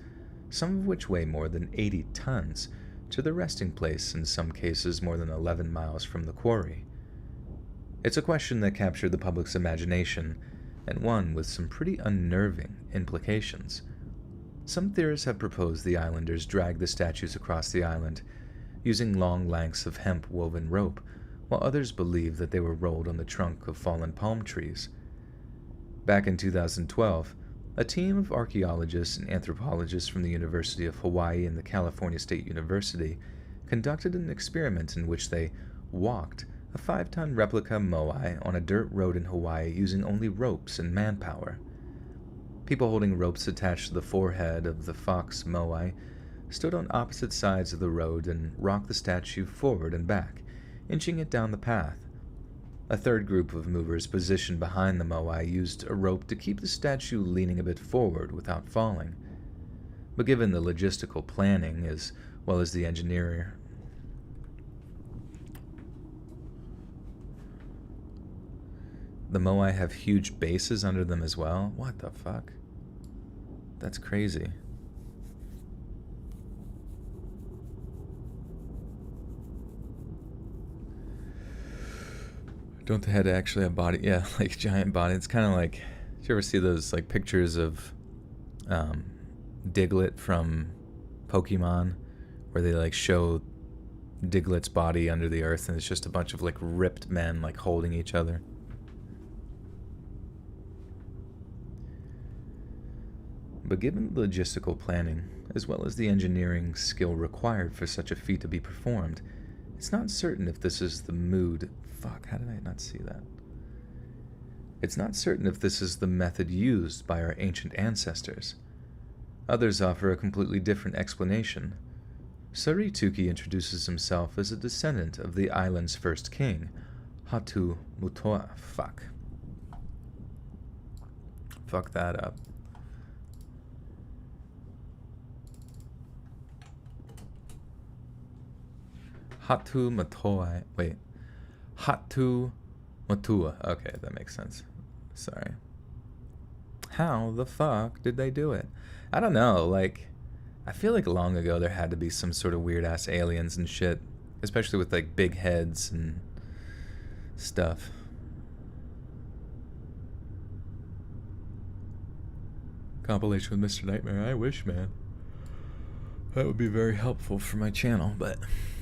some of which weigh more than 80 tons, to the resting place, in some cases more than 11 miles from the quarry? It's a question that captured the public's imagination, and one with some pretty unnerving implications. Some theorists have proposed the islanders dragged the statues across the island, using long lengths of hemp-woven rope, while others believe that they were rolled on the trunk of fallen palm trees. Back in 2012, a team of archaeologists and anthropologists from the University of Hawaii and the California State University conducted an experiment in which they walked a 5-ton replica Moai on a dirt road in Hawaii using only ropes and manpower. People holding ropes attached to the forehead of the fox Moai stood on opposite sides of the road and rocked the statue forward and back, inching it down the path. A third group of movers positioned behind the Moai used a rope to keep the statue leaning a bit forward without falling. But given the logistical planning as well as the engineering, the Moai have huge bases under them as well? What the fuck? That's crazy. Don't the head actually have body? Yeah, like giant body. It's kind of like, did you ever see those like pictures of Diglett from Pokemon, where they like show Diglett's body under the earth and it's just a bunch of like ripped men like holding each other? But given the logistical planning, as well as the engineering skill required for such a feat to be performed, it's not certain if this is the mood. Fuck, how did I not see that? It's not certain if this is the method used by our ancient ancestors. Others offer a completely different explanation. Sarituki introduces himself as a descendant of the island's first king, Hatu Mutoa. Fuck that up. Hatu Matua. Wait. Hatu Matua. Okay, that makes sense. Sorry. How the fuck did they do it? I don't know. Like, I feel like long ago there had to be some sort of weird ass aliens and shit, especially with like big heads and stuff. Compilation with Mr. Nightmare. I wish, man. That would be very helpful for my channel, but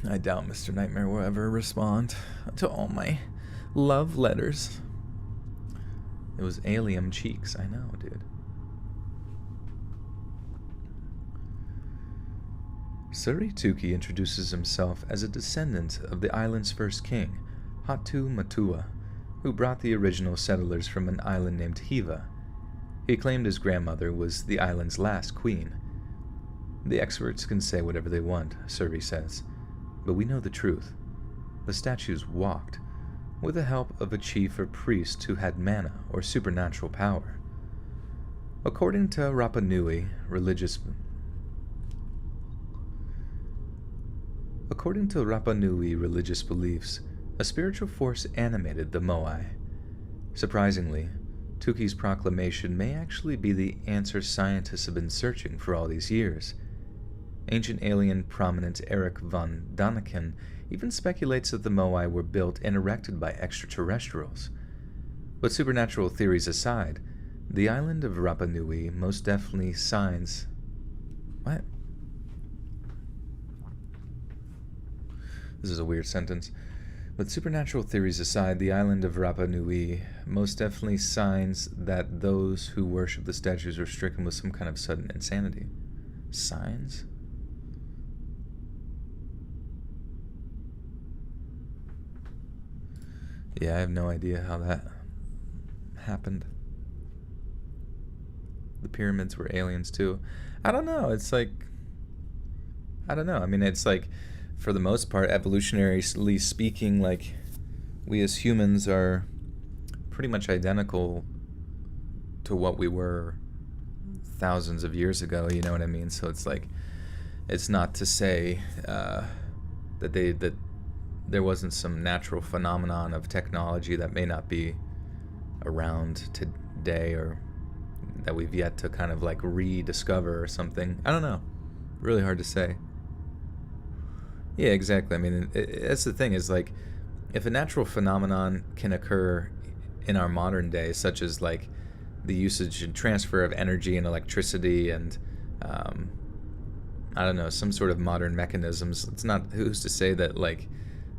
I doubt Mr. Nightmare will ever respond to all my love letters. It was alien cheeks, I know, dude. Sarituki introduces himself as a descendant of the island's first king, Hatu Matua, who brought the original settlers from an island named Hiva. He claimed his grandmother was the island's last queen. The experts can say whatever they want, Survey says, but we know the truth. The statues walked, with the help of a chief or priest who had mana or supernatural power. According to Rapa Nui religious... According to Rapa Nui religious beliefs, a spiritual force animated the Moai. Surprisingly, Tuki's proclamation may actually be the answer scientists have been searching for all these years. Ancient alien prominent Eric von Daniken even speculates that the Moai were built and erected by extraterrestrials. But supernatural theories aside, the island of Rapa Nui most definitely signs... What? This is a weird sentence. But supernatural theories aside, the island of Rapa Nui most definitely signs that those who worship the statues are stricken with some kind of sudden insanity. Signs? Yeah, I have no idea how that happened. The pyramids were aliens too. I don't know. It's like... I don't know. I mean, it's like... For the most part, evolutionarily speaking, like, we as humans are pretty much identical to what we were thousands of years ago, you know what I mean? So it's like, it's not to say that there wasn't some natural phenomenon of technology that may not be around today, or that we've yet to kind of like rediscover or something. I don't know. Really hard to say. Yeah, exactly. I mean, that's the thing, is like, if a natural phenomenon can occur in our modern day, such as like the usage and transfer of energy and electricity and, I don't know, some sort of modern mechanisms, it's not, who's to say that like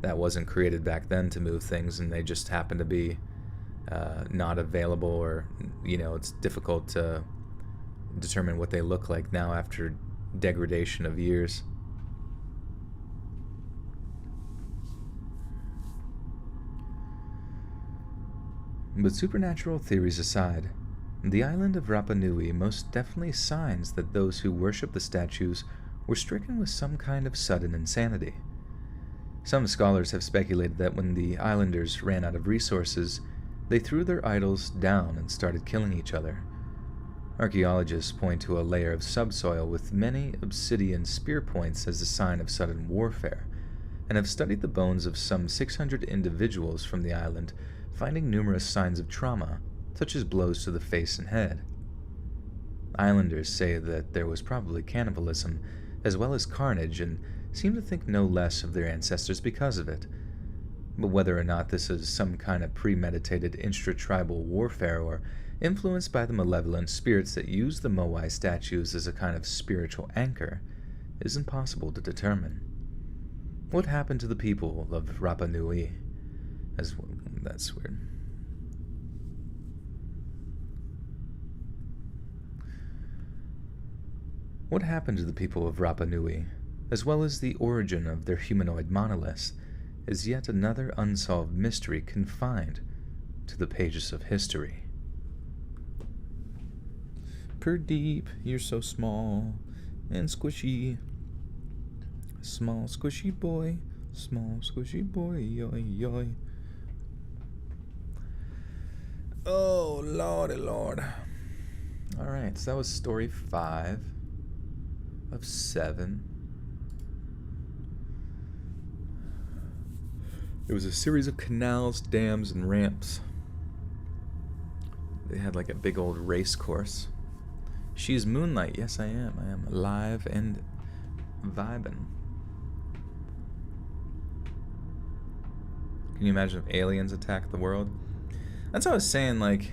that wasn't created back then to move things and they just happen to be not available, or, you know, it's difficult to determine what they look like now after degradation of years. But supernatural theories aside, the island of Rapa Nui most definitely signs that those who worship the statues were stricken with some kind of sudden insanity. Some scholars have speculated that when the islanders ran out of resources, they threw their idols down and started killing each other. Archaeologists point to a layer of subsoil with many obsidian spear points as a sign of sudden warfare, and have studied the bones of some 600 individuals from the island, finding numerous signs of trauma, such as blows to the face and head. Islanders say that there was probably cannibalism, as well as carnage, and seem to think no less of their ancestors because of it. But whether or not this is some kind of premeditated intra-tribal warfare or influenced by the malevolent spirits that use the Moai statues as a kind of spiritual anchor is impossible to determine. What happened to the people of Rapa Nui? That's weird. What happened to the people of Rapa Nui, as well as the origin of their humanoid monoliths, is yet another unsolved mystery confined to the pages of history. Perdeep, you're so small and squishy. Small squishy boy, yoy yoy. Oh, lordy lord. Alright, so that was story 5 of 7. It was a series of canals, dams, and ramps. They had like a big old race course. She's Moonlight. Yes, I am. I am alive and vibing. Can you imagine if aliens attacked the world? That's what I was saying, like,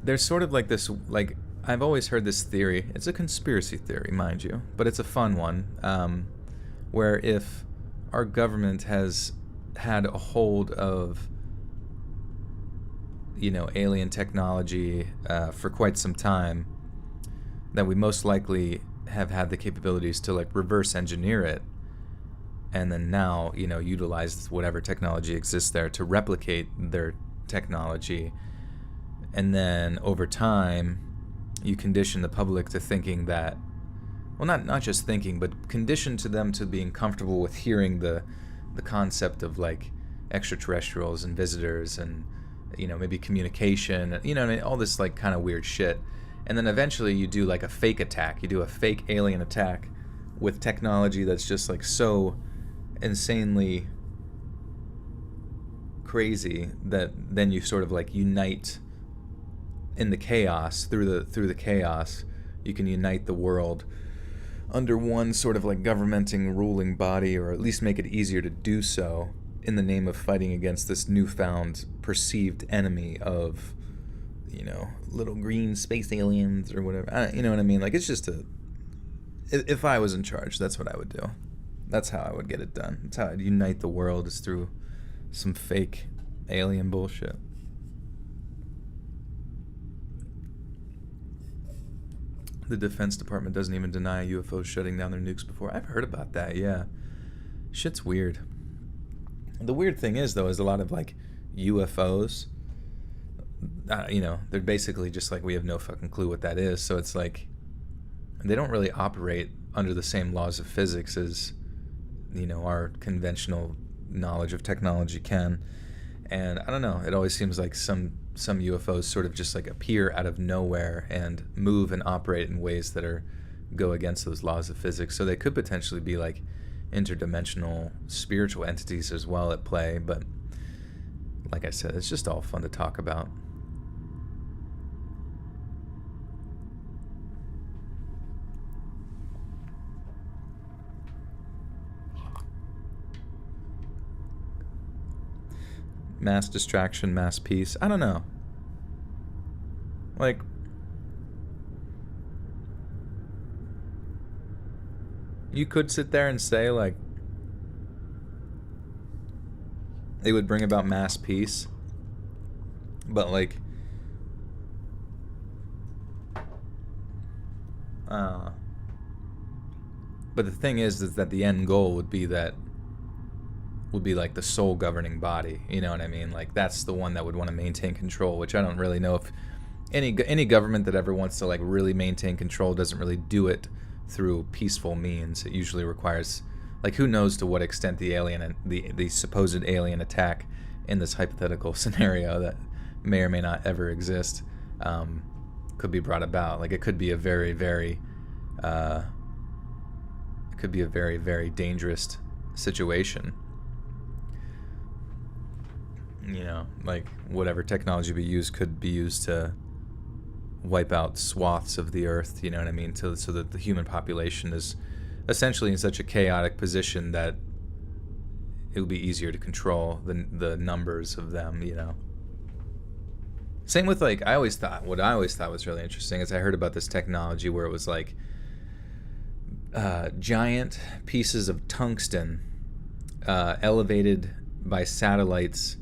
there's sort of like this, like, I've always heard this theory. It's a conspiracy theory, mind you, but it's a fun one, where if our government has had a hold of, you know, alien technology for quite some time, that we most likely have had the capabilities to, like, reverse engineer it, and then now, you know, utilize whatever technology exists there to replicate their technology. And then over time, you condition the public to thinking that, well, not just thinking, but condition to them to being comfortable with hearing the concept of, like, extraterrestrials and visitors and, you know, maybe communication, you know, I mean, all this, like, kind of weird shit. And then eventually you do, like, a fake attack. You do a fake alien attack with technology that's just like so insanely crazy that then you sort of like unite in the chaos. Through the chaos you can unite the world under one sort of like governmenting ruling body, or at least make it easier to do so, in the name of fighting against this newfound perceived enemy of, you know, little green space aliens or whatever. You know what I mean? Like, it's just if I was in charge, that's what I would do. That's how I would get it done. That's how I'd unite the world, is through some fake alien bullshit. The Defense Department doesn't even deny UFOs shutting down their nukes before. I've heard about that, yeah. Shit's weird. The weird thing is, though, is a lot of, like, UFOs, you know, they're basically just like, we have no fucking clue what that is. So it's like, they don't really operate under the same laws of physics as, you know, our conventional knowledge of technology can. And I don't know, it always seems like some UFOs sort of just like appear out of nowhere and move and operate in ways that go against those laws of physics. So they could potentially be like interdimensional spiritual entities as well at play. But like I said, it's just all fun to talk about. Mass distraction, mass peace. I don't know. Like, you could sit there and say, like, it would bring about mass peace, but, like, but the thing is that the end goal would be like the sole governing body, you know what I mean? Like, that's the one that would want to maintain control, which I don't really know if any government that ever wants to like really maintain control doesn't really do it through peaceful means. It usually requires, like, who knows to what extent the supposed alien attack in this hypothetical scenario that may or may not ever exist could be brought about. Like, it could be a very, very very dangerous situation. You know, like, whatever technology we use could be used to wipe out swaths of the earth, you know what I mean, so that the human population is essentially in such a chaotic position that it would be easier to control the numbers of them, you know. Same with, like, what I always thought was really interesting is I heard about this technology where it was like giant pieces of tungsten elevated by satellites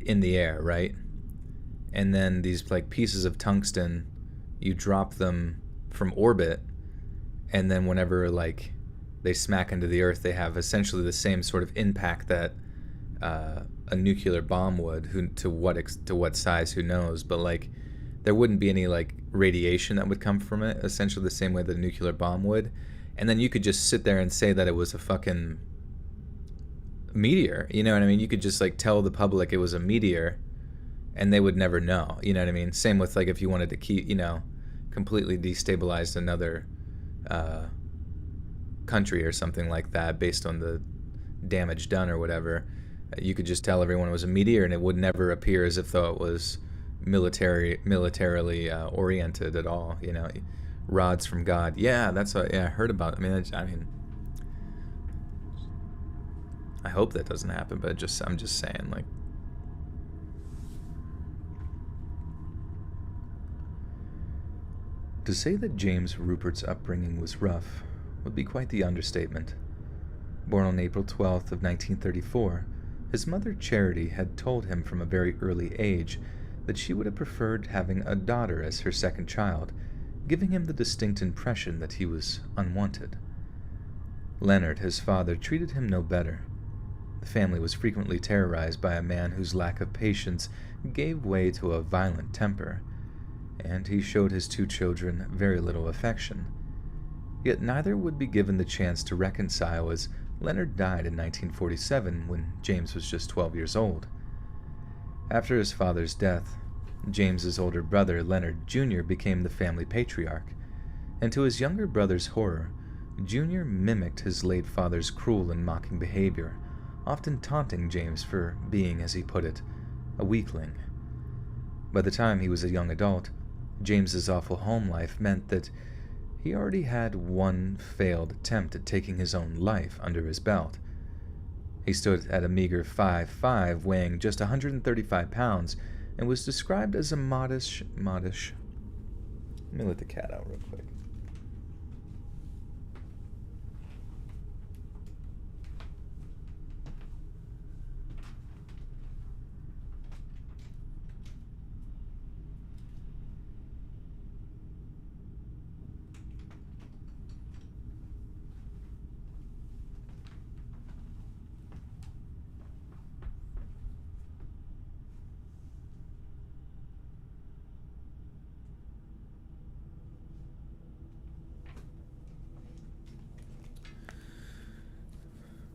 in the air, right? And then these like pieces of tungsten, you drop them from orbit, and then whenever like they smack into the earth, they have essentially the same sort of impact that a nuclear bomb would. To what size, who knows? But like, there wouldn't be any like radiation that would come from it, essentially the same way that a nuclear bomb would. And then you could just sit there and say that it was a fucking meteor, you know what I mean? You could just like tell the public it was a meteor, and they would never know, you know what I mean? Same with like if you wanted to keep, you know, completely destabilize another country or something like that based on the damage done or whatever, you could just tell everyone it was a meteor, and it would never appear as if though it was militarily oriented at all, you know. Rods from God. Yeah, that's what. Yeah, I heard about it. I mean, I hope that doesn't happen, but I'm just saying, like, to say that James Rupert's upbringing was rough would be quite the understatement. Born on April 12th of 1934, his mother Charity had told him from a very early age that she would have preferred having a daughter as her second child, giving him the distinct impression that he was unwanted. Leonard, his father, treated him no better. The family was frequently terrorized by a man whose lack of patience gave way to a violent temper, and he showed his two children very little affection. Yet neither would be given the chance to reconcile, as Leonard died in 1947 when James was just 12 years old. After his father's death, James's older brother, Leonard Jr., became the family patriarch, and to his younger brother's horror, Junior mimicked his late father's cruel and mocking behavior, often taunting James for being, as he put it, a weakling. By the time he was a young adult, James's awful home life meant that he already had one failed attempt at taking his own life under his belt. He stood at a meager 5'5", weighing just 135 pounds, and was described as a modish. Let me let the cat out real quick.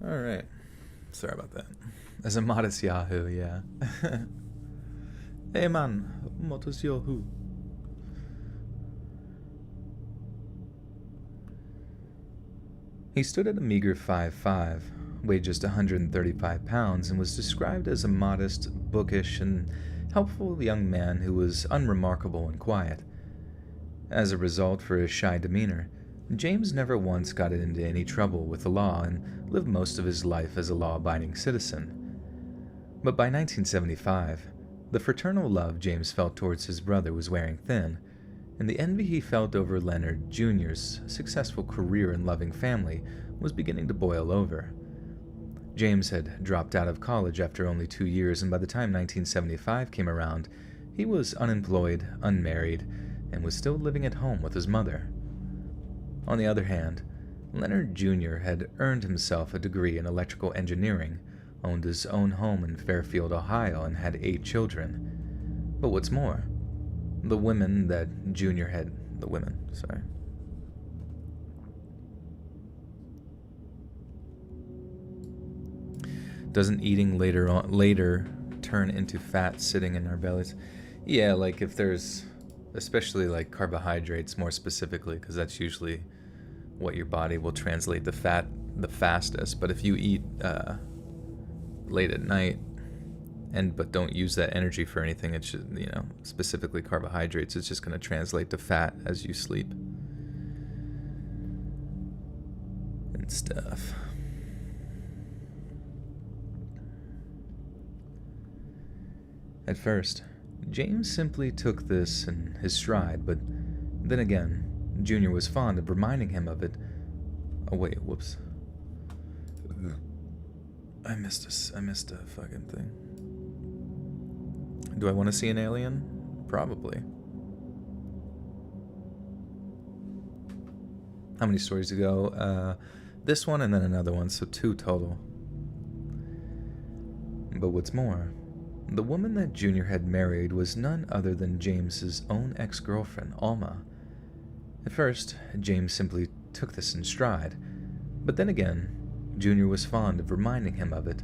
Alright. Sorry about that. As a modest Yahoo, yeah. Hey man, modest Yahoo. He stood at a meager 5'5", weighed just 135 pounds, and was described as a modest, bookish, and helpful young man who was unremarkable and quiet. As a result, for his shy demeanor, James never once got into any trouble with the law and lived most of his life as a law-abiding citizen. But by 1975, the fraternal love James felt towards his brother was wearing thin, and the envy he felt over Leonard Jr.'s successful career and loving family was beginning to boil over. James had dropped out of college after only 2 years, and by the time 1975 came around, he was unemployed, unmarried, and was still living at home with his mother. On the other hand, Leonard Jr. had earned himself a degree in electrical engineering, owned his own home in Fairfield, Ohio, and had 8 children. But what's more, the women Doesn't eating later turn into fat sitting in our bellies? Yeah, like if there's, especially like carbohydrates more specifically, because that's usually what your body will translate the fat the fastest. But if you eat late at night but don't use that energy for anything, it should, specifically carbohydrates, it's just going to translate to fat as you sleep and stuff. At first, James simply took this in his stride, but then again, Junior was fond of reminding him of it. Oh wait, whoops. I missed a fucking thing. Do I want to see an alien? Probably. How many stories to go? This one and then another one, so 2 total. But what's more, the woman that Junior had married was none other than James's own ex-girlfriend, Alma. At first, James simply took this in stride, but then again, Junior was fond of reminding him of it,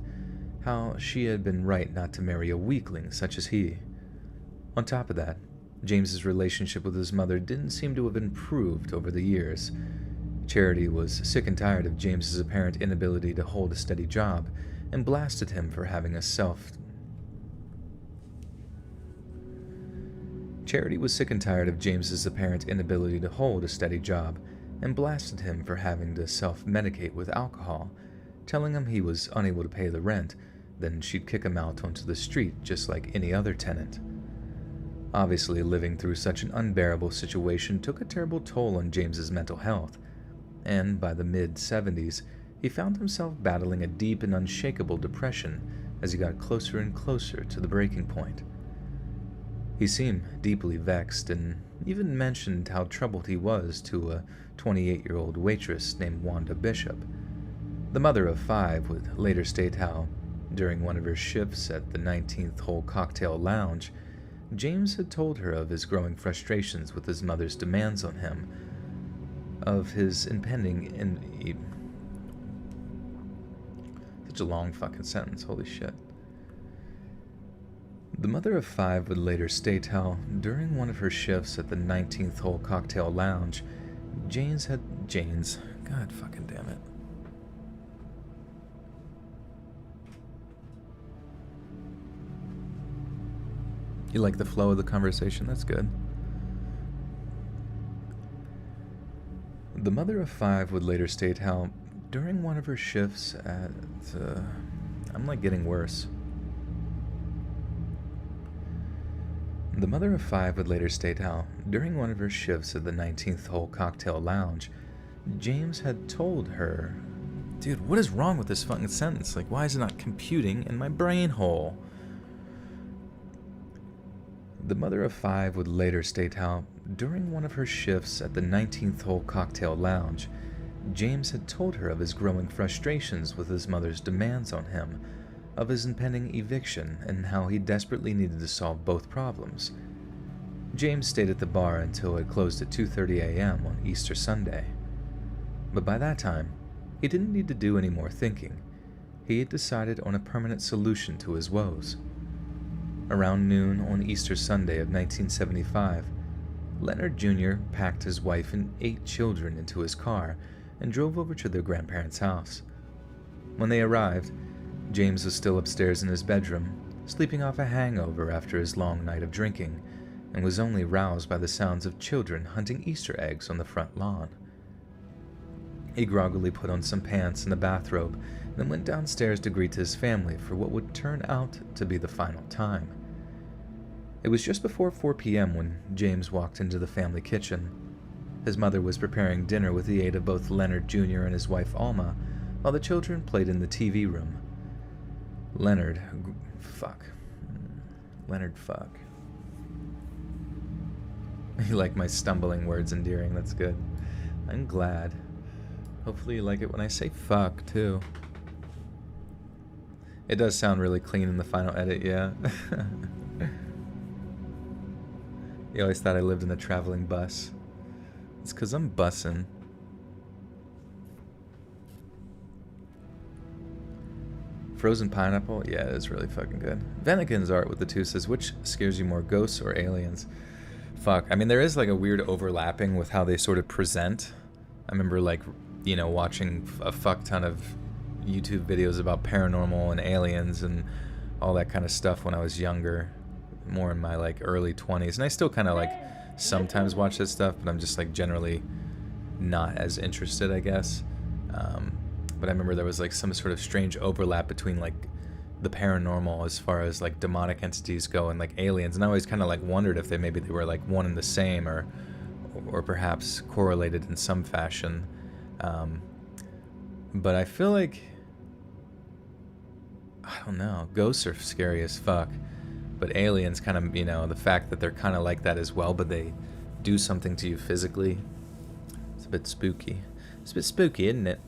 how she had been right not to marry a weakling such as he. On top of that, James's relationship with his mother didn't seem to have improved over the years. Charity was sick and tired of James's apparent inability to hold a steady job, and blasted him for having a Charity was sick and tired of James's apparent inability to hold a steady job, and blasted him for having to self-medicate with alcohol, telling him he was unable to pay the rent, then she'd kick him out onto the street just like any other tenant. Obviously, living through such an unbearable situation took a terrible toll on James's mental health, and by the mid-70s, he found himself battling a deep and unshakable depression as he got closer and closer to the breaking point. He seemed deeply vexed and even mentioned how troubled he was to a 28-year-old waitress named Wanda Bishop. The mother of 5 would later state how, during one of her shifts at the 19th Hole Cocktail Lounge, James had told her of his growing frustrations with his mother's demands on him, of his impending such a long fucking sentence, holy shit. The mother of 5 would later state how, during one of her shifts at the 19th Hole Cocktail Lounge, James God fucking damn it. You like the flow of the conversation? That's good. The mother of 5 would later state how, during one of her shifts at... I'm like getting worse. The mother of 5 would later state how, during one of her shifts at the 19th Hole Cocktail Lounge, James had told her... Dude, what is wrong with this fucking sentence? Like, why is it not computing in my brain hole? The mother of 5 would later state how, during one of her shifts at the 19th Hole Cocktail Lounge, James had told her of his growing frustrations with his mother's demands on him, of his impending eviction, and how he desperately needed to solve both problems. James stayed at the bar until it closed at 2:30 a.m. on Easter Sunday. But by that time, he didn't need to do any more thinking. He had decided on a permanent solution to his woes. Around noon on Easter Sunday of 1975, Leonard Jr. packed his wife and 8 children into his car and drove over to their grandparents' house. When they arrived, James was still upstairs in his bedroom, sleeping off a hangover after his long night of drinking, and was only roused by the sounds of children hunting Easter eggs on the front lawn. He groggily put on some pants and a bathrobe, then went downstairs to greet his family for what would turn out to be the final time. It was just before 4 p.m. when James walked into the family kitchen. His mother was preparing dinner with the aid of both Leonard Jr. and his wife Alma, while the children played in the TV room. Leonard fuck. You like my stumbling words endearing, that's good. I'm glad. Hopefully you like it when I say fuck, too. It does sound really clean in the final edit, yeah. You always thought I lived in a traveling bus. It's because I'm bussing. Frozen pineapple? Yeah, it is really fucking good. Vanakin's art with the 2 says, which scares you more, ghosts or aliens? Fuck. I mean, there is like a weird overlapping with how they sort of present. I remember like, you know, watching a fuck ton of YouTube videos about paranormal and aliens and all that kind of stuff when I was younger, more in my like early 20s, and I still kind of like sometimes watch this stuff, but I'm just like generally not as interested, I guess. But I remember there was like some sort of strange overlap between like the paranormal as far as like demonic entities go and like aliens, and I always kind of like wondered if they were like one and the same, or perhaps correlated in some fashion. But I feel like, I don't know, ghosts are scary as fuck, but aliens kind of, you know, the fact that they're kind of like that as well, but they do something to you physically, it's a bit spooky. It's a bit spooky, isn't it?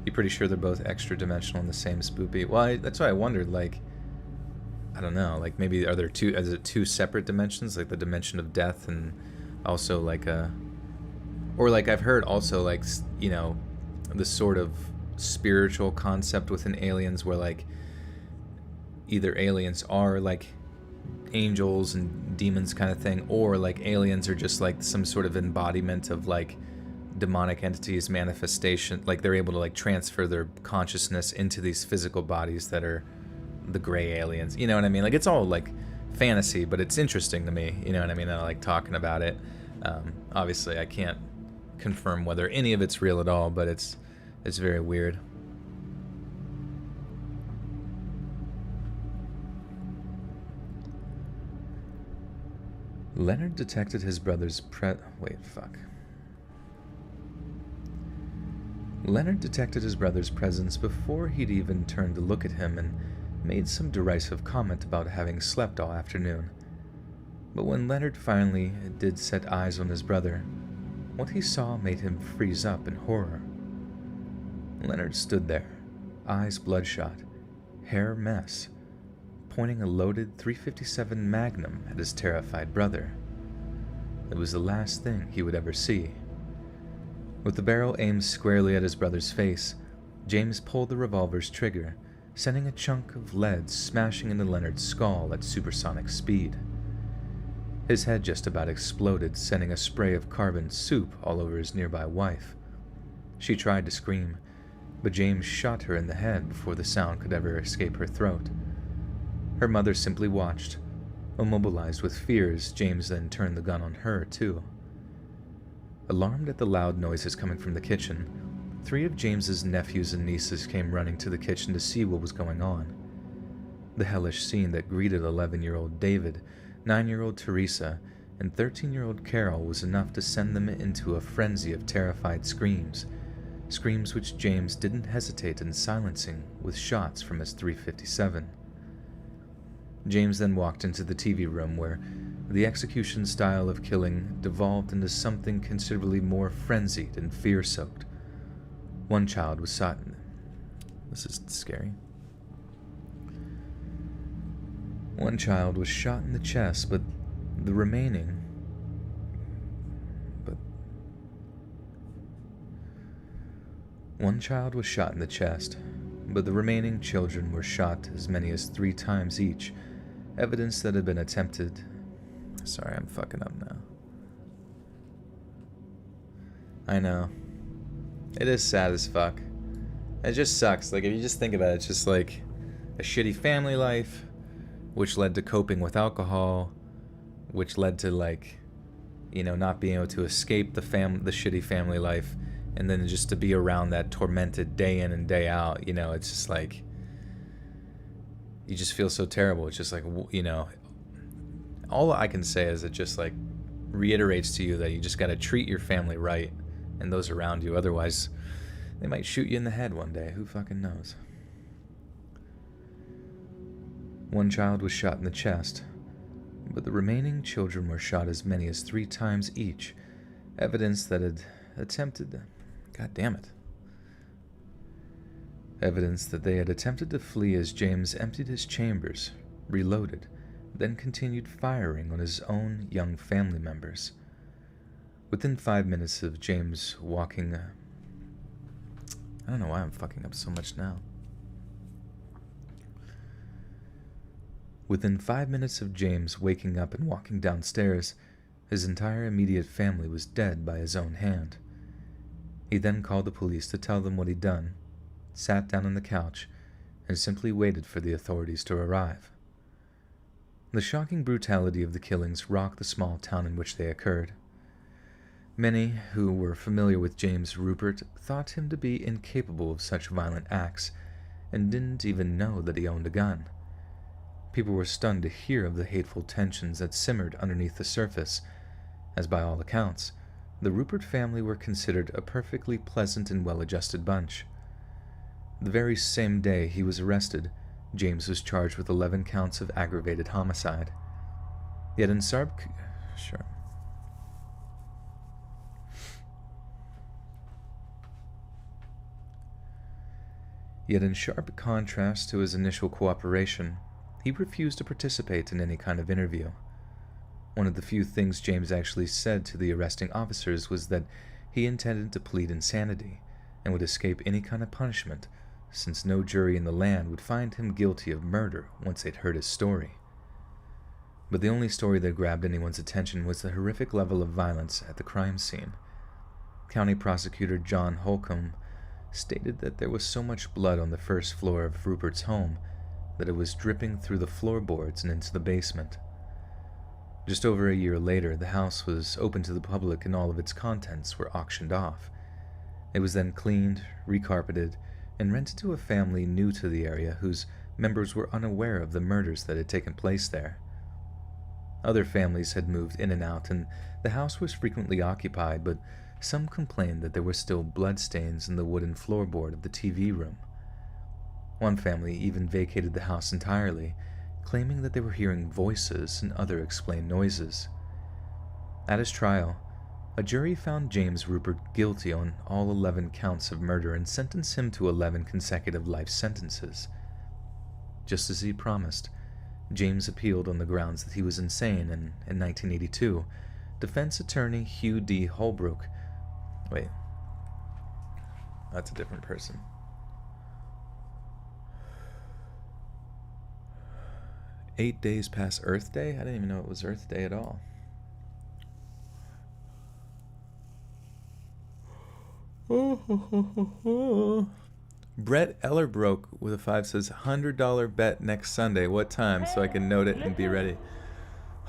You pretty sure they're both extra dimensional in the same spoopy? Well, that's why I wondered, like, I don't know, like maybe is it 2 separate dimensions, like the dimension of death and also like or like I've heard also like, you know, the sort of spiritual concept within aliens where like either aliens are like angels and demons kind of thing, or like aliens are just like some sort of embodiment of like demonic entities manifestation, like they're able to like transfer their consciousness into these physical bodies that are the gray aliens, you know what I mean? Like it's all like fantasy, but it's interesting to me, you know what I mean? I like talking about it. Obviously I can't confirm whether any of it's real at all, but it's very weird. Leonard detected his brother's Leonard detected his brother's presence before he'd even turned to look at him and made some derisive comment about having slept all afternoon. But when Leonard finally did set eyes on his brother, what he saw made him freeze up in horror. Leonard stood there, eyes bloodshot, hair a mess, pointing a loaded .357 Magnum at his terrified brother. It was the last thing he would ever see. With the barrel aimed squarely at his brother's face, James pulled the revolver's trigger, sending a chunk of lead smashing into Leonard's skull at supersonic speed. His head just about exploded, sending a spray of carbon soup all over his nearby wife. She tried to scream, but James shot her in the head before the sound could ever escape her throat. Her mother simply watched, immobilized with fear as James then turned the gun on her, too. Alarmed at the loud noises coming from the kitchen, 3 of James's nephews and nieces came running to the kitchen to see what was going on. The hellish scene that greeted 11-year-old David, 9-year-old Teresa, and 13-year-old Carol was enough to send them into a frenzy of terrified screams, screams which James didn't hesitate in silencing with shots from his .357. James then walked into the TV room where the execution style of killing devolved into something considerably more frenzied and fear-soaked. One child was shot. This is scary. One child was shot in the chest, but the remaining. One child was shot in the chest, but the remaining children were shot as many as 3 times each, evidence that had been attempted. Sorry, I'm fucking up now. I know. It is sad as fuck. It just sucks. Like, if you just think about it, it's just like a shitty family life, which led to coping with alcohol, which led to, like, you know, not being able to escape the shitty family life, and then just to be around that tormented day in and day out. You know, it's just like, you just feel so terrible. It's just like, you know, all I can say is it just like reiterates to you that you just got to treat your family right and those around you. Otherwise, they might shoot you in the head one day. Who fucking knows? One child was shot in the chest, but the remaining children were shot as many as 3 times each, evidence that had attempted. God damn it. Evidence that they had attempted to flee as James emptied his chambers, reloaded, then continued firing on his own young family members. Within 5 minutes of James walking... I don't know why I'm fucking up so much now. Within 5 minutes of James waking up and walking downstairs, his entire immediate family was dead by his own hand. He then called the police to tell them what he'd done, sat down on the couch, and simply waited for the authorities to arrive. The shocking brutality of the killings rocked the small town in which they occurred. Many who were familiar with James Rupert thought him to be incapable of such violent acts, and didn't even know that he owned a gun. People were stunned to hear of the hateful tensions that simmered underneath the surface, as by all accounts, the Rupert family were considered a perfectly pleasant and well-adjusted bunch. The very same day he was arrested, James was charged with 11 counts of aggravated homicide. Yet in sharp contrast to his initial cooperation, he refused to participate in any kind of interview. One of the few things James actually said to the arresting officers was that he intended to plead insanity and would escape any kind of punishment, since no jury in the land would find him guilty of murder once they'd heard his story. But the only story that grabbed anyone's attention was the horrific level of violence at the crime scene. County Prosecutor John Holcomb stated that there was so much blood on the first floor of Rupert's home that it was dripping through the floorboards and into the basement. Just over a year later, the house was opened to the public and all of its contents were auctioned off. It was then cleaned, recarpeted, and rented to a family new to the area whose members were unaware of the murders that had taken place there. Other families had moved in and out, and the house was frequently occupied, but some complained that there were still bloodstains in the wooden floorboard of the TV room. One family even vacated the house entirely, claiming that they were hearing voices and other explained noises. At his trial, a jury found James Rupert guilty on all 11 counts of murder and sentenced him to 11 consecutive life sentences. Just as he promised, James appealed on the grounds that he was insane, and in 1982, defense attorney Hugh D. Holbrook... Wait. That's a different person. "8 days past Earth Day? I didn't even know it was Earth Day at all. Brett Ellerbroke with a 5 says $100 bet next Sunday. What time? So I can note it and be ready.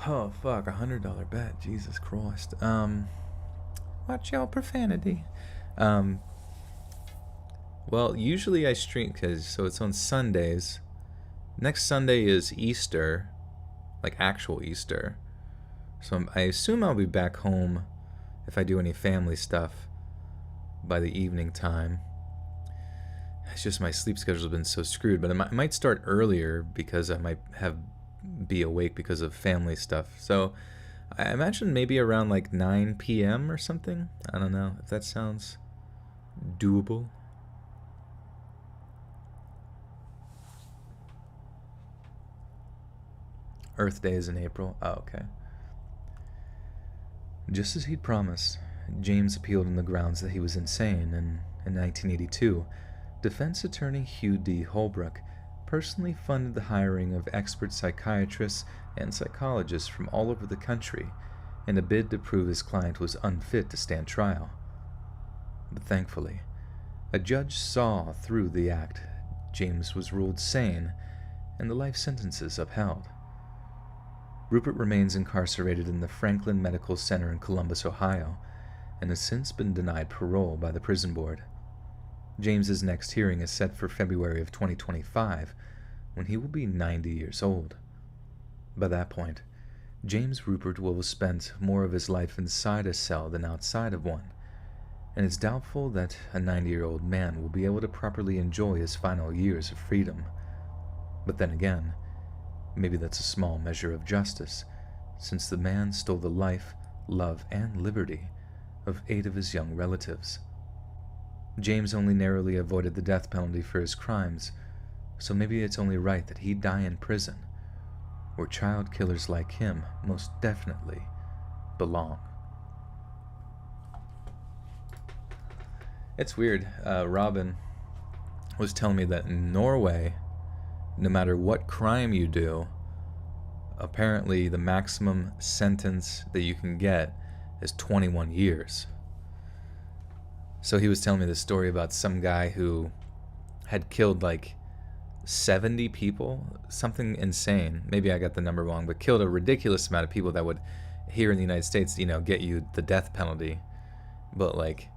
Oh fuck, $100 bet. Jesus Christ. Watch your profanity. Well, usually I stream so it's on Sundays. Next Sunday is Easter, like actual Easter. So I assume I'll be back home if I do any family stuff by the evening time. It's just my sleep schedule's been so screwed, but I might start earlier because I might be awake because of family stuff. So I imagine maybe around like 9 p.m. or something. I don't know if that sounds doable. Earth Day is in April. Oh, okay. Just as he'd promised, James appealed on the grounds that he was insane, and in 1982, defense attorney Hugh D. Holbrook personally funded the hiring of expert psychiatrists and psychologists from all over the country in a bid to prove his client was unfit to stand trial. But thankfully, a judge saw through the act. James was ruled sane, and the life sentences upheld. Rupert remains incarcerated in the Franklin Medical Center in Columbus, Ohio, and has since been denied parole by the prison board. James's next hearing is set for February of 2025, when he will be 90 years old. By that point, James Rupert will have spent more of his life inside a cell than outside of one, and it's doubtful that a 90-year-old man will be able to properly enjoy his final years of freedom. But then again, maybe that's a small measure of justice, since the man stole the life, love, and liberty of 8 of his young relatives. James only narrowly avoided the death penalty for his crimes, so maybe it's only right that he die in prison, where child killers like him most definitely belong. It's weird. Robin was telling me that in Norway, no matter what crime you do, apparently the maximum sentence that you can get is 21 years. So he was telling me this story about some guy who had killed like 70 people, something insane. Maybe I got the number wrong, but killed a ridiculous amount of people that would, here in the United States, get you the death penalty. But like,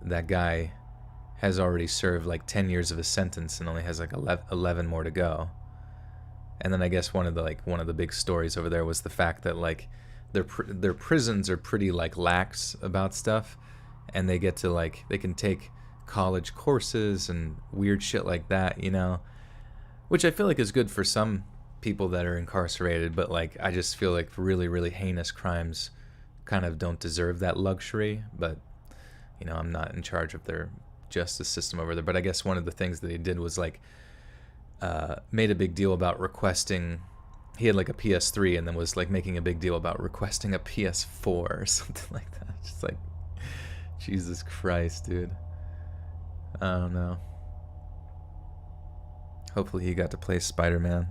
that guy has already served like 10 years of his sentence and only has like 11 more to go. And then I guess one of the big stories over there was the fact that like their prisons are pretty like lax about stuff, and they get to like, they can take college courses and weird shit like that, which I feel like is good for some people that are incarcerated, but like I just feel like really, really heinous crimes kind of don't deserve that luxury. But I'm not in charge of their justice system over there. But I guess one of the things that he did was like made a big deal about requesting, he had like a PS3 and then was like making a big deal about requesting a PS4 or something like that. Just like, Jesus Christ, dude. I don't know. Hopefully he got to play Spider-Man.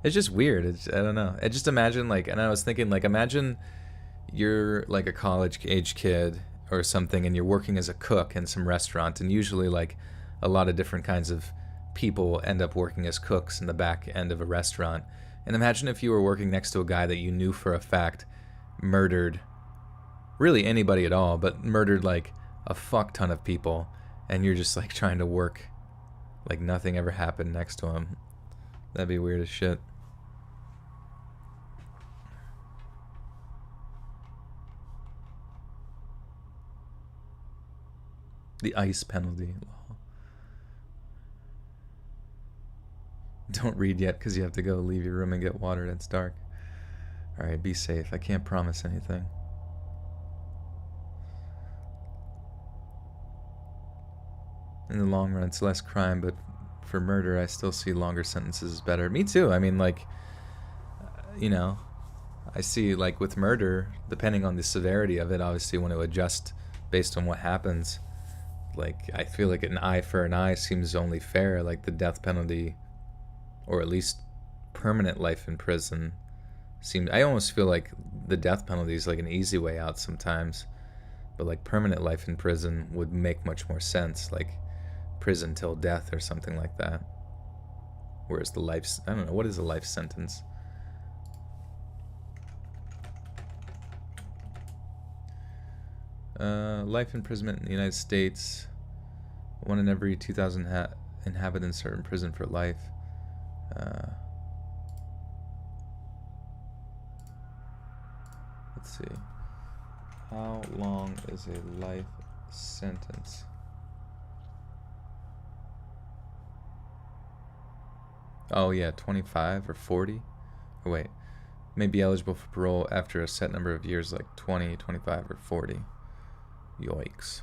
It's just weird. I don't know. I just imagine like, and I was thinking like, imagine you're like a college age kid or something and you're working as a cook in some restaurant, and usually like a lot of different kinds of people end up working as cooks in the back end of a restaurant. And imagine if you were working next to a guy that you knew for a fact murdered really anybody at all, but murdered like a fuck ton of people, and you're just like trying to work like nothing ever happened next to him. That'd be weird as shit. The ice penalty. Don't read yet because you have to go leave your room and get water. It's dark. Alright, be safe. I can't promise anything. In the long run, it's less crime, but for murder, I still see longer sentences as better. Me too. I mean, like, I see, like, with murder, depending on the severity of it, obviously want to adjust based on what happens. Like, I feel like an eye for an eye seems only fair. Like, the death penalty, or at least permanent life in prison, I almost feel like the death penalty is like an easy way out sometimes. But like permanent life in prison would make much more sense, like prison till death or something like that. Whereas the life, I don't know, what is a life sentence? Life imprisonment in the United States. 1 in every 2,000 inhabitants are in prison for life. Let's see. How long is a life sentence? Oh yeah, 25 or 40? Oh wait, may be eligible for parole after a set number of years, like 20, 25, or 40. Yikes.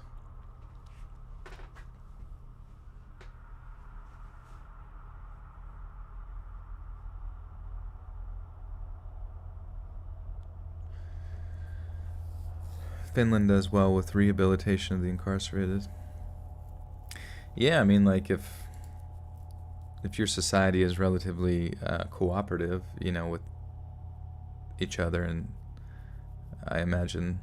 Finland does well with rehabilitation of the incarcerated. Yeah, I mean, like if your society is relatively cooperative, you know, with each other, and I imagine,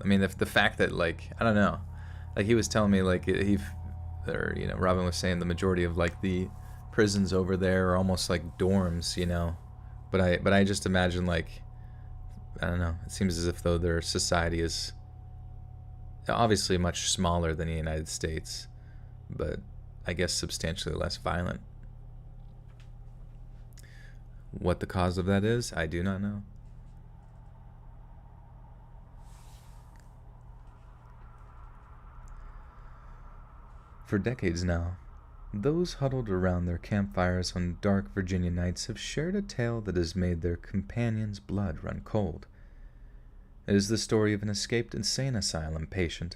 I mean, if the fact that, like, I don't know, like he was telling me, like or you know, Robin was saying the majority of like the prisons over there are almost like dorms, you know, but I just imagine, like, I don't know, it seems as if though their society is obviously much smaller than the United States, but I guess substantially less violent. What the cause of that is, I do not know. For decades now, those huddled around their campfires on dark Virginia nights have shared a tale that has made their companions' blood run cold. It is the story of an escaped insane asylum patient,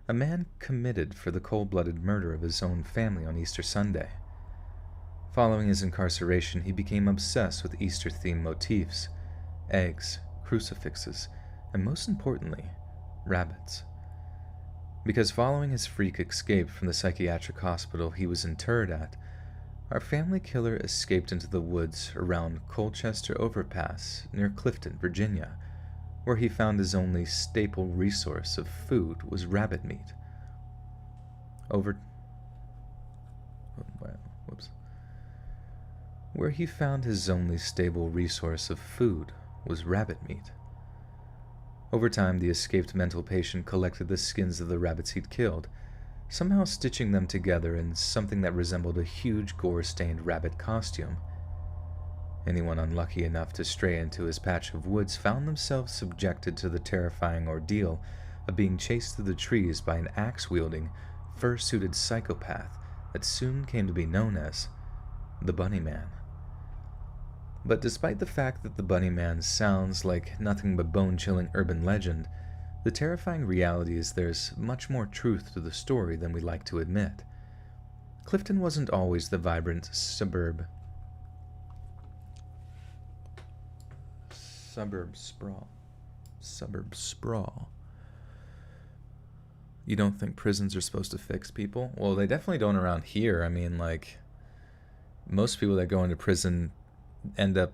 a man committed for the cold-blooded murder of his own family on Easter Sunday. Following his incarceration, he became obsessed with Easter-themed motifs, eggs, crucifixes, and most importantly, rabbits. Because following his freak escape from the psychiatric hospital he was interred at, our family killer escaped into the woods around Colchester Overpass near Clifton, Virginia, where he found his only staple resource of food was rabbit meat. Where he found his only stable resource of food was rabbit meat. Over time, the escaped mental patient collected the skins of the rabbits he'd killed, somehow stitching them together in something that resembled a huge gore-stained rabbit costume. Anyone unlucky enough to stray into his patch of woods found themselves subjected to the terrifying ordeal of being chased through the trees by an axe-wielding, fur-suited psychopath that soon came to be known as the Bunny Man. But despite the fact that the Bunny Man sounds like nothing but bone-chilling urban legend, the terrifying reality is there's much more truth to the story than we like to admit. Clifton wasn't always the vibrant suburb sprawl. You don't think prisons are supposed to fix people? Well, they definitely don't around here. I mean, like, most people that go into prison end up,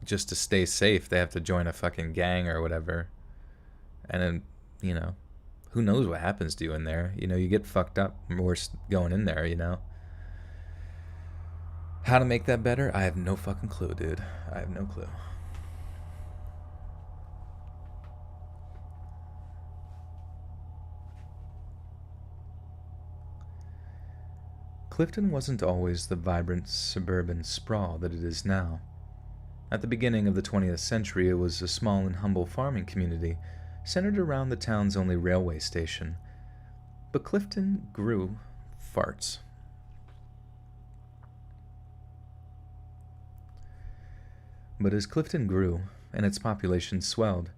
just to stay safe, they have to join a fucking gang or whatever. And then, you know, who knows what happens to you in there? You know, you get fucked up worse going in there, you know? How to make that better? I have no fucking clue, dude. I have no clue. Clifton wasn't always the vibrant suburban sprawl that it is now. At the beginning of the 20th century, it was a small and humble farming community centered around the town's only railway station. But Clifton grew farts. But as Clifton grew and its population swelled,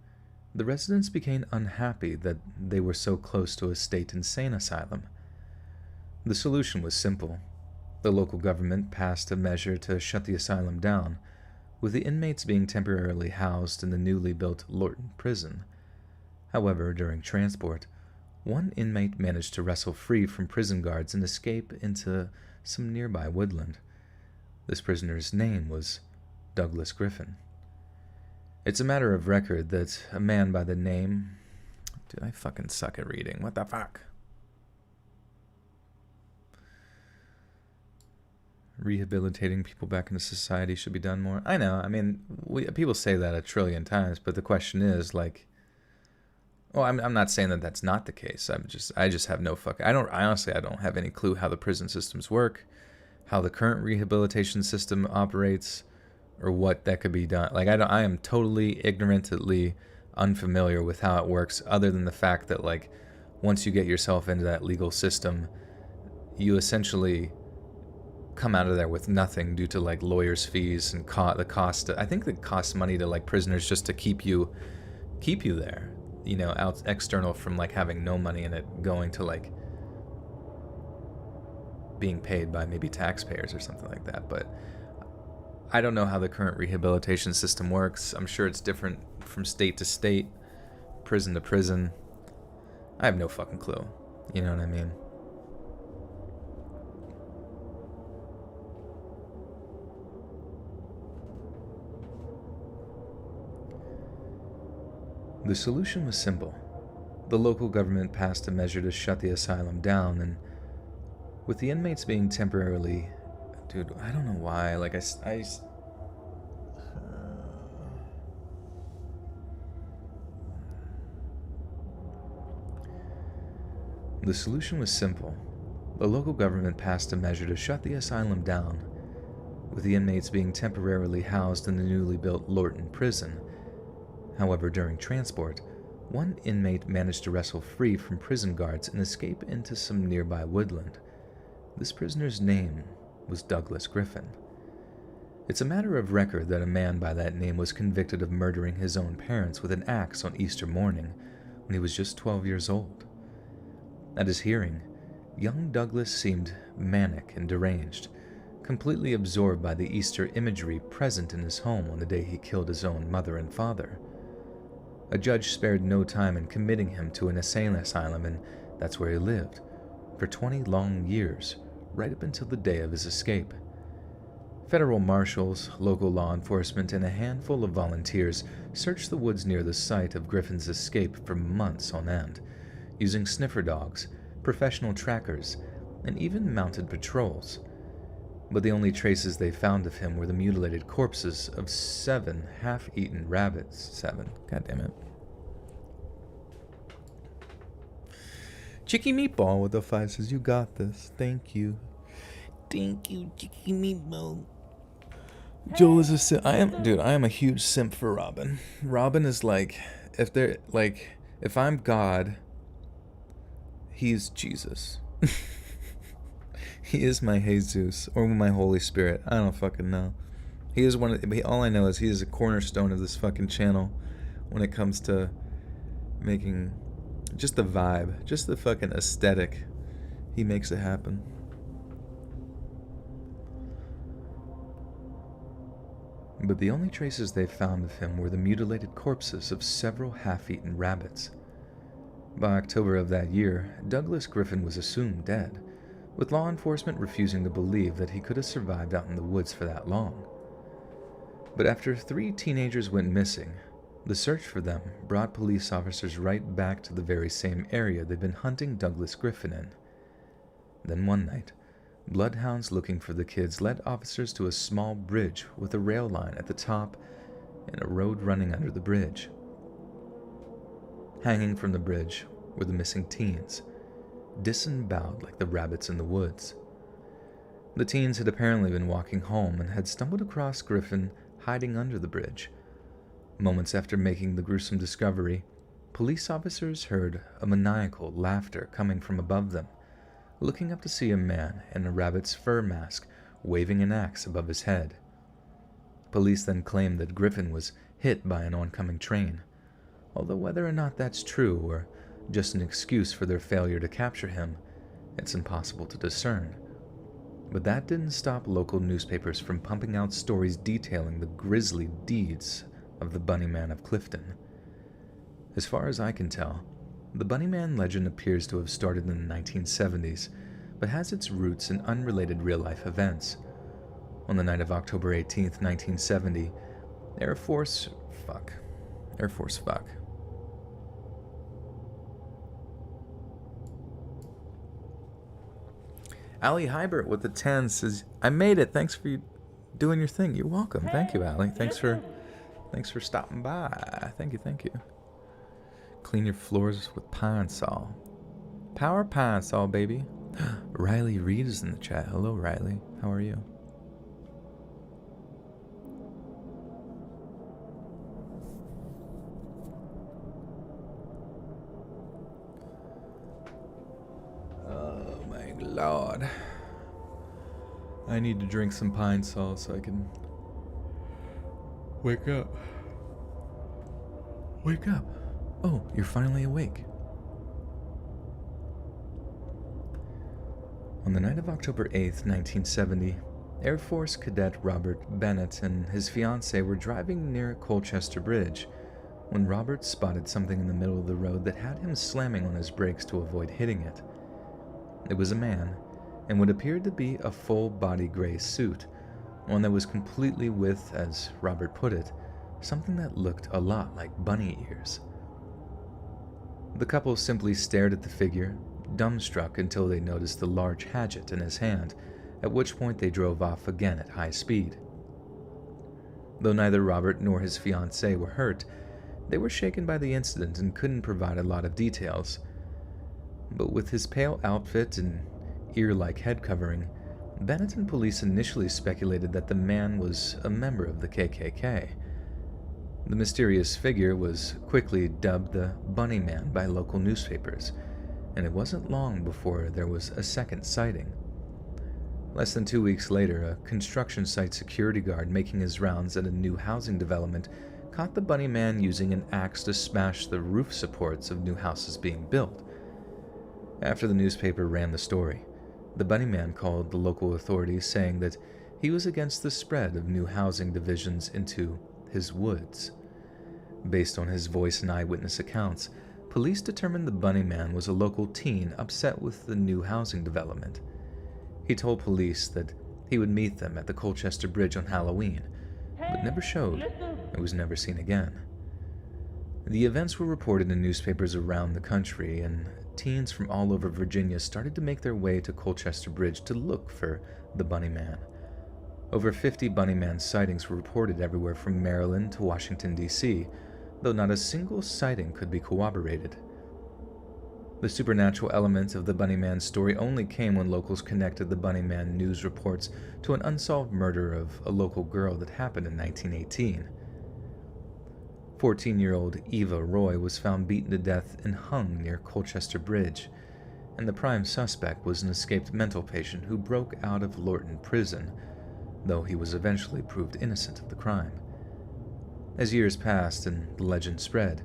the residents became unhappy that they were so close to a state insane asylum. The solution was simple. The local government passed a measure to shut the asylum down, with the inmates being temporarily housed in the newly built Lorton prison. However, during transport, one inmate managed to wrestle free from prison guards and escape into some nearby woodland. This prisoner's name was Douglas Griffin. It's a matter of record that a man by the name Dude, I fucking suck at reading. What the fuck? Rehabilitating people back into society should be done more. I know. I mean, people say that a trillion times, but the question is, like, well, I'm not saying that that's not the case. I just have no fuck. I honestly don't have any clue how the prison systems work, how the current rehabilitation system operates, or what that could be done. Like, I am totally ignorantly unfamiliar with how it works, other than the fact that, like, once you get yourself into that legal system, you essentially come out of there with nothing due to, like, lawyers' fees and the cost. I think it costs money to, like, prisoners just to keep you there, you know, out external from, like, having no money in it, going to, like, being paid by maybe taxpayers or something like that. But I don't know how the current rehabilitation system works. I'm sure it's different from state to state, prison to prison. I have no fucking clue. You know what I mean? The solution was simple. The local government passed a measure to shut the asylum down, and with the inmates being temporarily... Dude, I don't know why. Like, The solution was simple. The local government passed a measure to shut the asylum down, with the inmates being temporarily housed in the newly built Lorton prison. However, during transport, one inmate managed to wrestle free from prison guards and escape into some nearby woodland. This prisoner's name was Douglas Griffin. It's a matter of record that a man by that name was convicted of murdering his own parents with an axe on Easter morning when he was just 12 years old. At his hearing, young Douglas seemed manic and deranged, completely absorbed by the Easter imagery present in his home on the day he killed his own mother and father. A judge spared no time in committing him to an insane asylum, and that's where he lived, for 20 long years, right up until the day of his escape. Federal marshals, local law enforcement, and a handful of volunteers searched the woods near the site of Griffin's escape for months on end, using sniffer dogs, professional trackers, and even mounted patrols. But the only traces they found of him were the mutilated corpses of 7 half-eaten rabbits. 7. God damn it. Chicky Meatball with the 5 says, "You got this. Thank you." Thank you, Chicky Meatball. Joel is a simp. I am a huge simp for Robin. Robin is like, if I'm God, he's Jesus. He is my Jesus, or my Holy Spirit. I don't fucking know. He is all I know is he is a cornerstone of this fucking channel when it comes to making just the vibe, just the fucking aesthetic. He makes it happen. But the only traces they found of him were the mutilated corpses of several half-eaten rabbits. By October of that year, Douglas Griffin was assumed dead, with law enforcement refusing to believe that he could have survived out in the woods for that long. But after 3 teenagers went missing, the search for them brought police officers right back to the very same area they'd been hunting Douglas Griffin in. Then one night, bloodhounds looking for the kids led officers to a small bridge with a rail line at the top and a road running under the bridge. Hanging from the bridge were the missing teens, disemboweled like the rabbits in the woods. The teens had apparently been walking home and had stumbled across Griffin hiding under the bridge. Moments after making the gruesome discovery, police officers heard a maniacal laughter coming from above them, looking up to see a man in a rabbit's fur mask waving an axe above his head. Police then claimed that Griffin was hit by an oncoming train, although whether or not that's true or just an excuse for their failure to capture him, it's impossible to discern. But that didn't stop local newspapers from pumping out stories detailing the grisly deeds of the Bunnyman of Clifton. As far as I can tell, the Bunnyman legend appears to have started in the 1970s, but has its roots in unrelated real-life events. On the night of October 18th, 1970, Air Force Ali Hybert with the 10 says, I made it. Thanks for doing your thing. You're welcome. Thank you, Ali. Thanks for stopping by. Thank you. Clean your floors with Pine Sol. Power Pine Sol, baby. Riley Reed is in the chat. Hello, Riley. How are you? Oh my lord. I need to drink some Pine Sol so I can wake up. Wake up. Oh, you're finally awake. On the night of October 8th, 1970, Air Force Cadet Robert Bennett and his fiancée were driving near Colchester Bridge when Robert spotted something in the middle of the road that had him slamming on his brakes to avoid hitting it. It was a man, and what appeared to be a full-body gray suit, one that was completely with, as Robert put it, something that looked a lot like bunny ears. The couple simply stared at the figure, dumbstruck until they noticed the large hatchet in his hand, at which point they drove off again at high speed. Though neither Robert nor his fiancée were hurt, they were shaken by the incident and couldn't provide a lot of details. But with his pale outfit and ear-like head covering, Bennett and police initially speculated that the man was a member of the KKK. The mysterious figure was quickly dubbed the Bunny Man by local newspapers, and it wasn't long before there was a second sighting. Less than 2 weeks later, a construction site security guard making his rounds at a new housing development caught the Bunny Man using an axe to smash the roof supports of new houses being built. After the newspaper ran the story, the Bunny Man called the local authorities saying that he was against the spread of new housing divisions into his woods. Based on his voice and eyewitness accounts, police determined the Bunny Man was a local teen upset with the new housing development. He told police that he would meet them at the Colchester Bridge on Halloween, but never showed and was never seen again. The events were reported in newspapers around the country, and teens from all over Virginia started to make their way to Colchester Bridge to look for the Bunny Man. Over 50 Bunny Man sightings were reported everywhere from Maryland to Washington, D.C., though not a single sighting could be corroborated. The supernatural element of the Bunny Man story only came when locals connected the Bunny Man news reports to an unsolved murder of a local girl that happened in 1918. 14-year-old Eva Roy was found beaten to death and hung near Colchester Bridge, and the prime suspect was an escaped mental patient who broke out of Lorton Prison, though he was eventually proved innocent of the crime. As years passed and the legend spread,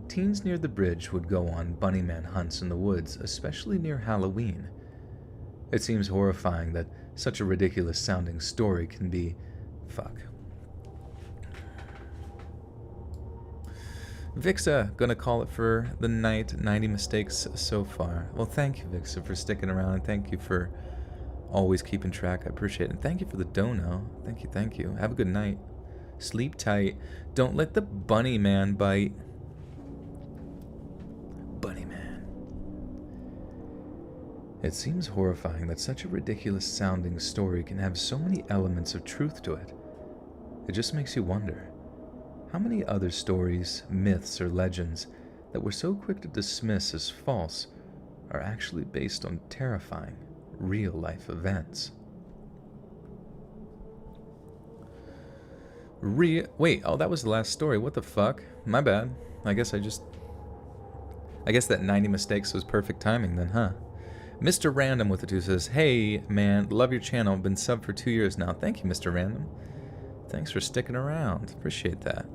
teens near the bridge would go on Bunny Man hunts in the woods, especially near Halloween. It seems horrifying that such a ridiculous-sounding story can be... Vixa, gonna call it for the night. 90 mistakes so far. Well, thank you, Vixa, for sticking around, and thank you for always keeping track. I appreciate it. And thank you for the dono. Thank you. Have a good night. Sleep tight. Don't let the Bunny Man bite. Bunny Man. It seems horrifying that such a ridiculous-sounding story can have so many elements of truth to it. It just makes you wonder. How many other stories, myths, or legends that we're so quick to dismiss as false are actually based on terrifying, real-life events? Wait, oh, that was the last story. What the fuck? My bad. I guess that 90 mistakes was perfect timing then, huh? Mr. Random with the 2 says, hey, man, love your channel. Been sub for 2 years now. Thank you, Mr. Random. Thanks for sticking around. Appreciate that.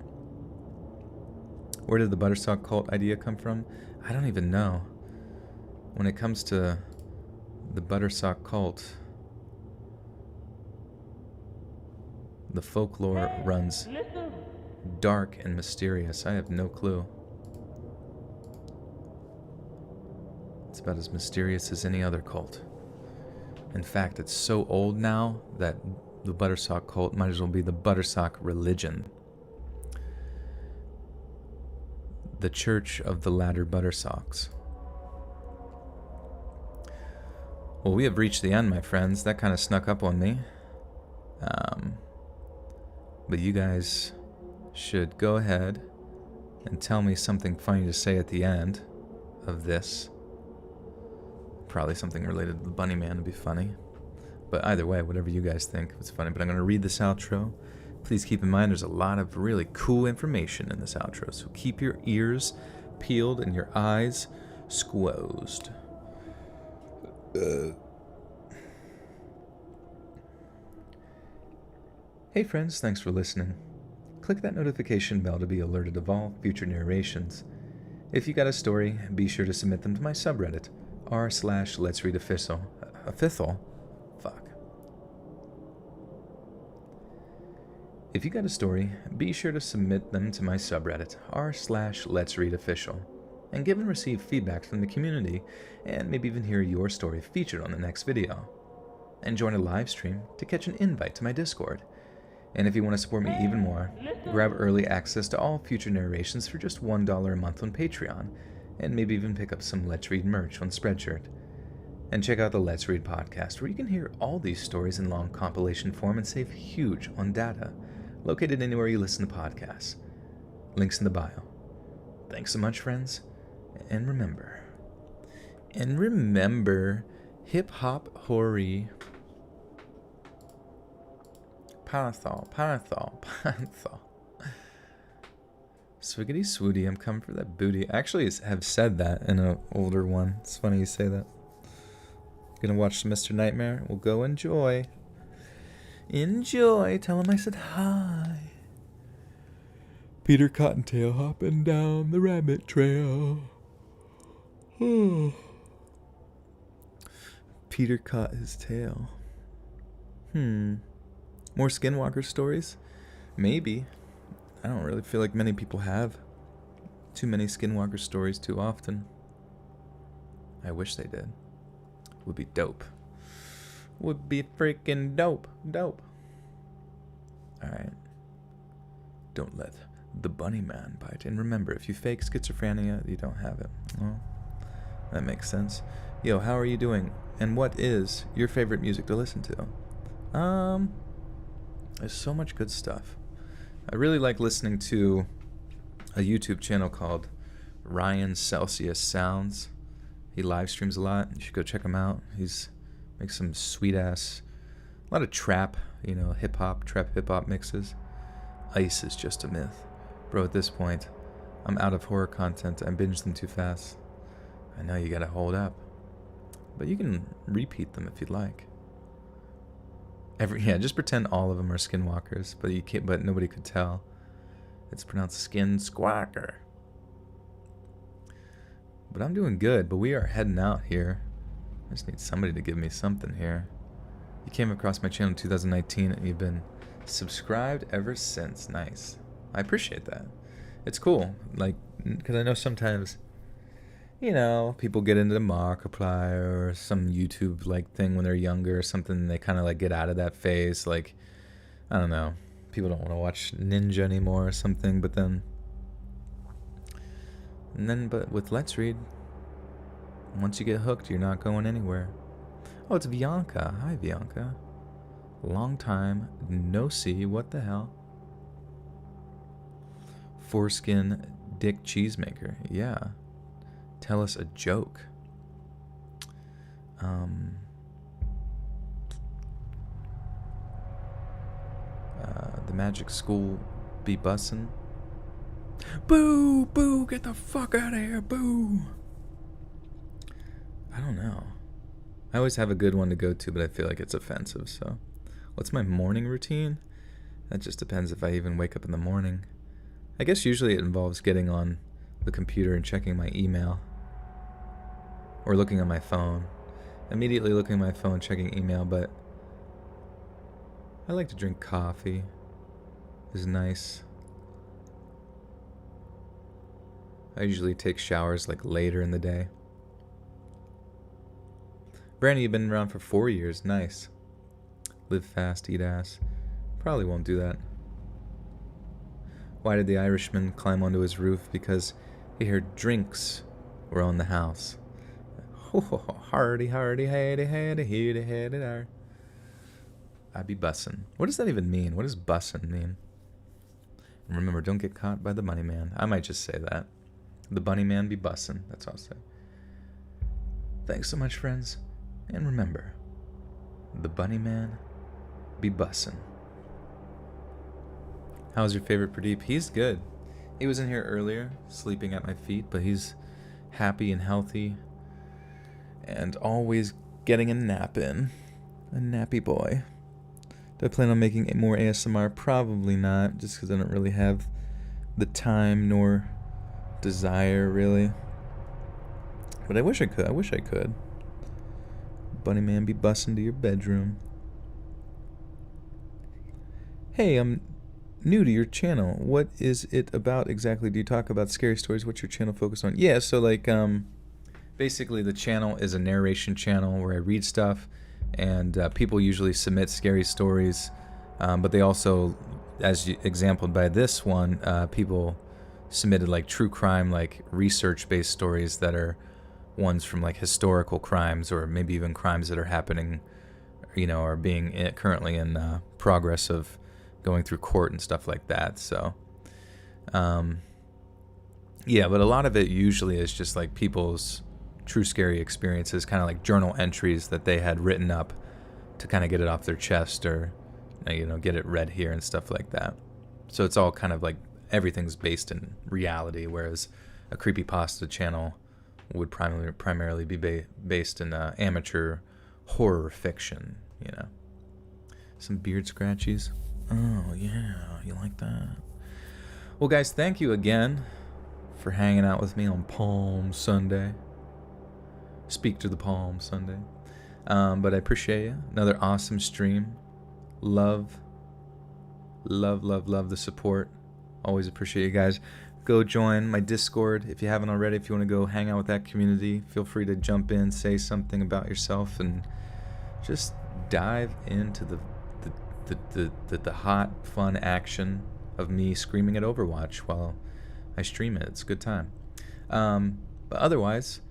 Where did the Buttersock cult idea come from? I don't even know. When it comes to the Buttersock cult, the folklore runs dark and mysterious. I have no clue. It's about as mysterious as any other cult. In fact, it's so old now that the Buttersock cult might as well be the Buttersock religion. The Church of the Latter Buttersocks. Well, we have reached the end, my friends. That kind of snuck up on me. But you guys should go ahead and tell me something funny to say at the end of this. Probably something related to the Bunny Man would be funny. But either way, whatever you guys think, it's funny. But I'm going to read this outro. Please keep in mind there's a lot of really cool information in this outro. So keep your ears peeled and your eyes squozed. Hey friends, thanks for listening. Click that notification bell to be alerted of all future narrations. If you got a story, be sure to submit them to my subreddit, r/letsreadofficial. Fuck. If you got a story, be sure to submit them to my subreddit, r/letsreadofficial, and give and receive feedback from the community, and maybe even hear your story featured on the next video. And join a live stream to catch an invite to my Discord. And if you want to support me even more, grab early access to all future narrations for just $1 a month on Patreon, and maybe even pick up some Let's Read merch on Spreadshirt. And check out the Let's Read podcast, where you can hear all these stories in long compilation form and save huge on data, located anywhere you listen to podcasts. Links in the bio. Thanks so much, friends, and remember, hip-hop hoary. Panathol. Swiggity swooty, I'm coming for that booty. I actually have said that in an older one. It's funny you say that. Gonna watch Mr. Nightmare? We'll go enjoy. Enjoy. Tell him I said hi. Peter Cottontail hopping down the rabbit trail. Peter caught his tail. More Skinwalker stories? Maybe. I don't really feel like many people have too many Skinwalker stories too often. I wish they did. Would be dope. Would be freaking dope. Alright. Don't let the Bunny Man bite. And remember, if you fake schizophrenia, you don't have it. Well, that makes sense. Yo, how are you doing? And what is your favorite music to listen to? There's so much good stuff. I really like listening to a YouTube channel called Ryan Celsius Sounds. He live streams a lot. You should go check him out. He's makes some sweet ass, a lot of trap, trap hip hop mixes. Ice is just a myth. Bro, at this point, I'm out of horror content. I binged them too fast. I know you gotta hold up. But you can repeat them if you'd like. Just pretend all of them are skinwalkers, but you can't. But nobody could tell. It's pronounced skin squawker. But I'm doing good. But we are heading out here. I just need somebody to give me something here. You came across my channel in 2019, and you've been subscribed ever since. Nice. I appreciate that. It's cool. Because I know sometimes, people get into Markiplier or some YouTube thing when they're younger or something, and they kind of get out of that phase. I don't know. People don't want to watch Ninja anymore or something, but with Let's Read, once you get hooked, you're not going anywhere. Oh, it's Bianca. Hi, Bianca. Long time no see. What the hell? Foreskin Dick Cheesemaker. Yeah. Tell us a joke. The magic school be bussin'. Boo! Boo! Get the fuck out of here! Boo! I don't know. I always have a good one to go to, but I feel like it's offensive, so. What's my morning routine? That just depends if I even wake up in the morning. I guess usually it involves getting on the computer and checking my email. Or looking on my phone. Immediately looking at my phone, checking email, but I like to drink coffee. It's nice. I usually take showers later in the day. Brandon, you've been around for 4 years. Nice. Live fast, eat ass. Probably won't do that. Why did the Irishman climb onto his roof? Because he heard drinks were on the house. Hardy, hardy, hardy, hardy, hardy, hardy, hardy. I be bussin'. What does that even mean? What does bussin' mean? And remember, don't get caught by the bunny man. I might just say that. The bunny man be bussin'. That's all I'll say. Thanks so much, friends. And remember, the bunny man be bussin'. How's your favorite Pradeep? He's good. He was in here earlier, sleeping at my feet, but he's happy and healthy and always getting a nap in. A nappy boy. Do I plan on making more ASMR? Probably not, just because I don't really have the time nor desire, really. But I wish I could. I wish I could. Bunny man be bussin' to your bedroom. Hey, I'm new to your channel. What is it about exactly? Do you talk about scary stories? What's your channel focused on? Yeah, so like, basically the channel is a narration channel where I read stuff, and people usually submit scary stories, but they also, as exampled by this one, people submitted like true crime, like research-based stories that are ones from like historical crimes, or maybe even crimes that are happening, you know, are being currently in progress of going through court and stuff like that. So, yeah, but a lot of it usually is just like people's true scary experiences, kind of like journal entries that they had written up to kind of get it off their chest, or you know, get it read here and stuff like that. So it's all kind of like everything's based in reality, whereas a creepypasta channel would primarily be based in amateur horror fiction, you know. Some beard scratchies. Oh yeah, you like that? Well, guys, thank you again for hanging out with me on Palm Sunday. Speak to the Palm Sunday. But I appreciate you. Another awesome stream. Love the support. Always appreciate you guys. Go join my Discord if you haven't already. If you want to go hang out with that community, feel free to jump in, say something about yourself, and just dive into the hot, fun action of me screaming at Overwatch while I stream it. It's a good time. But otherwise,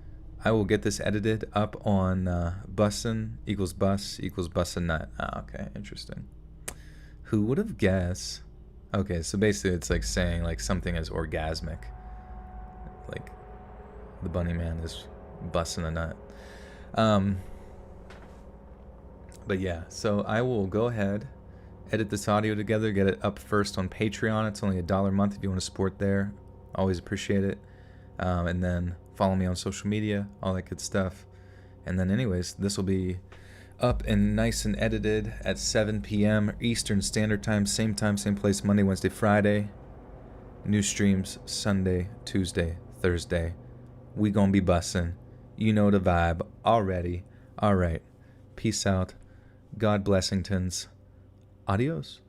I will get this edited up on bussin equals bus equals bussin nut. Ah, okay, interesting. Who would have guessed? Okay, so basically it's like saying like something is orgasmic. Like the bunny man is bussin a nut. But yeah, so I will go ahead, edit this audio together, get it up first on Patreon. It's only $1 a month if you want to support there. Always appreciate it. And then follow me on social media, all that good stuff. And then anyways, this will be up and nice and edited at 7 p.m. Eastern Standard Time, same place, Monday, Wednesday, Friday. New streams Sunday, Tuesday, Thursday. We gonna be bussin'. You know the vibe already. All right. Peace out. God blessingtons. Adios.